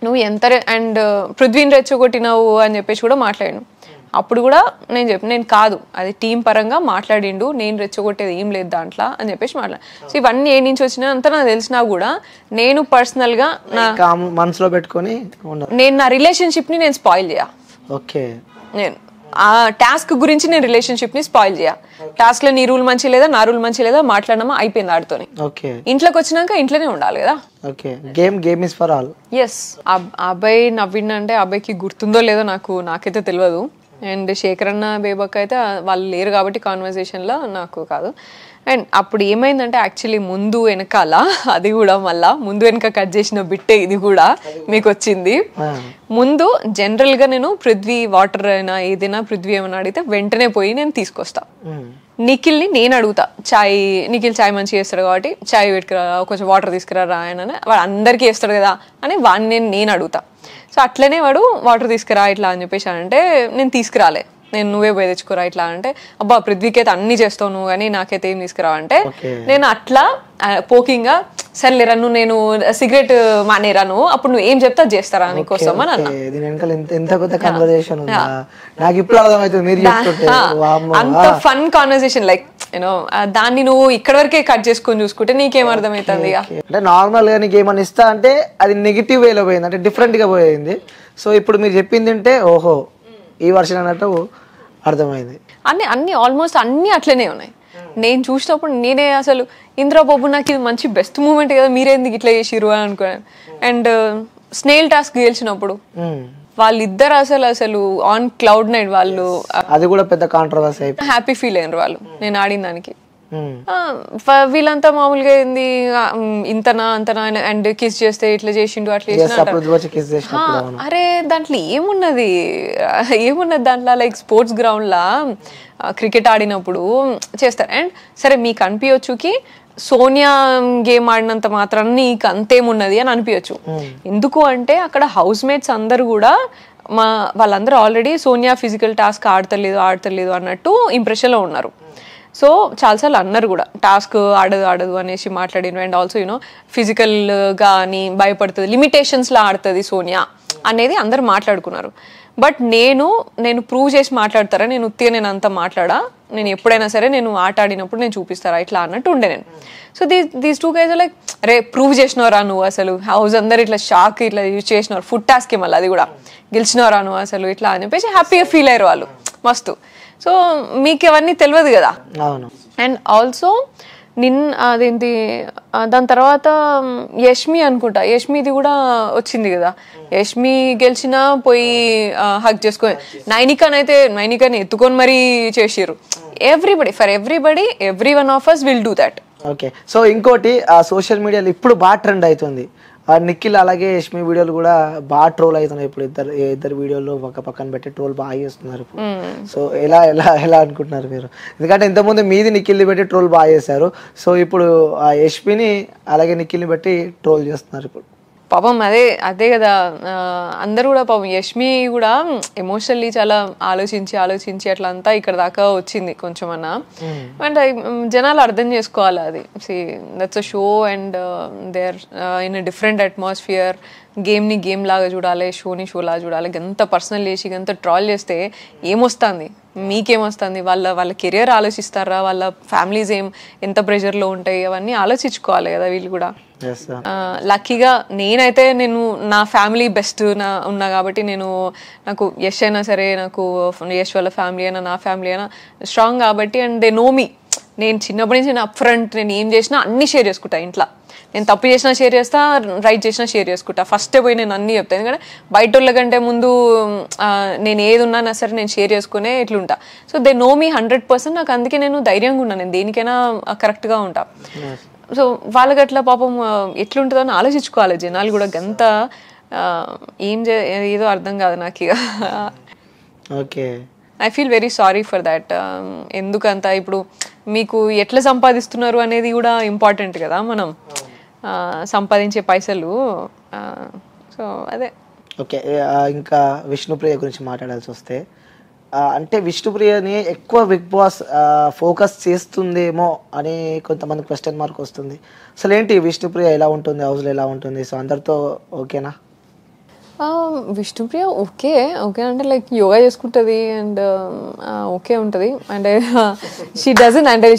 నువ్వు ఎంత అండ్ పృథ్వీని రెచ్చగొట్టినావు అని చెప్పేసి కూడా మాట్లాడాను. అప్పుడు కూడా నేను కాదు, అది టీం పరంగా మాట్లాడిండు, నేను రెచ్చగొట్టేది ఏం లేదు దాంట్లో అని చెప్పేసి మాట్లాడు. సో ఇవన్నీ ఏ నుంచి వచ్చినా అంతా నాకు తెలిసినా కూడా నేను పర్సనల్ గా మనసులో పెట్టుకొని నేను నా రిలేషన్షిప్ ని నేను స్పాయిల్ చేయ. నేను ఆ టాస్క్ గురించి నేను రిలేషన్షిప్ ని స్పాయిల్ చేయ. టాస్క్ లో నీ రూల్ మంచి లేదా, నా రూల్ మంచి లేదా, మాట్లాడమా అయిపోయింది ఆడితోని. ఇంట్లోకి వచ్చినాక ఇంట్లోనే ఉండాలి కదా. Game is for all. Yes. అబ్బాయి నవ్విండంటే అబ్బాయికి గుర్తుందో లేదో నాకైతే తెలియదు. అండ్ శేఖర్ అన్న బేబక్ అయితే వాళ్ళు లేరు కాబట్టి కాన్వర్సేషన్లో నాకు కాదు. అండ్ అప్పుడు ఏమైందంటే యాక్చువల్లీ ముందు వెనకాల అది కూడా మళ్ళా ముందు వెనక కట్ చేసిన బిట్టే ఇది కూడా మీకు వచ్చింది. ముందు జనరల్గా నేను పృథ్వీ వాటర్ అయినా ఏదైనా పృథ్వీ ఏమైనా అడిగితే వెంటనే పోయి నేను తీసుకొస్తా. నిఖిల్ని నేను అడుగుతా, నిఖిల్ చాయ్ మంచిగా చేస్తాడు కాబట్టి చాయ్ పెట్టుకురా, కొంచెం వాటర్ తీసుకురా ఆయన వాడు అందరికీ వేస్తాడు కదా అని వాడిని నేను అడుగుతా. సో అట్లనే వాడు వాటర్ తీసుకురా ఇట్లా అని చెప్పేసి అంటే నేను తీసుకురాలే, నేను నువ్వే పోయి తెచ్చుకోరా ఇట్లా అంటే, అబ్బా పృథ్వీకి అయితే అన్ని చేస్తావు నువ్వు కానీ నాకైతే ఏం తీసుకురావు అంటే నేను అట్లా పోకింగ్ గా సర్లేరా నువ్వు నేను సిగరెట్ మానేరాను అప్పుడు నువ్వు ఏం చెప్తా చేస్తారా నీకోసం అని అన్నా. అంత ఫన్ కాన్వర్సేషన్ లైక్ యూనో దాన్ని నువ్వు ఇక్కడ వరకే కట్ చేసుకొని చూసుకుంటే నీకేం అర్థమవుతుంది? అంటే నార్మల్ గా నీకు ఏమని ఇస్తా అంటే అది నెగిటివ్ వేలో పోయింది, అంటే డిఫరెంట్ గా పోయింది. సో ఇప్పుడు మీరు చెప్పింది అంటే ఓహో ఈ వర్షన్ అన్నట్టు అర్థమైంది. అన్ని ఆల్మోస్ట్ అన్ని అట్లనే ఉన్నాయి. నేను చూసినప్పుడు నేనే అసలు ఇంద్రబాబు నాకు ఇది మంచి బెస్ట్ మూమెంట్ కదా, మీరేందుకు ఇట్లా చేసిరు అని అనుకున్నాను. అండ్ స్నేల్ టాస్క్ గెలిచినప్పుడు వాళ్ళిద్దరు అసలు ఆన్ క్లౌడ్ నైట్, వాళ్ళు అది కూడా పెద్ద కాంట్రవర్సీ, హ్యాపీ ఫీల్ అయినారు వాళ్ళు నేను ఆడిన దానికి. వీళ్ళంతా మామూలుగా ఏంది ఇంతనా అంతనా అండ్ కిస్ చేస్తే ఇట్లా చేసిండు అట్లా చేసిన. అరే దాంట్లో ఏమున్నది దాంట్లో లైక్ స్పోర్ట్స్ గ్రౌండ్ లా క్రికెట్ ఆడినప్పుడు చేస్తారు. అండ్ సరే మీకు అనిపించచ్చుకి సోనియా గేమ్ ఆడినంత మాత్రాన్ని నీకు అంతేమున్నది అని అనిపించచ్చు. ఎందుకు అంటే అక్కడ హౌస్ మేట్స్ అందరు కూడా వాళ్ళందరూ ఆల్రెడీ సోనియా ఫిజికల్ టాస్క్ ఆడతలేదు అన్నట్టు ఇంప్రెషన్లో ఉన్నారు. సో చాలాసార్లు అన్నారు కూడా టాస్క్ ఆడదు అనేసి మాట్లాడిను. అండ్ ఆల్సో యూనో ఫిజికల్గా అని భయపడుతుంది, లిమిటేషన్స్లో ఆడుతుంది సోనియా అనేది అందరు మాట్లాడుకున్నారు. బట్ నేను ప్రూవ్ చేసి మాట్లాడతారా, నేను ఉత్తిగా నేను అంతా మాట్లాడా, నేను ఎప్పుడైనా సరే నేను ఆట ఆడినప్పుడు నేను చూపిస్తారా ఇట్లా అన్నట్టు ఉండే నేను. So these two guys like రే ప్రూవ్ చేసినవరా నువ్వు, అసలు హౌస్ అందరు ఇట్లా షాక్ ఇట్లా యూజ్ చేసినారు, ఫుడ్ టాస్క్ మళ్ళీ అది కూడా గెలిచినవరా నువ్వు అసలు ఇట్లా అని చెప్పేసి హ్యాపీగా ఫీల్ అయ్యారు వాళ్ళు మస్తు. సో మీకు అవన్నీ తెలియదు కదా. అండ్ ఆల్సో అదేంటి దాని తర్వాత యష్మి అనుకుంటా, యష్మిది కూడా వచ్చింది కదా, యష్మి గెలిచినా పోయి హక్ చేసుకొని నైనికాని ఎత్తుకొని మరీ చేసిర్రు. Every one of us will do that. Okay. So ఇంకోటి సోషల్ మీడియాలో ఇప్పుడు బాగా ట్రెండ్ అవుతుంది నిఖిల్ అలాగే యష్మి వీడియోలు కూడా బాగా ట్రోల్ అవుతున్నాయి ఇప్పుడు. ఇద్దరు వీడియోలు పక్కన పెట్టి ట్రోల్ బాగా చేస్తున్నారు ఇప్పుడు. సో ఎలా ఎలా ఎలా అనుకుంటున్నారు మీరు? ఎందుకంటే ఇంతకుముందు మీది నిఖిల్ని పెట్టి ట్రోల్ బాగా చేశారు. సో ఇప్పుడు ఆ యష్మిని అలాగే నిఖిల్ని పెట్టి ట్రోల్ చేస్తున్నారు ఇప్పుడు. పాపం అదే అదే కదా, అందరూ కూడా పాపం యష్మి కూడా ఎమోషనల్లీ చాలా ఆలోచించి అట్లా అంతా ఇక్కడ దాకా వచ్చింది కొంచెం అన్నా. అండ్ జనాలు అర్థం చేసుకోవాలి అది. That's a show and they are in a different atmosphere. గేమ్ని గేమ్ లాగా చూడాలి, షోని షో లాగా చూడాలి. గంత పర్సనల్ చేసి గంత ట్రాల్ చేస్తే ఏమొస్తుంది, మీకేమొస్తుంది? వాళ్ళ కెరియర్ ఆలోచిస్తారా? వాళ్ళ ఫ్యామిలీస్ ఎంత ప్రెషర్లో ఉంటాయి అవన్నీ ఆలోచించుకోవాలి కదా వీళ్ళు కూడా. లక్కీగా నేనైతే నా ఫ్యామిలీ బెస్ట్ ఉన్నా కాబట్టి నాకు యష్ అయినా సరే, నాకు యష్ వాళ్ళ ఫ్యామిలీ అయినా నా ఫ్యామిలీ అయినా స్ట్రాంగ్ కాబట్టి. అండ్ దే నో మీ. నేను చిన్నప్పటి నుంచి అప్ ఫ్రంట్ నేను ఏం చేసినా అన్నీ షేర్ చేసుకుంటా ఇంట్లో. నేను తప్పు చేసినా షేర్ చేస్తా, రైట్ చేసినా షేర్ చేసుకుంటా. ఫస్టే పోయి నేను అన్నీ చెప్తాను. ఎందుకంటే బయట వాళ్ళ కంటే ముందు నేను ఏది ఉన్నా సరే నేను షేర్ చేసుకునే ఇట్లుంటా. సో దే నో మీ 100%. నాకు అందుకే నేను ధైర్యంగా ఉన్నాను, నేను దేనికైనా కరెక్ట్గా ఉంటా. సో వాళ్ళకి అట్లా పాపం ఎట్లుంటుందో అని ఆలోచించుకోవాలి జనాలు కూడా. గంత ఏదో అర్థం కాదు నాకు ఇక. Okay, I feel very sorry for that. ఎందుకంత ఇప్పుడు మీకు ఎట్లా సంపాదిస్తున్నారు అనేది కూడా ఇంపార్టెంట్ కదా, మనం సంపాదించే పైసలు. సో అదే. ఓకే, ఇంకా విష్ణుప్రియ గురించి మాట్లాడాల్సి వస్తే, అంటే విష్ణుప్రియని ఎక్కువ బిగ్ బాస్ ఫోకస్ చేస్తుందేమో అని కొంతమంది క్వశ్చన్ మార్క్ వస్తుంది. అసలు ఏంటి విష్ణుప్రియ ఎలా ఉంటుంది, హౌస్లో ఎలా ఉంటుంది? సో అందరితో ఓకేనా? విష్ణుప్రియ ఓకే అంటే లైక్ యోగా చేసుకుంటుంది అండ్ ఓకే ఉంటుంది. అంటే షీ డజన్, అంటే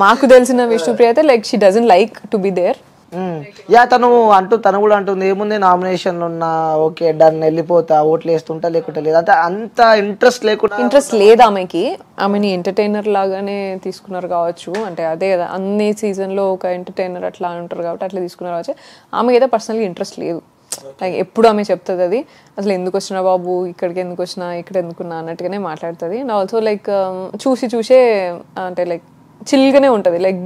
మాకు తెలిసిన విష్ణుప్రియ అయితే like she doesn't like to be there. తను కూడా అంటుంది ఏముంది, నామినేషన్లు ఉన్నా ఓకే డన్, వెళ్ళిపోతా, ఓట్లు వేస్తుంటా లేకుంటే లేదు, అంటే అంత ఇంట్రెస్ట్ లేదు ఆమెకి. ఆమెని ఎంటర్టైనర్ లాగానే తీసుకున్నారు కావచ్చు. అంటే అదే కదా, అన్ని సీజన్లో ఒక ఎంటర్టైనర్ అట్లా ఉంటారు కాబట్టి అట్లా తీసుకున్నారు కావచ్చు. ఆమెకి అయితే పర్సనల్గా ఇంట్రెస్ట్ లేదు. లైక్ ఎప్పుడు ఆమె చెప్తుంది అది, అసలు ఎందుకు వచ్చినా బాబు, ఇక్కడికి ఎందుకు వచ్చినా, ఇక్కడ ఎందుకున్నా అన్నట్టుగానే మాట్లాడుతుంది. అండ్ ఆల్సో లైక్ చూసే అంటే లైక్ చిల్గానే ఉంటుంది. లైక్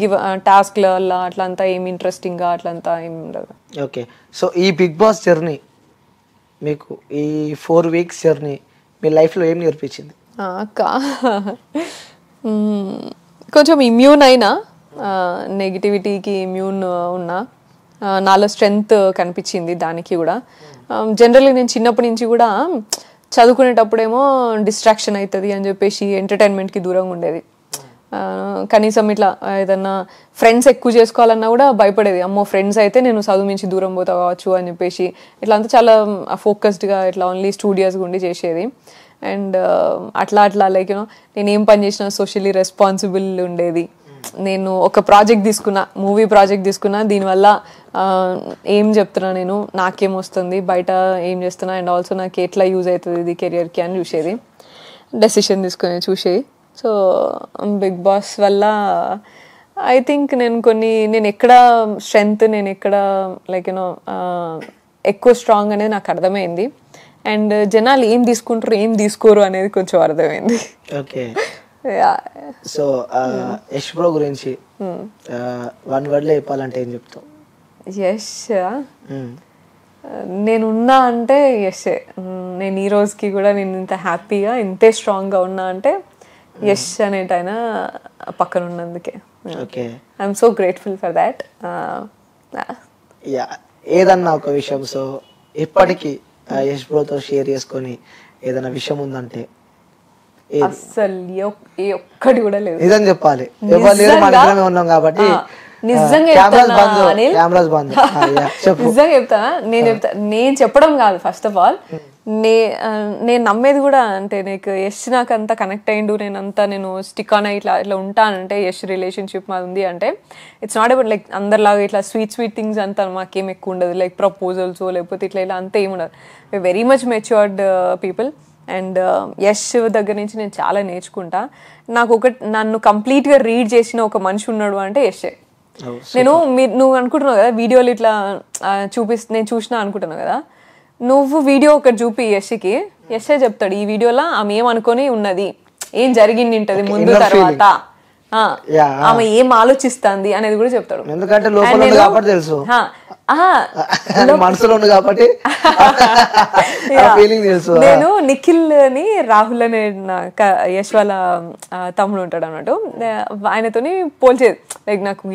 టాస్క్ల వల్ల అట్లా అంతా ఏమి ఇంట్రెస్టింగ్గా అట్లంతా ఏమి ఉండదు. ఓకే, సో ఈ బిగ్ బాస్ జర్నీ మీకు, ఈ 4 weeks జర్నీ మీ లైఫ్లో ఏం నేర్పించింది? అక్క కొంచెం ఇమ్యూన్ అయినా, నెగిటివిటీకి ఇమ్యూన్ ఉన్నా, నాలో స్ట్రెంగ్త్ కనిపించింది దానికి కూడా. జనరల్లీ నేను చిన్నప్పటి నుంచి కూడా చదువుకునేటప్పుడేమో డిస్ట్రాక్షన్ అవుతుంది అని చెప్పేసి ఎంటర్టైన్మెంట్కి దూరంగా ఉండేది. కనీసం ఇట్లా ఏదన్నా ఫ్రెండ్స్ ఎక్కువ చేసుకోవాలన్నా కూడా భయపడేది. అమ్మో ఫ్రెండ్స్ అయితే నేను చదువు నుంచి దూరం పోతా కావచ్చు అని చెప్పేసి ఇట్లా అంతా చాలా ఫోకస్డ్గా ఇట్లా ఓన్లీ స్టూడియోస్గా ఉండి చేసేది. అండ్ అట్లా లైక్ నేను ఏం పని చేసినా సోషల్లీ రెస్పాన్సిబుల్ ఉండేది. నేను ఒక ప్రాజెక్ట్ తీసుకున్నా, మూవీ ప్రాజెక్ట్ తీసుకున్నా, దీనివల్ల ఏం చెప్తున్నా, నేను నాకేం వస్తుంది, బయట ఏం చేస్తున్నా, అండ్ ఆల్సో నాకు ఎట్లా యూజ్ అవుతుంది ఇది కెరియర్కి అని చూసేది, డెసిషన్ తీసుకుని చూసేది. సో బిగ్ బాస్ వల్ల ఐ థింక్ నేను ఎక్కడ స్ట్రెంగ్త్, నేను ఎక్కడ లైక్ ఎక్కువ స్ట్రాంగ్ అనేది నాకు అర్థమైంది. అండ్ జనాలు ఏం తీసుకుంటారు ఏం తీసుకోరు అనేది కొంచెం అర్థమైంది. ఓకే, సో యష్ బ్రో గురించి 1 word లో చెప్పాలంటే ఏం చెప్తావు? యష్ నేనున్నా అంటే యషే. నేను ఈ రోజుకి కూడా నేను ఇంత హ్యాపీగా ఇంతే స్ట్రాంగ్గా ఉన్నా అంటే యష్ అనేటైనా పక్కన ఉన్నందుకే. Okay, I'm so grateful for that. ఏదన్నా ఒక విషయం సో ఇప్పటికీ యష్ బ్రోతో షేర్ చేసుకొని ఏదైనా విషయం ఉందంటే అస్సలు ఒక్కటి కూడా లేదు. నిజం చెప్పాలి, ఎవరు ఉన్నాం కాబట్టి. నిజంగా చెప్తా, నేను చెప్పడం కాదు. ఫస్ట్ ఆఫ్ ఆల్ నేను నమ్మేది కూడా, అంటే నీకు యష్ నాకు అంతా కనెక్ట్ అయ్యిండు, నేను స్టిక్ ఆన్ ఇట్లా ఉంటానంటే, యష్ రిలేషన్షిప్ మాది ఉంది అంటే ఇట్స్ నాట్ అబౌట్ లైక్ అందరిలాగా ఇట్లా స్వీట్ థింగ్స్ అంతా మాకేం ఎక్కువ ఉండదు. లైక్ ప్రపోజల్స్ లేకపోతే ఇట్లా అంతా ఏమి ఉండదు. Very much matured people. And Yash దగ్గర నుంచి నేను చాలా నేర్చుకుంటా. నన్ను కంప్లీట్గా రీడ్ చేసిన ఒక మనిషి ఉన్నాడు అంటే యషే. నువ్వు అనుకుంటున్నావు కదా వీడియోలు ఇట్లా నేను చూసినా అనుకుంటున్నావు కదా, నువ్వు వీడియో ఒకటి చూపి యష్కి, యషే చెప్తాడు ఈ వీడియోలో ఆమె ఏమనుకొని ఉన్నది, ఏం జరిగింది ఉంటది ముందు తర్వాత Yeah. ఆమె ఏం ఆలోచిస్తుంది అనేది కూడా చెప్తాడు. ఎందుకంటే లోపల And ఉంది నేను- కాబట్టి తెలుసు, ఆ, ఆ, మనసులో ఉంది కాబట్టి ఫీలింగ్ తెలుసు. నేను నిఖిల్ అని రాహుల్ అనే యశ్ వాళ్ళ తమ్ముడు ఉంటాడు అన్నట్టు, ఆయనతోని పోల్చేది. లైక్ నాకు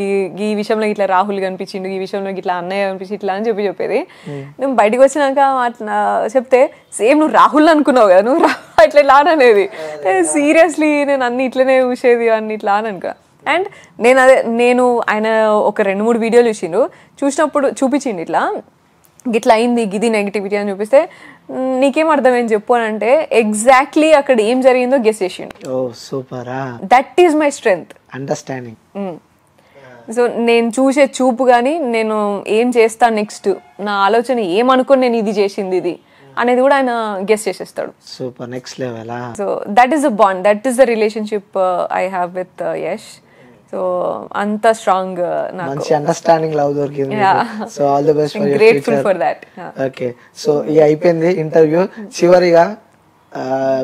ఈ విషయంలో ఇట్లా రాహుల్ కనిపించిండు, ఈ విషయంలో ఇట్లా అన్నయ్య కనిపించి ఇట్లా అని చెప్పేది. నేను బయటకు వచ్చినాక చెప్తే సేమ్ నువ్వు రాహుల్ అనుకున్నావు కదా, నువ్వు ఇట్లా ఇలా అనేది, సీరియస్లీ నేను అన్ని ఇట్లనే చూసేది అన్ని ఇట్లా అని అనుకో. అండ్ నేను ఆయన ఒక 2-3 వీడియోలు చూసినప్పుడు చూపించిండు ఇట్లా అయింది గిది నెగిటివిటీ అని చూపిస్తే నీకేం అర్థమైంది చెప్పు అని అంటే ఎగ్జాక్ట్లీ అక్కడ ఏం జరిగిందో గెస్ చేసిండు. Oh super. That is my strength, understanding. So నేను చూసే చూపు కానీ నేను ఏం చేస్తా నెక్స్ట్, నా ఆలోచన ఏమనుకుని నేను ఇది చేసింది ఇది అనేది కూడా ఆయన గెస్ చేసేస్తాడు. Super, next level. So that is the bond, that is the relationship I have with Yash. So అంత స్ట్రాంగ్, మంచి అండర్స్టాండింగ్ లవ్ దొరికింది. So all the best for your grateful for that. Okay, so ఇది అయిపోయింది interview. చివరిగా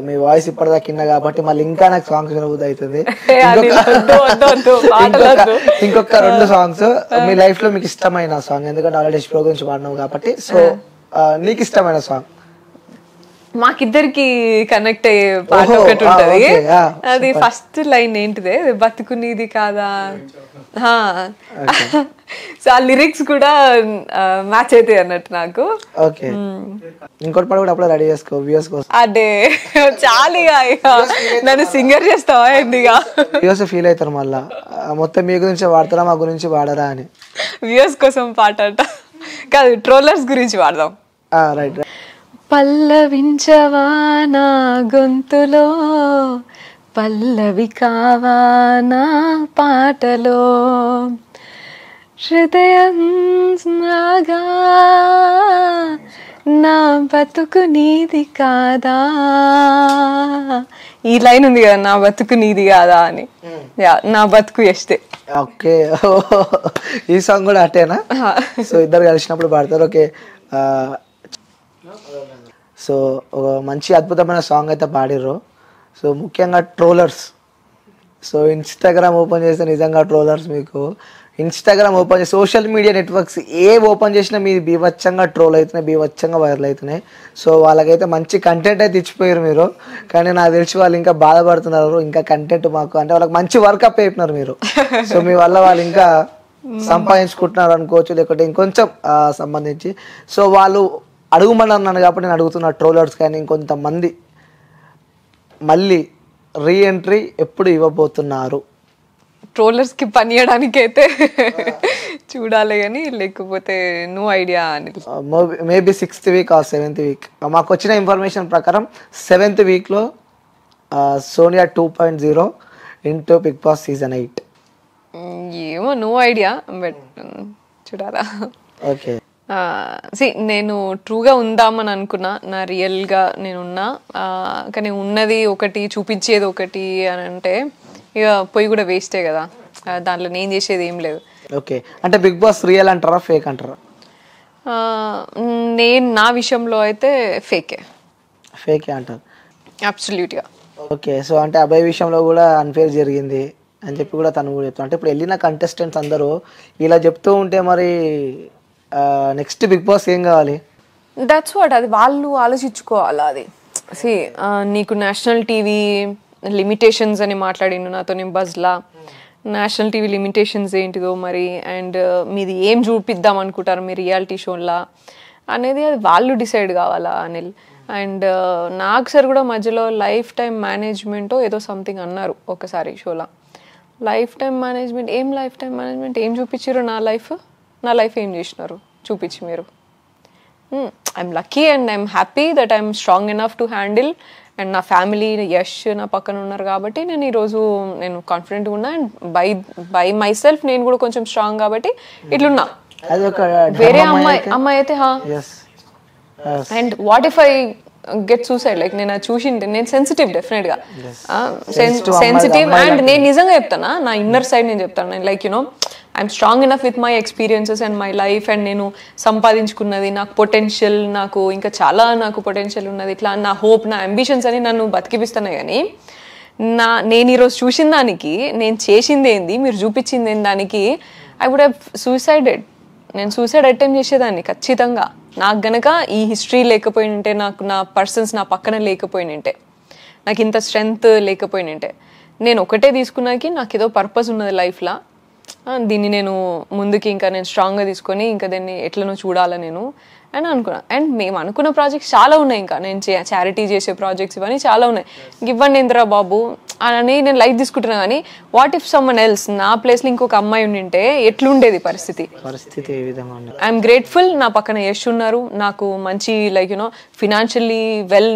మీ voice ఇప్పటిదాకా కింద కాబట్టి మళ్ళీ ఇంకా నాకు సాంగ్స్ వినబుద్ధి అవుతుంది. ఇంకొక 2 సాంగ్స్ మీ లైఫ్ లో మీకు ఇష్టమైన సాంగ్, ఎందుకంటే ఆల్రెడీ షో గురించి పాడినావు కాబట్టి. సో నీకు ఇష్టమైన సాంగ్ మాకిద్దరికి కనెక్ట్ అయ్యే పాట ఒకటి ఉంటది. అది ఫస్ట్ లైన్ ఏంటిదే, బతుకునిది కాదా. సో ఆ లిరిక్స్ కూడా మ్యాచ్ అవుతాయి అన్నట్టు నాకు. ఓకే, ఇంకోటి పాట కూడా అప్పుడే రెడీ చేసుకో వ్యూస్ కోసం. అదే చాలిగా నన్ను సింగర్ చేస్తావా ఎందుగా వ్యూస్ ఫీల్ అవుతారు మళ్ళా, మొత్తం మీ గురించి వాడతారా మా గురించి వాడరా అని. వ్యూస్ కోసం పాట అంట కాదు, ట్రోలర్స్ గురించి వాడదాం. రైట్. పల్లవించవా నా గొంతులో, పల్లవి కావా నా పాటలో, హృదయం నాగా నా బతుకు నీది కాదా. ఈ లైన్ ఉంది కదా, నా బతుకు నీది కాదా అని. నా బతుకు ఎస్తే. ఓకే, ఈ సాంగ్ కూడా అట్టేనా? సో ఇద్దరు కలిసినప్పుడు పాడతారు. ఓకే, సో ఒక మంచి అద్భుతమైన సాంగ్ అయితే పాడిర్రు. సో ముఖ్యంగా ట్రోలర్స్, సో ఇన్స్టాగ్రామ్ ఓపెన్ చేస్తే నిజంగా ట్రోలర్స్ మీకు ఇన్స్టాగ్రామ్ ఓపెన్ చేసి సోషల్ మీడియా నెట్వర్క్స్ ఏ ఓపెన్ చేసినా మీరు బీభత్సంగా ట్రోల్ అవుతున్నాయి, బీభత్సంగా వైరల్ అవుతున్నాయి. సో వాళ్ళకైతే మంచి కంటెంట్ అయితే ఇచ్చిపోయారు మీరు, కానీ నాకు తెలిసి వాళ్ళు ఇంకా బాధపడుతున్నారు. ఇంకా కంటెంట్ మాకు అంటే వాళ్ళకి మంచి వర్క్ అప్ అయిపోయినారు మీరు. సో మీ వల్ల వాళ్ళు ఇంకా సంపాదించుకుంటున్నారు అనుకోవచ్చు, లేకపోతే ఇంకొంచెం సంబంధించి. సో వాళ్ళు అడుగుమని అన్నాను కాబట్టి నేను అడుగుతున్నా, ట్రోలర్స్ కానీ ఇంకొంతమంది మళ్ళీ రీఎంట్రీ ఎప్పుడు ఇవ్వబోతున్నారు? ట్రోలర్స్ కి పని చేయడానికి అయితే చూడాలి కానీ, లేకపోతే నో ఐడియా అని. Maybe 6th week or 7th week. మాకు వచ్చిన ఇన్ఫర్మేషన్ ప్రకారం 7th వీక్లో Sonia 2.0 into Bigg boss season 8. ఏమో నో ఐడియా, బట్ చూడాలా. ఓకే, నేను ట్రూగా ఉందామని అనుకున్నా, నా రియల్గా నేనున్నా, కానీ ఉన్నది ఒకటి చూపించేది ఒకటి అని అంటే ఇక పోయి కూడా వేస్టే కదా, దాంట్లో నేను చేసేది ఏం లేదు. ఓకే, అంటే బిగ్ బాస్ రియల్ అంటారా ఫేక్ అంటారా? నేను నా విషయంలో అయితే ఫేకే అంటారు. అబ్సల్యూట్గా. ఓకే, సో అంటే అబ్బాయి విషయంలో కూడా అన్ఫేర్ జరిగింది అని చెప్పి కూడా తను కూడా చెప్తాను. అంటే ఇప్పుడు వెళ్ళిన కంటెస్టెంట్స్ అందరూ ఇలా చెప్తూ ఉంటే మరి నెక్స్ట్ బిగ్ బాస్ ఏం కావాలి? దట్స్ వాట్, అది వాళ్ళు ఆలోచించుకోవాలి. అది నీకు నేషనల్ టీవీ లిమిటేషన్స్ అని మాట్లాడిండు నాతో నేను బజ్లా. నేషనల్ టీవీ లిమిటేషన్స్ ఏంటిదో మరి, అండ్ మీది ఏం చూపిద్దాం అనుకుంటారు మీ రియాలిటీ షోలా అనేది అది వాళ్ళు డిసైడ్ కావాలా అనిల్. అండ్ నాకు సార్ కూడా మధ్యలో లైఫ్ టైం మేనేజ్మెంట్ ఏదో సంథింగ్ అన్నారు ఒకసారి షోలా. లైఫ్ టైం మేనేజ్మెంట్ ఏం చూపించారు? నా లైఫ్ ఏం చేసినారు చూపించి మీరు. I'm lucky and I'm happy that I'm strong enough to handle, and నా ఫ్యామిలీ యష్ నా పక్కన ఉన్నారు కాబట్టి నేను ఈరోజు నేను కాన్ఫిడెంట్గా ఉన్నా. అండ్ బై మై సెల్ఫ్ నేను కూడా కొంచెం స్ట్రాంగ్ కాబట్టి ఇట్లున్నా. వేరే అమ్మాయి అయితే and what if I get suicide, like నేను అది చూసింటే నేను సెన్సిటివ్, డెఫినెట్గా సెన్సిటివ్. అండ్ నేను నిజంగా చెప్తానా, నా ఇన్నర్ సైడ్ నేను చెప్తాను. నేను like you know I'm strong enough with my experiences and my life, and నేను సంపాదించుకున్నది, నాకు పొటెన్షియల్, నాకు ఇంకా చాలా నాకు పొటెన్షియల్ ఉన్నది, ఇట్లా నా హోప్, నా అంబిషన్స్ అని నన్ను బతికిపిస్తున్నాయి. కానీ నేను ఈరోజు చూసిన దానికి, నేను చేసింది ఏంది, మీరు చూపించింది ఏంది దానికి, ఐ వుడ్ హ్యావ్ సూసైడెడ్. నేను సూసైడ్ అటెంప్ట్ చేసేదాన్ని ఖచ్చితంగా. నాకు గనక ఈ హిస్టరీ లేకపోయినంటే, నాకు నా పర్సన్స్ నా పక్కన లేకపోయినంటే, నాకు ఇంత స్ట్రెంగ్త్ లేకపోయినంటే, నేను ఒకటే తీసుకున్నాకి నాకు ఏదో పర్పస్ ఉన్నది లైఫ్లో, దీన్ని నేను ముందుకి ఇంకా నేను స్ట్రాంగ్గా తీసుకొని ఇంకా దీన్ని ఎట్లనో చూడాలా నేను అని అనుకున్నా. అండ్ మేము అనుకున్న ప్రాజెక్ట్స్ చాలా ఉన్నాయి, ఇంకా నేను చారిటీ చేసే ప్రాజెక్ట్స్ ఇవన్నీ చాలా ఉన్నాయి. ఇవ్వండి ఇంద్రా బాబు అని నేను లైట్ తీసుకుంటున్నా. కానీ వాట్ ఇఫ్ సమ్మన్ ఎల్స్ నా ప్లేస్లో ఇంకొక అమ్మాయి ఉండింటే ఎట్లుండేది పరిస్థితి ఏ విధంగా? I'm grateful. నా పక్కన యశ్ ఉన్నారు, నాకు మంచి లైక్ యూనో ఫినాన్షియల్లీ వెల్,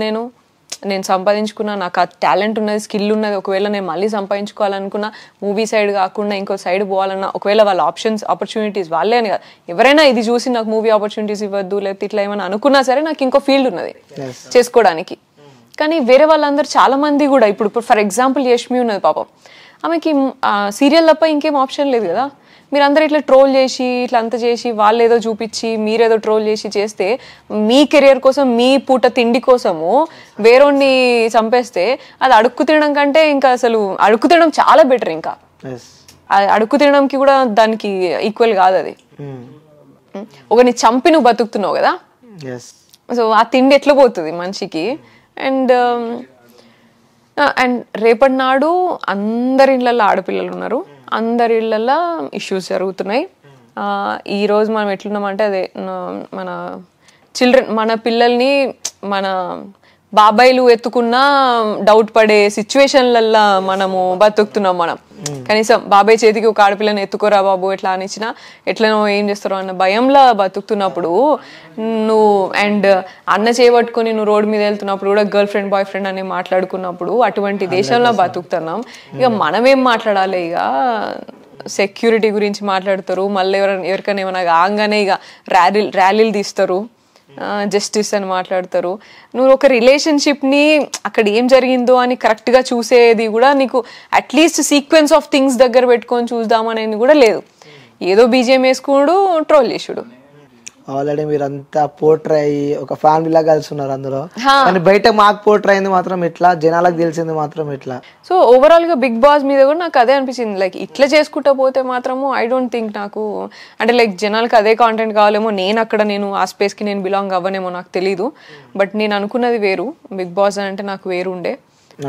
నేను సంపాదించుకున్నా, నాకు ఆ టాలెంట్ ఉన్నది, స్కిల్ ఉన్నది. ఒకవేళ నేను మళ్ళీ సంపాదించుకోవాలనుకున్నా, మూవీ సైడ్ కాకుండా ఇంకో సైడ్ పోవాలన్నా, ఒకవేళ వాళ్ళ ఆపర్చునిటీస్ వాళ్ళే అని కాదు, ఎవరైనా ఇది చూసి నాకు మూవీ ఆపర్చునిటీస్ ఇవ్వద్దు లేకపోతే ఇట్లా ఏమైనా అనుకున్నా సరే, నాకు ఇంకో ఫీల్డ్ ఉన్నది చేసుకోవడానికి. కానీ వేరే వాళ్ళందరూ చాలా మంది కూడా ఇప్పుడు ఫర్ ఎగ్జాంపుల్ యష్మి ఉన్నది పాపం, ఆమెకి సీరియల్ తప్ప ఇంకేం ఆప్షన్ లేదు కదా. మీరందరూ ఇట్లా ట్రోల్ చేసి ఇట్లా అంత చేసి వాళ్ళు ఏదో చూపించి మీరేదో ట్రోల్ చేసి చేస్తే, మీ కెరియర్ కోసం మీ పూట తిండి కోసము వేరేని చంపేస్తే, అది అడుక్కు తినడం కంటే ఇంకా అసలు అడుక్కు తినడం చాలా బెటర్. ఇంకా అడుక్కు తినడంకి కూడా దానికి ఈక్వల్ కాదు అది. ఒకరిని చంపి నువ్వు బతుకుతున్నావు కదా, సో ఆ తిండి ఎట్లా పోతుంది మనిషికి. అండ్ రేపటి నాడు అందరి ఇళ్ళల్లో ఆడపిల్లలు ఉన్నారు, అందరి ఇళ్ళల్లో ఇష్యూస్ జరుగుతున్నాయి. ఈరోజు మనం ఎట్లున్నామంటే అదే మన చిల్డ్రన్, మన పిల్లల్ని మన బాబాయిలు ఎత్తుకున్నా డౌట్ పడే సిచ్యువేషన్లల్లో మనము బతుకుతున్నాం. మనం కనీసం బాబాయ్ చేతికి ఒక ఆడపిల్లని ఎత్తుకోరా బాబు ఎట్లా అనిచ్చినా ఎట్లనో ఏం చేస్తారో అన్న భయంలో బతుకుతున్నప్పుడు నువ్వు అండ్ అన్న చేయబట్టుకుని నువ్వు రోడ్డు మీద వెళ్తున్నప్పుడు కూడా గర్ల్ ఫ్రెండ్ బాయ్ ఫ్రెండ్ అని మాట్లాడుకున్నప్పుడు అటువంటి దేశంలో బతుకుతున్నాం. ఇక మనమేం మాట్లాడాలి? ఇక సెక్యూరిటీ గురించి మాట్లాడతారు, మళ్ళీ ఎవరికైనా ఏమైనా కాగానే ఇక ర్యాలీలు తీస్తారు, జస్టిస్ అని మాట్లాడతారు. నువ్వు ఒక రిలేషన్షిప్ని అక్కడ ఏం జరిగిందో అని కరెక్ట్గా చూసేది కూడా నీకు అట్లీస్ట్ సీక్వెన్స్ ఆఫ్ థింగ్స్ దగ్గర పెట్టుకొని చూద్దామనేది కూడా లేదు. ఏదో బీజిఎం వేసుకున్నాడు, ట్రోల్ చేసుడు. ఆల్రెడీ మీరు అంతా పోర్ట్రే అయ్యి ఒక ఫ్యామిలీలా కలిసి ఉన్నారు అందులో, కానీ బయట మాకు పోర్ట్రే అయింది మాత్రం ఇట్లా, జనాలకు తెలిసింది మాత్రం ఇట్లా. సో ఓవరాల్ గా బిగ్ బాస్ మీద కూడా నాకు అదే అనిపించింది, లైక్ ఇట్లా చేసుకుంటా పోతే మాత్రము ఐ డోంట్ థింక్ నాకు అంటే లైక్ జనాలకు అదే కాంటెంట్ కావాలేమో, నేను ఆ స్పేస్ కి నేను బిలాంగ్ అవ్వనేమో నాకు తెలీదు. బట్ నేను అనుకున్నది వేరు, బిగ్ బాస్ అంటే నాకు వేరు ఉండే.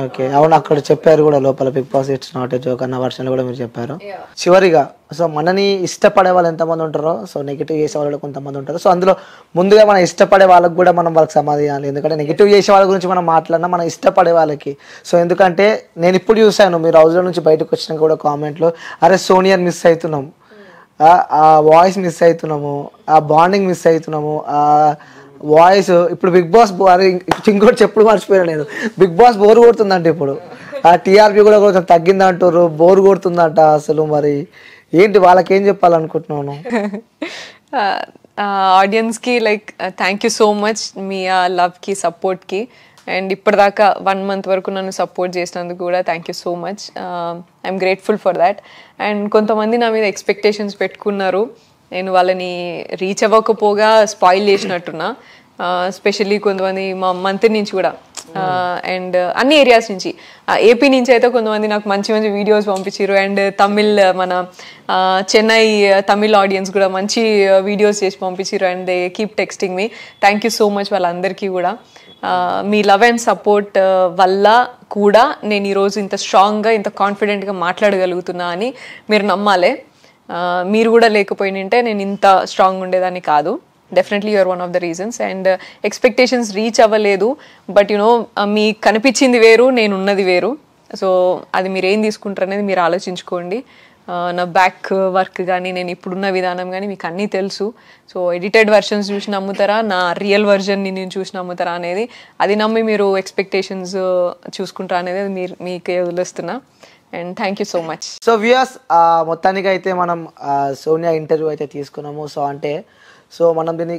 ఓకే, అవును, అక్కడ చెప్పారు కూడా లోపల Bigg Boss it's not a joke అన్న వర్షన్ కూడా మీరు చెప్పారు. చివరిగా సో మనని ఇష్టపడే వాళ్ళు ఎంతమంది ఉంటారో, సో నెగిటివ్ చేసే వాళ్ళు కొంతమంది ఉంటారు. సో అందులో ముందుగా మనం ఇష్టపడే వాళ్ళకి కూడా మనం వాళ్ళకి సమాధానం, ఎందుకంటే నెగిటివ్ చేసే వాళ్ళ గురించి మనం మాట్లాడినా మనం ఇష్టపడే వాళ్ళకి. సో ఎందుకంటే నేను ఇప్పుడు చూసాను, మీరు హౌస్లో నుంచి బయటకు వచ్చినాక కూడా కామెంట్లో, అరే సోనియా మిస్ అవుతున్నాం, ఆ వాయిస్ మిస్ అవుతున్నాము, ఆ బాండింగ్ మిస్ అవుతున్నాము, ఆ వాయిస్. ఇప్పుడు బిగ్ బాస్ ఇంకోటి చెప్పుడు మర్చిపోయాను నేను, బిగ్ బాస్ బోర్ కొడుతుందంట ఇప్పుడు, ఆ టీఆర్పీ కూడా కొంచెం తగ్గిందంటారు, బోర్ కొడుతుందంట. అసలు మరి ఏంటి వాళ్ళకి ఏం చెప్పాలనుకుంటున్నాను? ఆడియన్స్కి like thank you so much మీ ఆ లవ్కి సపోర్ట్కి, అండ్ ఇప్పటిదాకా 1 month వరకు నన్ను సపోర్ట్ చేసినందుకు కూడా thank you so much. I'm grateful for that. And కొంతమంది నా మీద ఎక్స్పెక్టేషన్స్ పెట్టుకున్నారు, నేను వాళ్ళని రీచ్ అవ్వకపోగా స్పాయిల్ చేసినట్టున్నా. స్పెషల్లీ కొంతమంది మా మంత్రి నుంచి కూడా, అండ్ అన్ని ఏరియాస్ నుంచి, ఏపీ నుంచి అయితే కొంతమంది నాకు మంచి మంచి వీడియోస్ పంపించారు. అండ్ తమిళ్ మన చెన్నై తమిళ్ ఆడియన్స్ కూడా మంచి వీడియోస్ చేసి పంపించారు. And they keep texting me. Thank you so much వాళ్ళందరికీ కూడా. మీ లవ్ అండ్ సపోర్ట్ వల్ల కూడా నేను ఈరోజు ఇంత స్ట్రాంగ్గా ఇంత కాన్ఫిడెంట్గా మాట్లాడగలుగుతున్నా అని మీరు నమ్మాలి. మీరు కూడా లేకపోయినంటే నేను ఇంత స్ట్రాంగ్ ఉండేదాన్ని కాదు. Definitely you're one of the reasons. And expectations reach అవ్వలేదు, బట్ యునో మీకు కనిపించింది వేరు, నేను ఉన్నది వేరు. సో అది మీరు ఏం తీసుకుంటారు అనేది మీరు ఆలోచించుకోండి. నా బ్యాక్ వర్క్ కానీ నేను ఇప్పుడున్న విధానం కానీ మీకు అన్నీ తెలుసు. సో ఎడిటెడ్ వర్షన్స్ చూసి నమ్ముతారా, నా రియల్ వర్జన్ని నేను చూసి నమ్ముతారా అనేది, అది నమ్మి మీరు ఎక్స్పెక్టేషన్స్ చూసుకుంటారా అనేది మీకే వదిలేస్తున్నా. And thank you so much. So viewers, మొత్తానికి అయితే మనం సోనియా ఇంటర్వ్యూ అయితే తీసుకున్నాము. సో అంటే సో మనం దీన్ని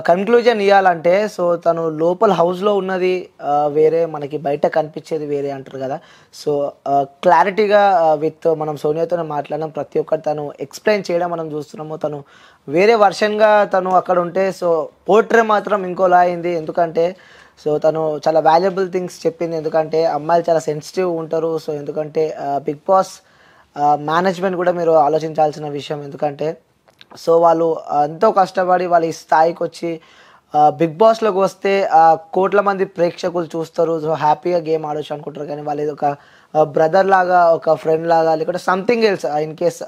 కన్క్లూజన్ ఇవ్వాలంటే, సో తను లోపల హౌస్లో ఉన్నది వేరే, మనకి బయట కనిపించేది వేరే అంటారు కదా. సో క్లారిటీగా విత్ మనం సోనియాతో మాట్లాడడం, ప్రతి ఒక్కటి తను ఎక్స్ప్లెయిన్ చేయడం మనం చూస్తున్నాము. తను వేరే వర్షన్గా తను అక్కడ ఉంటే, సో పోర్ట్రే మాత్రం ఇంకోలా అయింది. ఎందుకంటే సో తను చాలా వాల్యుబుల్ థింగ్స్ చెప్పింది, ఎందుకంటే అమ్మాయిలు చాలా సెన్సిటివ్ ఉంటారు. సో ఎందుకంటే బిగ్ బాస్ మేనేజ్మెంట్ కూడా మీరు ఆలోచించాల్సిన విషయం, ఎందుకంటే సో వాళ్ళు ఎంతో కష్టపడి వాళ్ళు ఈ స్థాయికి వచ్చి బిగ్ బాస్లోకి వస్తే కోట్ల మంది ప్రేక్షకులు చూస్తారు. సో హ్యాపీగా గేమ్ ఆడొచ్చు అనుకుంటారు, కానీ వాళ్ళు ఇది ఒక బ్రదర్ లాగా, ఒక ఫ్రెండ్ లాగా, లేకుంటే something else in case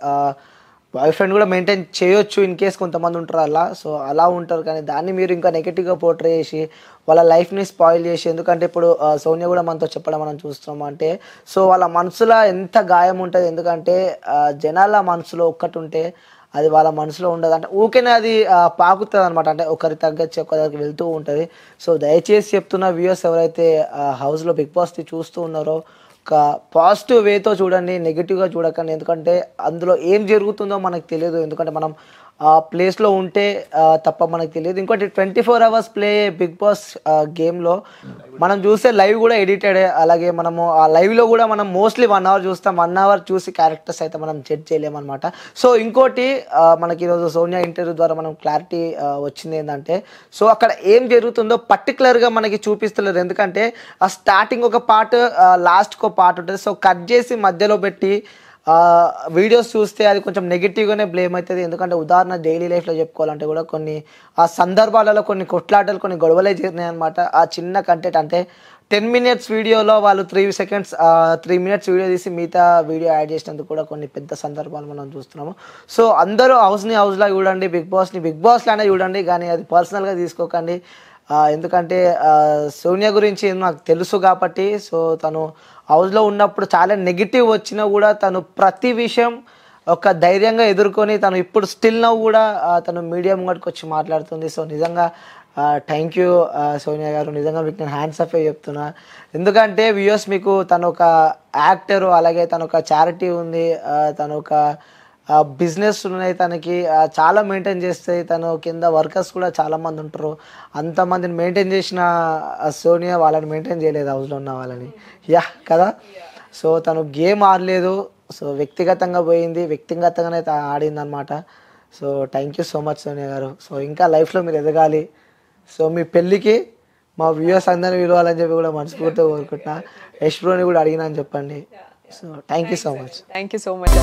boy friend కూడా మెయింటైన్ చేయొచ్చు ఇన్ కేస్ కొంతమంది ఉంటారు అలా. సో అలా ఉంటారు, కానీ దాన్ని మీరు ఇంకా నెగిటివ్గా పోర్ట్రే చేసి వాళ్ళ లైఫ్ని స్పాయిల్ చేసి, ఎందుకంటే ఇప్పుడు సోనియా కూడా మనతో చెప్పడం మనం చూస్తున్నాం అంటే సో వాళ్ళ మనసులో ఎంత గాయం ఉంటుంది, ఎందుకంటే జనాల మనసులో ఒక్కటి ఉంటే అది వాళ్ళ మనసులో ఉండదు, అంటే ఊరికేనే అది పాకుతుంది అనమాట, అంటే ఒకరి తగ్గచ్చి ఒకరికి వెళ్తూ ఉంటుంది. సో దయచేసి చెప్తున్న వ్యూయర్స్ ఎవరైతే హౌస్లో బిగ్ బాస్ని చూస్తూ ఉన్నారో ఒక పాజిటివ్ వేతో చూడండి, నెగిటివ్గా చూడకండి, ఎందుకంటే అందులో ఏం జరుగుతుందో మనకు తెలియదు, ఎందుకంటే మనం ఆ ప్లేస్లో ఉంటే తప్ప మనకు తెలియదు. ఇంకోటి 24 hours ప్లే బిగ్ బాస్ గేమ్లో మనం చూస్తే లైవ్ కూడా ఎడిటెడ్, అలాగే మనము ఆ లైవ్లో కూడా మనం మోస్ట్లీ 1 hour చూస్తాం. 1 hour చూసి క్యారెక్టర్స్ అయితే మనం జడ్జ్ చేయలేమన్నమాట. సో ఇంకోటి మనకి ఈరోజు సోనియా ఇంటర్వ్యూ ద్వారా మనం క్లారిటీ వచ్చింది ఏంటంటే సో అక్కడ ఏం జరుగుతుందో పర్టికులర్గా మనకి చూపిస్తలేదు, ఎందుకంటే ఆ స్టార్టింగ్ ఒక పార్ట్ లాస్ట్కి ఒక పార్ట్ ఉంటుంది. సో కట్ చేసి మధ్యలో పెట్టి వీడియోస్ చూస్తే అది కొంచెం నెగిటివ్గానే బ్లేమ్ అవుతుంది, ఎందుకంటే ఉదాహరణ డైలీ లైఫ్లో చెప్పుకోవాలంటే కూడా కొన్ని ఆ సందర్భాలలో కొన్ని కొట్లాటలు, కొన్ని గొడవలే జరిగినాయి అనమాట. ఆ చిన్న కంటెంట్ అంటే 10 minutes వీడియోలో వాళ్ళు 3 minutes వీడియో తీసి మిగతా వీడియో యాడ్ చేసినందుకు కూడా కొన్ని పెద్ద సందర్భాలు మనం చూస్తున్నాము. సో అందరూ హౌస్లా చూడండి, బిగ్ బాస్లానే చూడండి, కానీ అది పర్సనల్గా తీసుకోకండి, ఎందుకంటే సోనియా గురించి నాకు తెలుసు కాబట్టి. సో తను హౌస్లో ఉన్నప్పుడు చాలా నెగిటివ్ వచ్చినా కూడా తను ప్రతి విషయం ఒక ధైర్యంగా ఎదుర్కొని తను ఇప్పుడు స్టిల్ నవ్వు కూడా తను మీడియా ముంగడికి వచ్చి మాట్లాడుతుంది. సో నిజంగా థ్యాంక్ యూ సోనియా గారు, నిజంగా మీకు నేను హ్యాండ్స్ అప్ చెప్తున్నా, ఎందుకంటే వ్యూయర్స్ మీకు తను ఒక యాక్టరు, అలాగే తను ఒక చారిటీ ఉంది, తను ఒక బిజినెస్ ఉన్నాయి, తనకి చాలా మెయింటైన్ చేస్తాయి, తను కింద వర్కర్స్ కూడా చాలామంది ఉంటారు, అంతమందిని మెయింటైన్ చేసిన సోనియా వాళ్ళని మెయింటైన్ చేయలేదు హౌస్లో ఉన్న వాళ్ళని, యా కదా. సో తను గేమ్ ఆడలేదు, సో వ్యక్తిగతంగా పోయింది, వ్యక్తిగతంగానే ఆడింది అనమాట. So thank you so much Sonia గారు. సో ఇంకా లైఫ్లో మీరు ఎదగాలి, సో మీ పెళ్ళికి మా వ్యూయర్స్ అందరినీ విలువాలని చెప్పి కూడా మనస్ఫూర్తిగా కోరుకుంటున్నా. యష్ బ్రోని కూడా అడిగినా అని చెప్పండి. So thank you so much. Thank you so much.